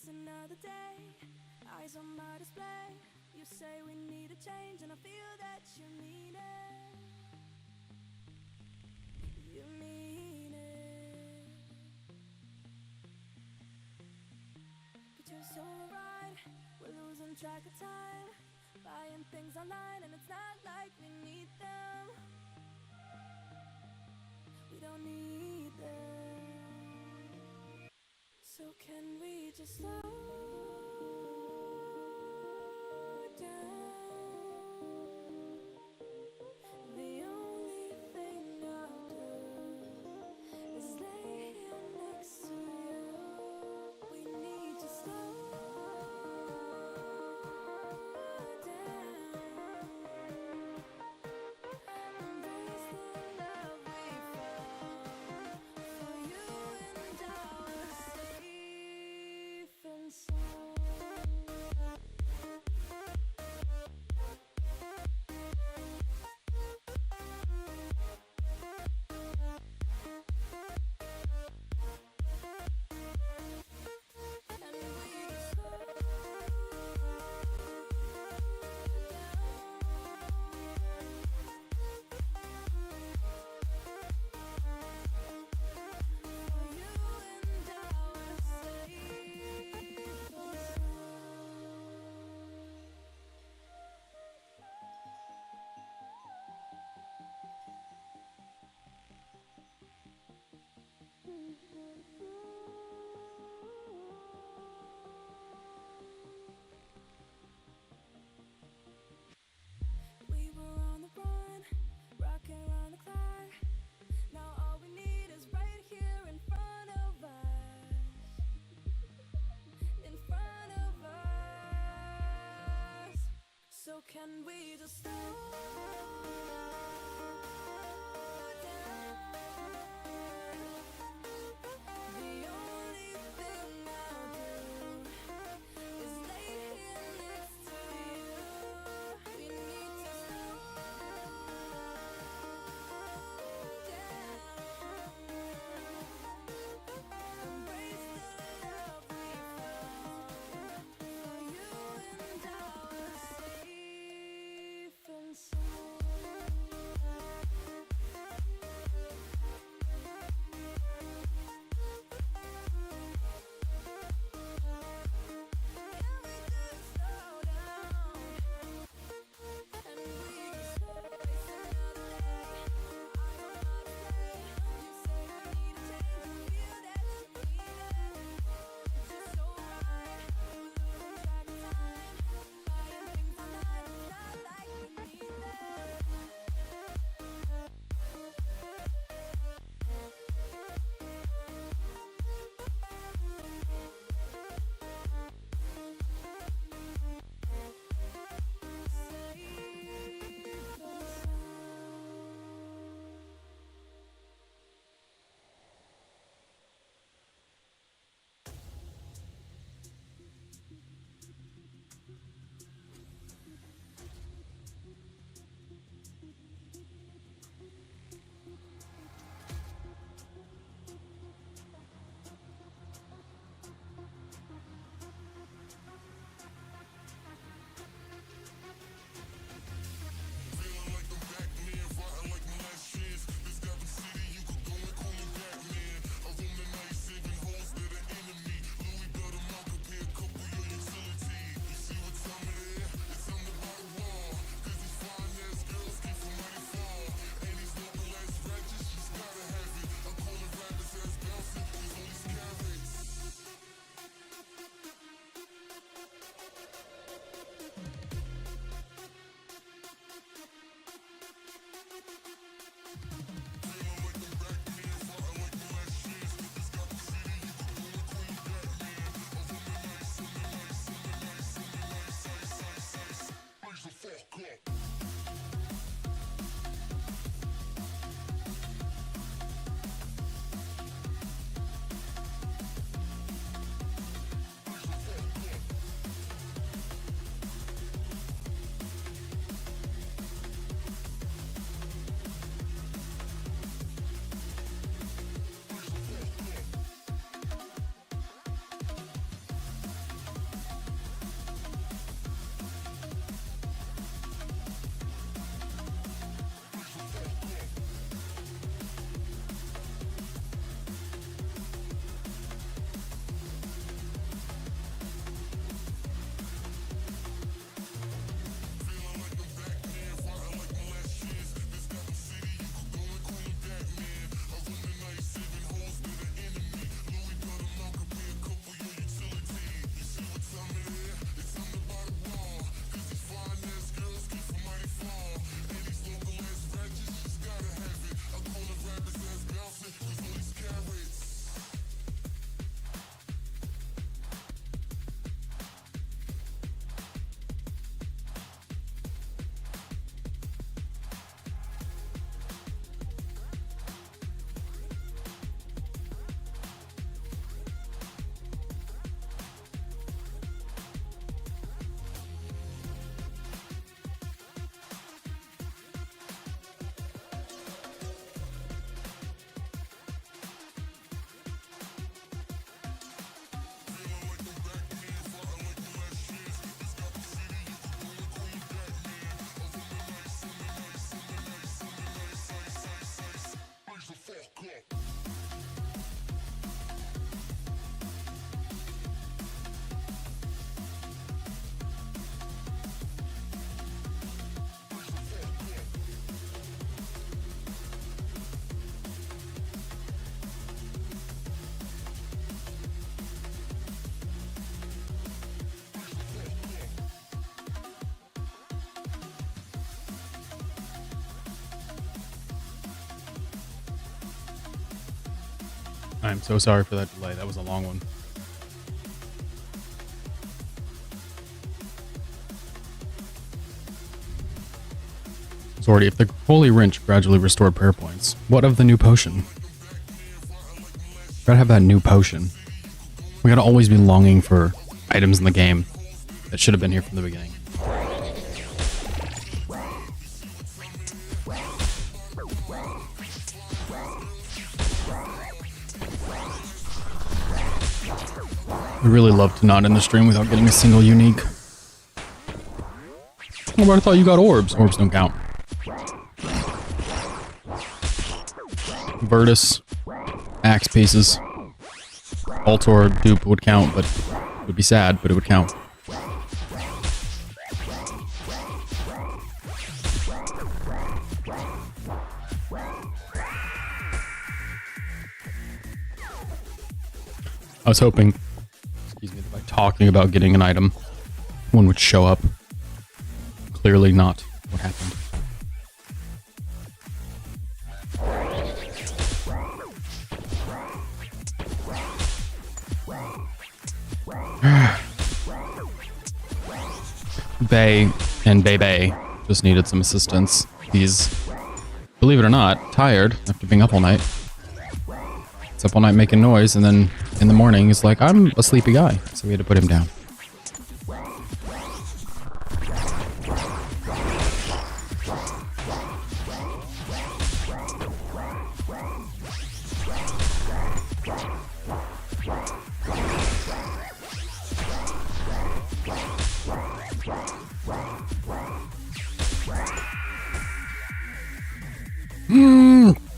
It's another day, eyes on my display. You say we need a change, and I feel that you mean it. You mean it. But you're so right, we're losing track of time, buying things online, and it's not like we need them. We don't need them. So can we just slow down? The only thing I'll do is lay here next to you. We need to slow down. Embrace the love we found. For you and I are safe and sound. And we slow down. For you and I are safe and we were on the run, rocking around the clock. Now all we need is right here in front of us. In front of us. So can we just slow down? The only thing I'll do is lay here next to you. We need to slow down. Embrace the love we found. For you and I are safe and sound. I'm so sorry for that delay. That was a long one. Zordy, if the Holy Wrench gradually restored prayer points, what of the new potion? Gotta have that new potion. We gotta always be longing for items in the game that should have been here from the beginning. I really love to not end the stream without getting a single unique. Oh, but I thought you got orbs. Orbs don't count. Virtus, axe pieces, Altor dupe would count, but it would be sad, but it would count. I was hoping, excuse me, that by talking about getting an item, one would show up. Clearly not what happened. Bay and Bebe just needed some assistance. He's, believe it or not, tired after being up all night. He's up all night making noise, and then in the morning he's like, I'm a sleepy guy, so we had to put him down.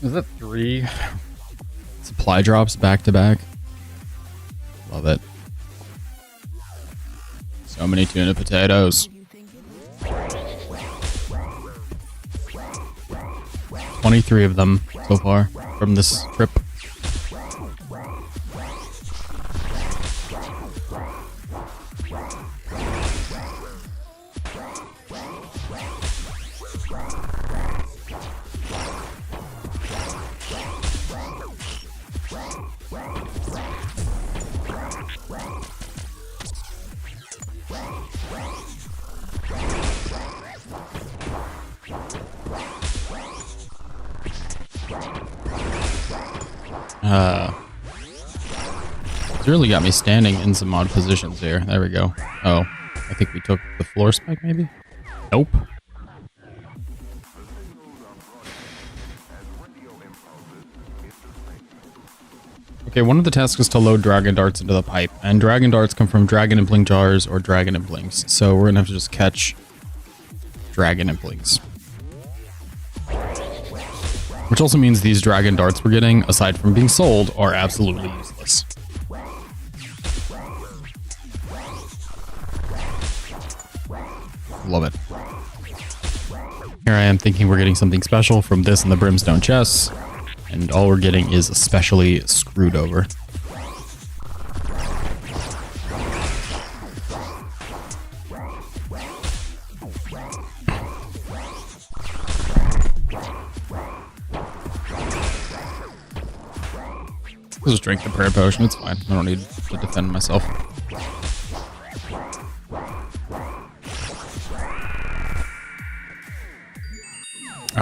Is that 3 supply drops back to back? Love it. So many tuna potatoes. 23 of them so far from this trip. It's really got me standing in some odd positions here. There we go. Oh, I think we took the floor spike, maybe? Nope. Okay, one of the tasks is to load dragon darts into the pipe, and dragon darts come from dragon impling jars or dragon implings, so we're gonna have to just catch dragon implings. Which also means these dragon darts we're getting, aside from being sold, are absolutely useless. Love it. Here I am thinking we're getting something special from this and the brimstone chests, and all we're getting is especially screwed over. I'll just drink the prayer potion, it's fine. I don't need to defend myself.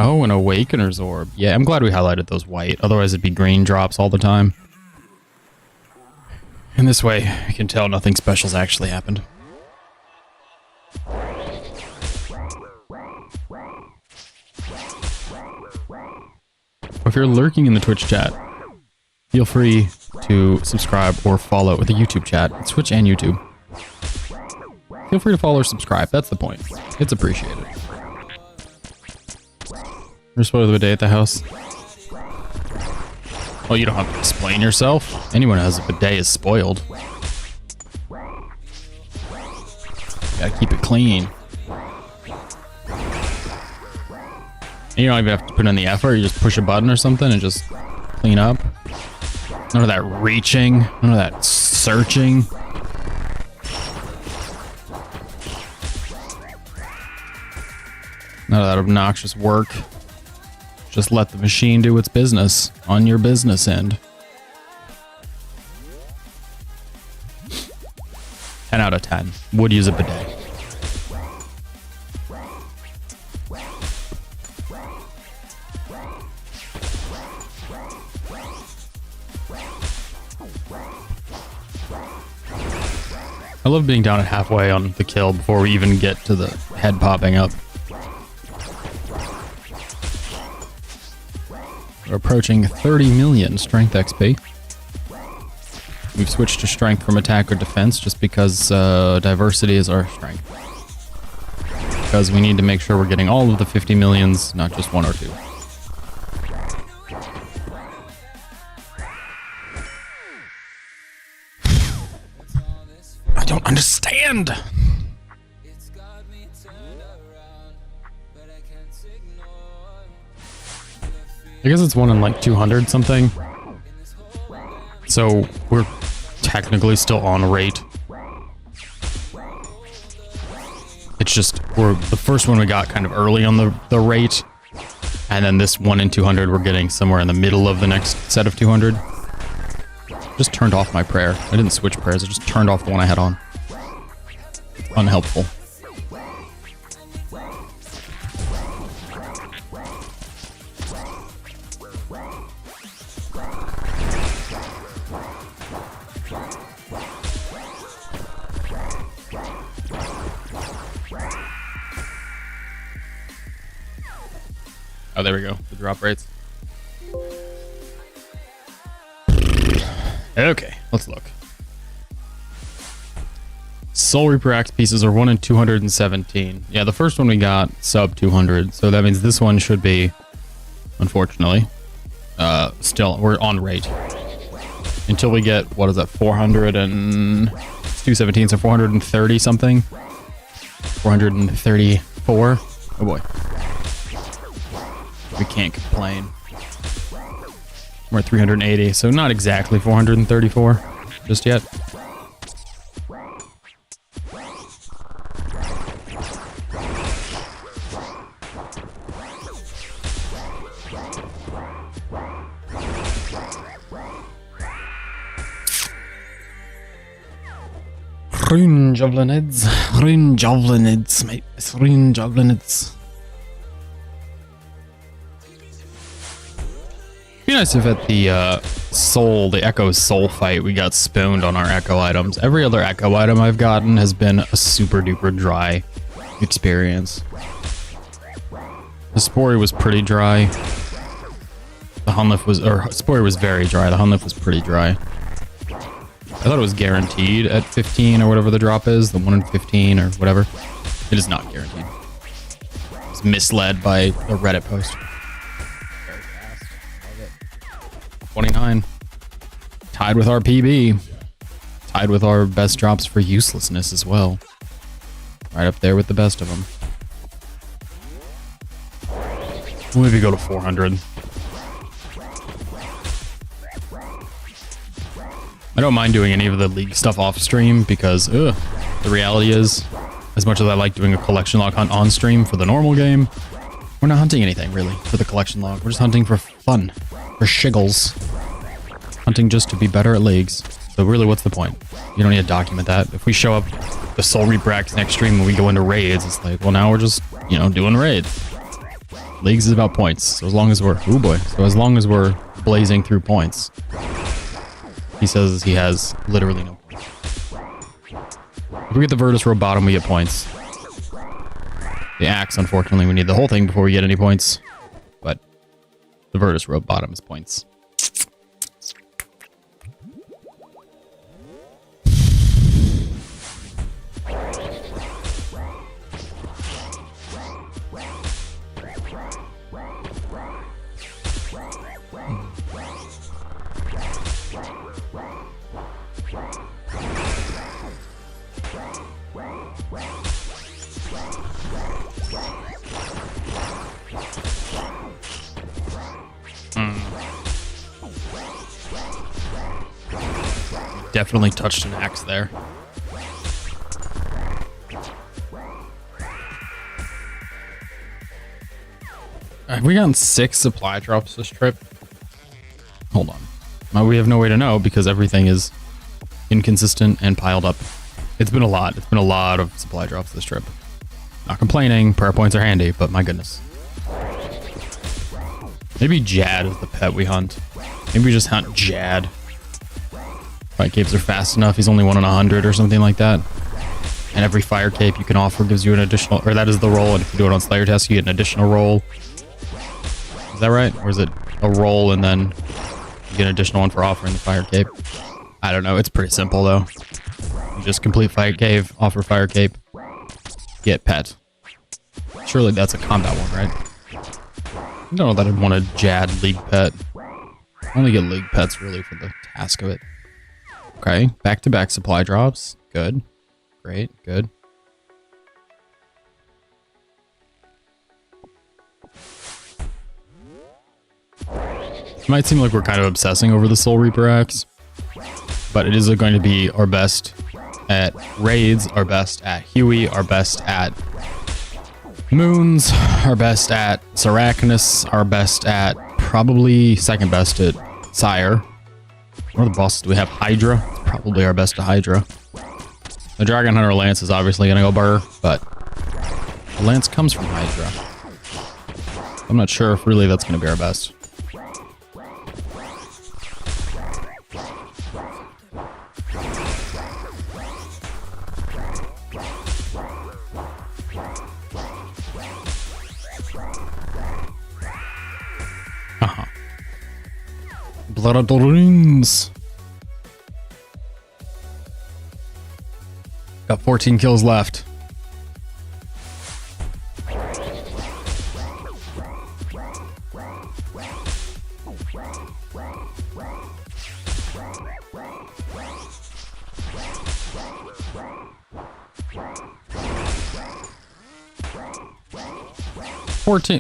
Oh, an Awakener's Orb. Yeah, I'm glad we highlighted those white. Otherwise it'd be green drops all the time. And this way, we can tell nothing special's actually happened. If you're lurking in the Twitch chat, feel free to subscribe or follow the YouTube chat. It's Twitch and YouTube. Feel free to follow or subscribe. That's the point. It's appreciated. You're spoiled of a day at the house. Well, you don't have to explain yourself. Anyone who has a bidet is spoiled. Gotta keep it clean. And you don't even have to put in the effort. You just push a button or something and just clean up. None of that reaching. None of that searching. None of that obnoxious work. Just let the machine do its business on your business end. 10 out of 10. Would use a bidet. I love being down at halfway on the kill before we even get to the head popping up. We're approaching 30 million strength XP. We've switched to strength from attack or defense just because diversity is our strength. Because we need to make sure we're getting all of the 50 millions, not just one or two. I don't understand! I guess it's 1 in like 200 something. So we're technically still on rate. It's just we're the first one we got kind of early on the rate, and then this 1 in 200 we're getting somewhere in the middle of the next set of 200. Just turned off my prayer. I didn't switch prayers. I just turned off the one I had on. Unhelpful. Oh, there we go. The drop rates. Okay, let's look. Soul Reaper axe pieces are 1 in 217. Yeah, the first one we got sub 200, so that means this one should be, unfortunately, still we're on rate until we get, what is that, 400 and 217, so 430 something, 434. Oh boy. We can't complain. We're at 380, so not exactly 434 just yet. Rune Javlinids, mate. It's Rune Javlinids. Be nice if at the the Echo Soul fight, we got spooned on our Echo items. Every other Echo item I've gotten has been a super duper dry experience. The Spory was pretty dry. The Hunlift was, or Spory was very dry. The Hunlift was pretty dry. I thought it was guaranteed at 15 or whatever the drop is, the 1 in 15 or whatever. It is not guaranteed. I was misled by a Reddit post. 29. Tied with our PB. Tied with our best drops for uselessness as well. Right up there with the best of them. We'll maybe go to 400. I don't mind doing any of the League stuff off stream because the reality is, as much as I like doing a collection log hunt on stream for the normal game, we're not hunting anything really for the collection log. We're just hunting for fun, for shiggles. Hunting just to be better at Leagues. So really, what's the point? You don't need to document that. If we show up the Soul Reaper Axe next stream and we go into raids, it's like, well, now we're just, doing raids. Leagues is about points. So as long as we're, oh boy. So as long as we're blazing through points. He says he has literally no points. If we get the Virtus Row bottom, we get points. The Axe, unfortunately, we need the whole thing before we get any points. But the Virtus Row bottom is points. Definitely touched an axe there. Have we gotten 6 supply drops this trip? Hold on. Well, we have no way to know because everything is inconsistent and piled up. It's been a lot. It's been a lot of supply drops this trip. Not complaining. Prayer points are handy, but my goodness. Maybe Jad is the pet we hunt. Maybe we just hunt Jad. Fire caves are fast enough. He's only 1 in 100 or something like that. And every fire cape you can offer gives you an additional, or that is the roll. And if you do it on Slayer test, you get an additional roll. Is that right? Or is it a roll and then you get an additional one for offering the fire cape? I don't know. It's pretty simple though. You just complete fire cave, offer fire cape, get pet. Surely that's a combat one, right? I don't know that I'd want a Jad league pet. I only get league pets really for the task of it. Okay, back-to-back supply drops. Good. Great, good. It might seem like we're kind of obsessing over the Soul Reaper axe, but it is going to be our best at raids, our best at Huey, our best at Moons, our best at Saracnus, our best at probably second best at Sire. What other bosses do we have? Hydra. It's probably our best at Hydra. The Dragon Hunter Lance is obviously gonna go burr, but the Lance comes from Hydra. I'm not sure if really that's gonna be our best. Blood of the Rings. Got 14 kills left.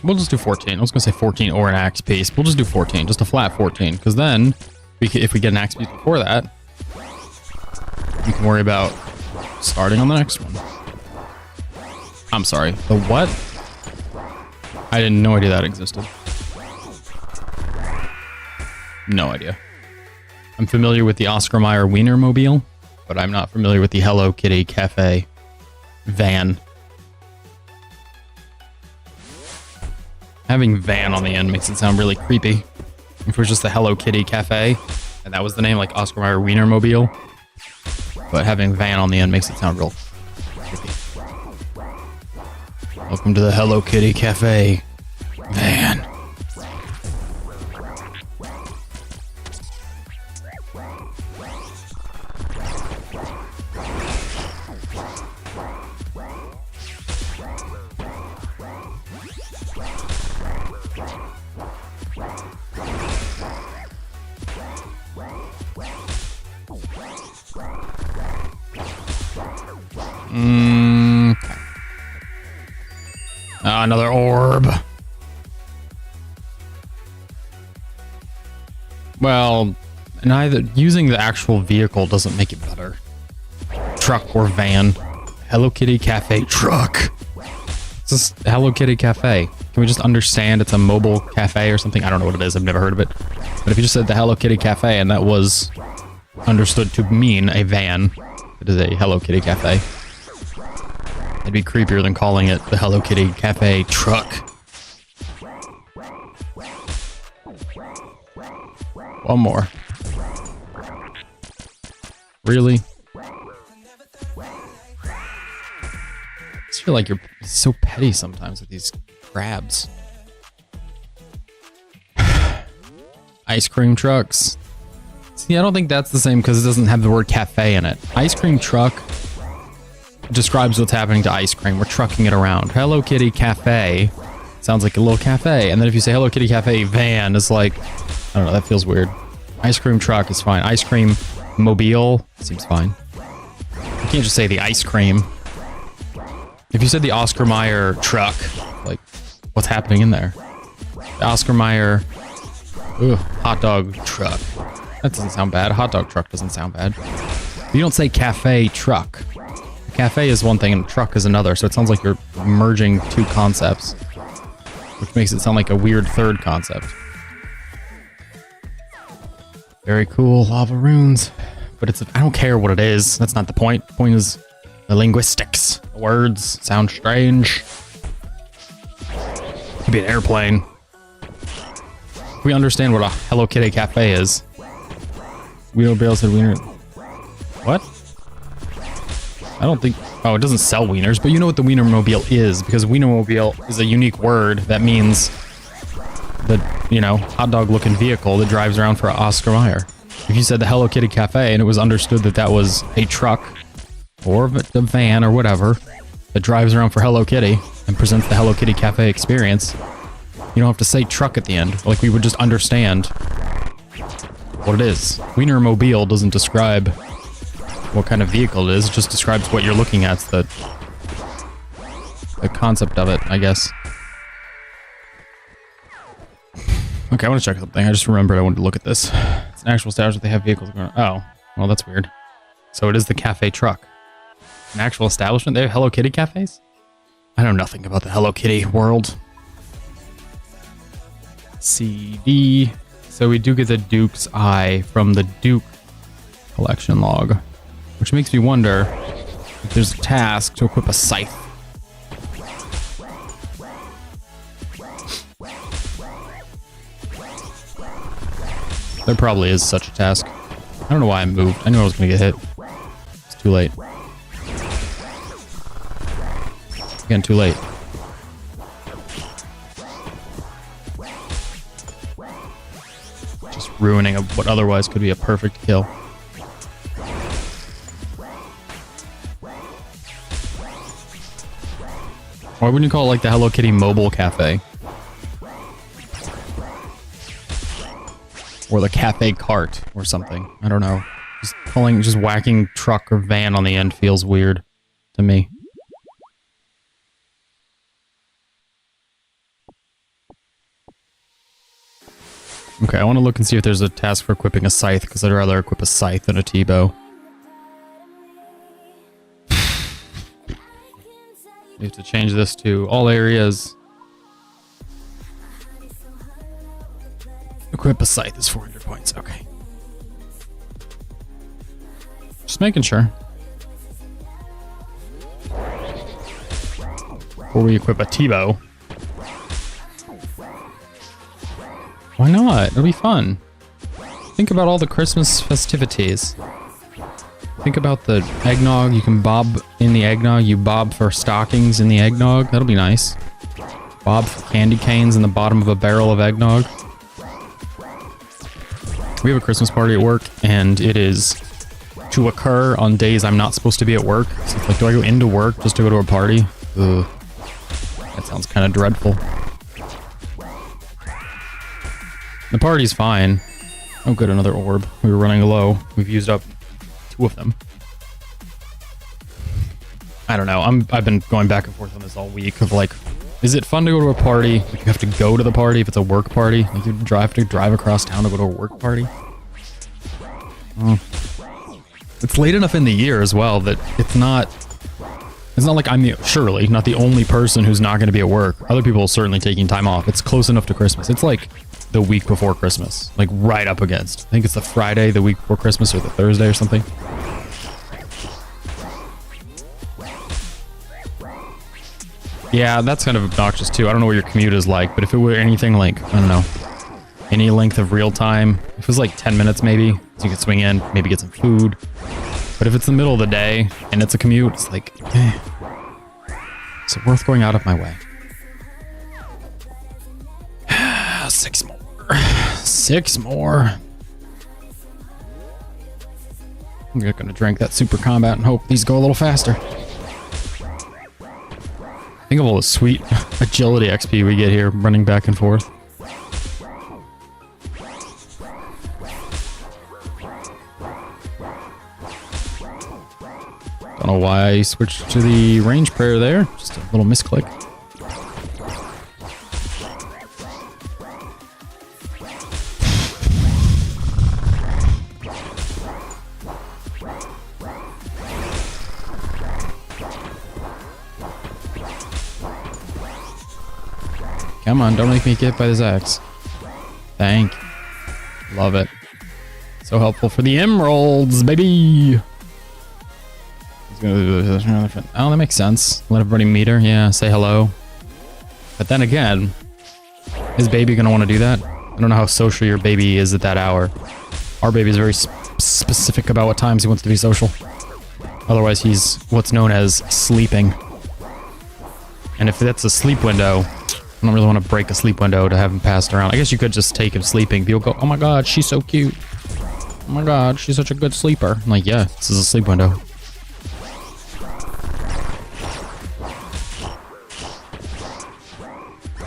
We'll just do 14. I was gonna say 14 or an axe piece. We'll just do 14, just a flat 14, because then if we get an axe piece before that, we can worry about starting on the next one. I'm sorry, the what? I had no idea that existed. No idea. I'm familiar with the Oscar Mayer Wiener Mobile, but I'm not familiar with the Hello Kitty Cafe van. Having van on the end makes it sound really creepy. If it was just the Hello Kitty Cafe, and that was the name, like Oscar Mayer Wiener Mobile. But having van on the end makes it sound real creepy. Welcome to the Hello Kitty Cafe van. Another orb. Well, neither using the actual vehicle doesn't make it better. Truck or van. Hello Kitty Cafe truck. It's just Hello Kitty Cafe. Can we just understand it's a mobile cafe or something? I don't know what it is. I've never heard of it. But if you just said the Hello Kitty Cafe and that was understood to mean a van, it is a Hello Kitty Cafe. It'd be creepier than calling it the Hello Kitty Cafe truck. One more. Really? I just feel like you're so petty sometimes with these crabs. Ice cream trucks. See, I don't think that's the same because it doesn't have the word cafe in it. Ice cream truck describes what's happening to ice cream. We're trucking it around. Hello Kitty Cafe sounds like a little cafe. And then if you say Hello Kitty Cafe van, it's like, I don't know, that feels weird. Ice cream truck is fine. Ice cream mobile seems fine. You can't just say the ice cream. If you said the Oscar Mayer truck, like, what's happening in there? The Oscar Mayer hot dog truck. That doesn't sound bad. A hot dog truck doesn't sound bad. But you don't say cafe truck. A cafe is one thing and a truck is another, so it sounds like you're merging two concepts, which makes it sound like a weird third concept. Very cool lava runes, but I don't care what it is. That's not the point. The point is The linguistics. The words sound strange. Could be an airplane. We understand what a Hello Kitty cafe is. Wiener Bale said wiener. What? I don't think... Oh, it doesn't sell wieners, but you know what the Wienermobile is, because Wienermobile is a unique word that means the, you know, hot dog looking vehicle that drives around for Oscar Mayer. If you said the Hello Kitty cafe and it was understood that that was a truck or a van or whatever that drives around for Hello Kitty and presents the Hello Kitty cafe experience, you don't have to say truck at the end. Like, we would just understand what it is. Wienermobile doesn't describe what kind of vehicle it is. It just describes what you're looking at. It's the concept of it, I guess. Okay, I want to check something. I just remembered I wanted to look at this. It's an actual establishment. They have vehicles going. Oh, well, that's weird. So it is the cafe truck. An actual establishment? They have Hello Kitty cafes? I know nothing about the Hello Kitty world. CD. So we do get the Duke's Eye from the Duke collection log, which makes me wonder if there's a task to equip a scythe. There probably is such a task. I don't know why I moved. I knew I was going to get hit. It's too late. Again, too late. Just ruining what otherwise could be a perfect kill. Why wouldn't you call it like the Hello Kitty mobile cafe? Or the cafe cart or something. I don't know. Just whacking truck or van on the end feels weird to me. Okay, I want to look and see if there's a task for equipping a scythe, because I'd rather equip a scythe than a T-bow. We have to change this to all areas. Equip a scythe is 400 points. Okay. Just making sure. Before we equip a T-bow. Why not? It'll be fun. Think about all the Christmas festivities. Think about the eggnog. You can bob in the eggnog. You bob for stockings in the eggnog. That'll be nice. Bob for candy canes in the bottom of a barrel of eggnog. We have a Christmas party at work, and it is to occur on days I'm not supposed to be at work. So it's like, do I go into work just to go to a party? Ugh. That sounds kind of dreadful. The party's fine. Oh good, another orb. We were running low. We've used up 2 of them. I don't know. I've been going back and forth on this all week of like, is it fun to go to a party? Like, you have to go to the party if it's a work party. Like, you have to drive across town to go to a work party. Oh. It's late enough in the year as well that it's not like I'm surely not the only person who's not going to be at work. Other people are certainly taking time off. It's close enough to Christmas. It's like the week before Christmas, like right up against. I think it's the Friday the week before Christmas or the Thursday or something. Yeah, that's kind of obnoxious too. I don't know what your commute is like, but if it were anything like, I don't know, any length of real time, if it was like 10 minutes maybe, so you could swing in, maybe get some food. But if it's the middle of the day and it's a commute, it's like, is it worth going out of my way? 6 more. 6 more. I'm just gonna drink that super combat and hope these go a little faster. Think of all the sweet agility XP we get here running back and forth. Don't know why I switched to the range prayer there. Just a little misclick. Come on, don't make me get hit by this axe. Thank you. Love it. So helpful for the emeralds, baby. Oh, that makes sense. Let everybody meet her. Yeah, say hello. But then again, is baby gonna want to do that? I don't know how social your baby is at that hour. Our baby is very specific about what times he wants to be social. Otherwise, he's what's known as sleeping. And if that's a sleep window, I don't really want to break a sleep window to have him passed around. I guess you could just take him sleeping. People go, oh my god, she's so cute. Oh my god, she's such a good sleeper. I'm like, yeah, this is a sleep window.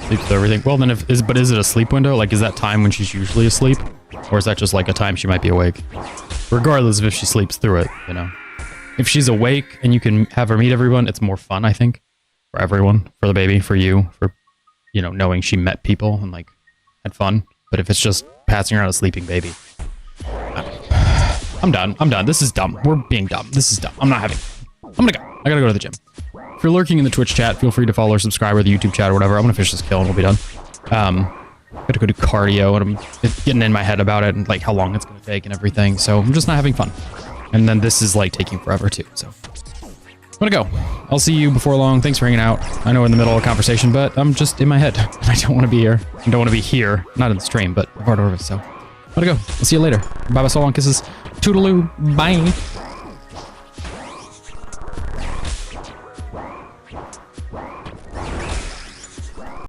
Sleeps through everything. Well, then, but is it a sleep window? Like, is that time when she's usually asleep? Or is that just like a time she might be awake? Regardless of if she sleeps through it, you know. If she's awake and you can have her meet everyone, it's more fun, I think. For everyone. For the baby, for you, for, you know, knowing she met people and, like, had fun. But if it's just passing around a sleeping baby. I'm done. I'm done. This is dumb. We're being dumb. This is dumb. I'm not having... I'm gonna go. I gotta go to the gym. If you're lurking in the Twitch chat, feel free to follow or subscribe, or the YouTube chat or whatever. I'm gonna finish this kill and we'll be done. Gotta go do cardio, and I'm getting in my head about it and like how long it's gonna take and everything. So I'm just not having fun. And then this is like taking forever too. So I'm gonna go. I'll see you before long. Thanks for hanging out. I know we're in the middle of a conversation, but I'm just in my head. I don't want to be here. I don't want to be here. Not in the stream, but part of it. So I'm gonna go. I'll see you later. Bye bye, so long, kisses. Toodaloo. Bye.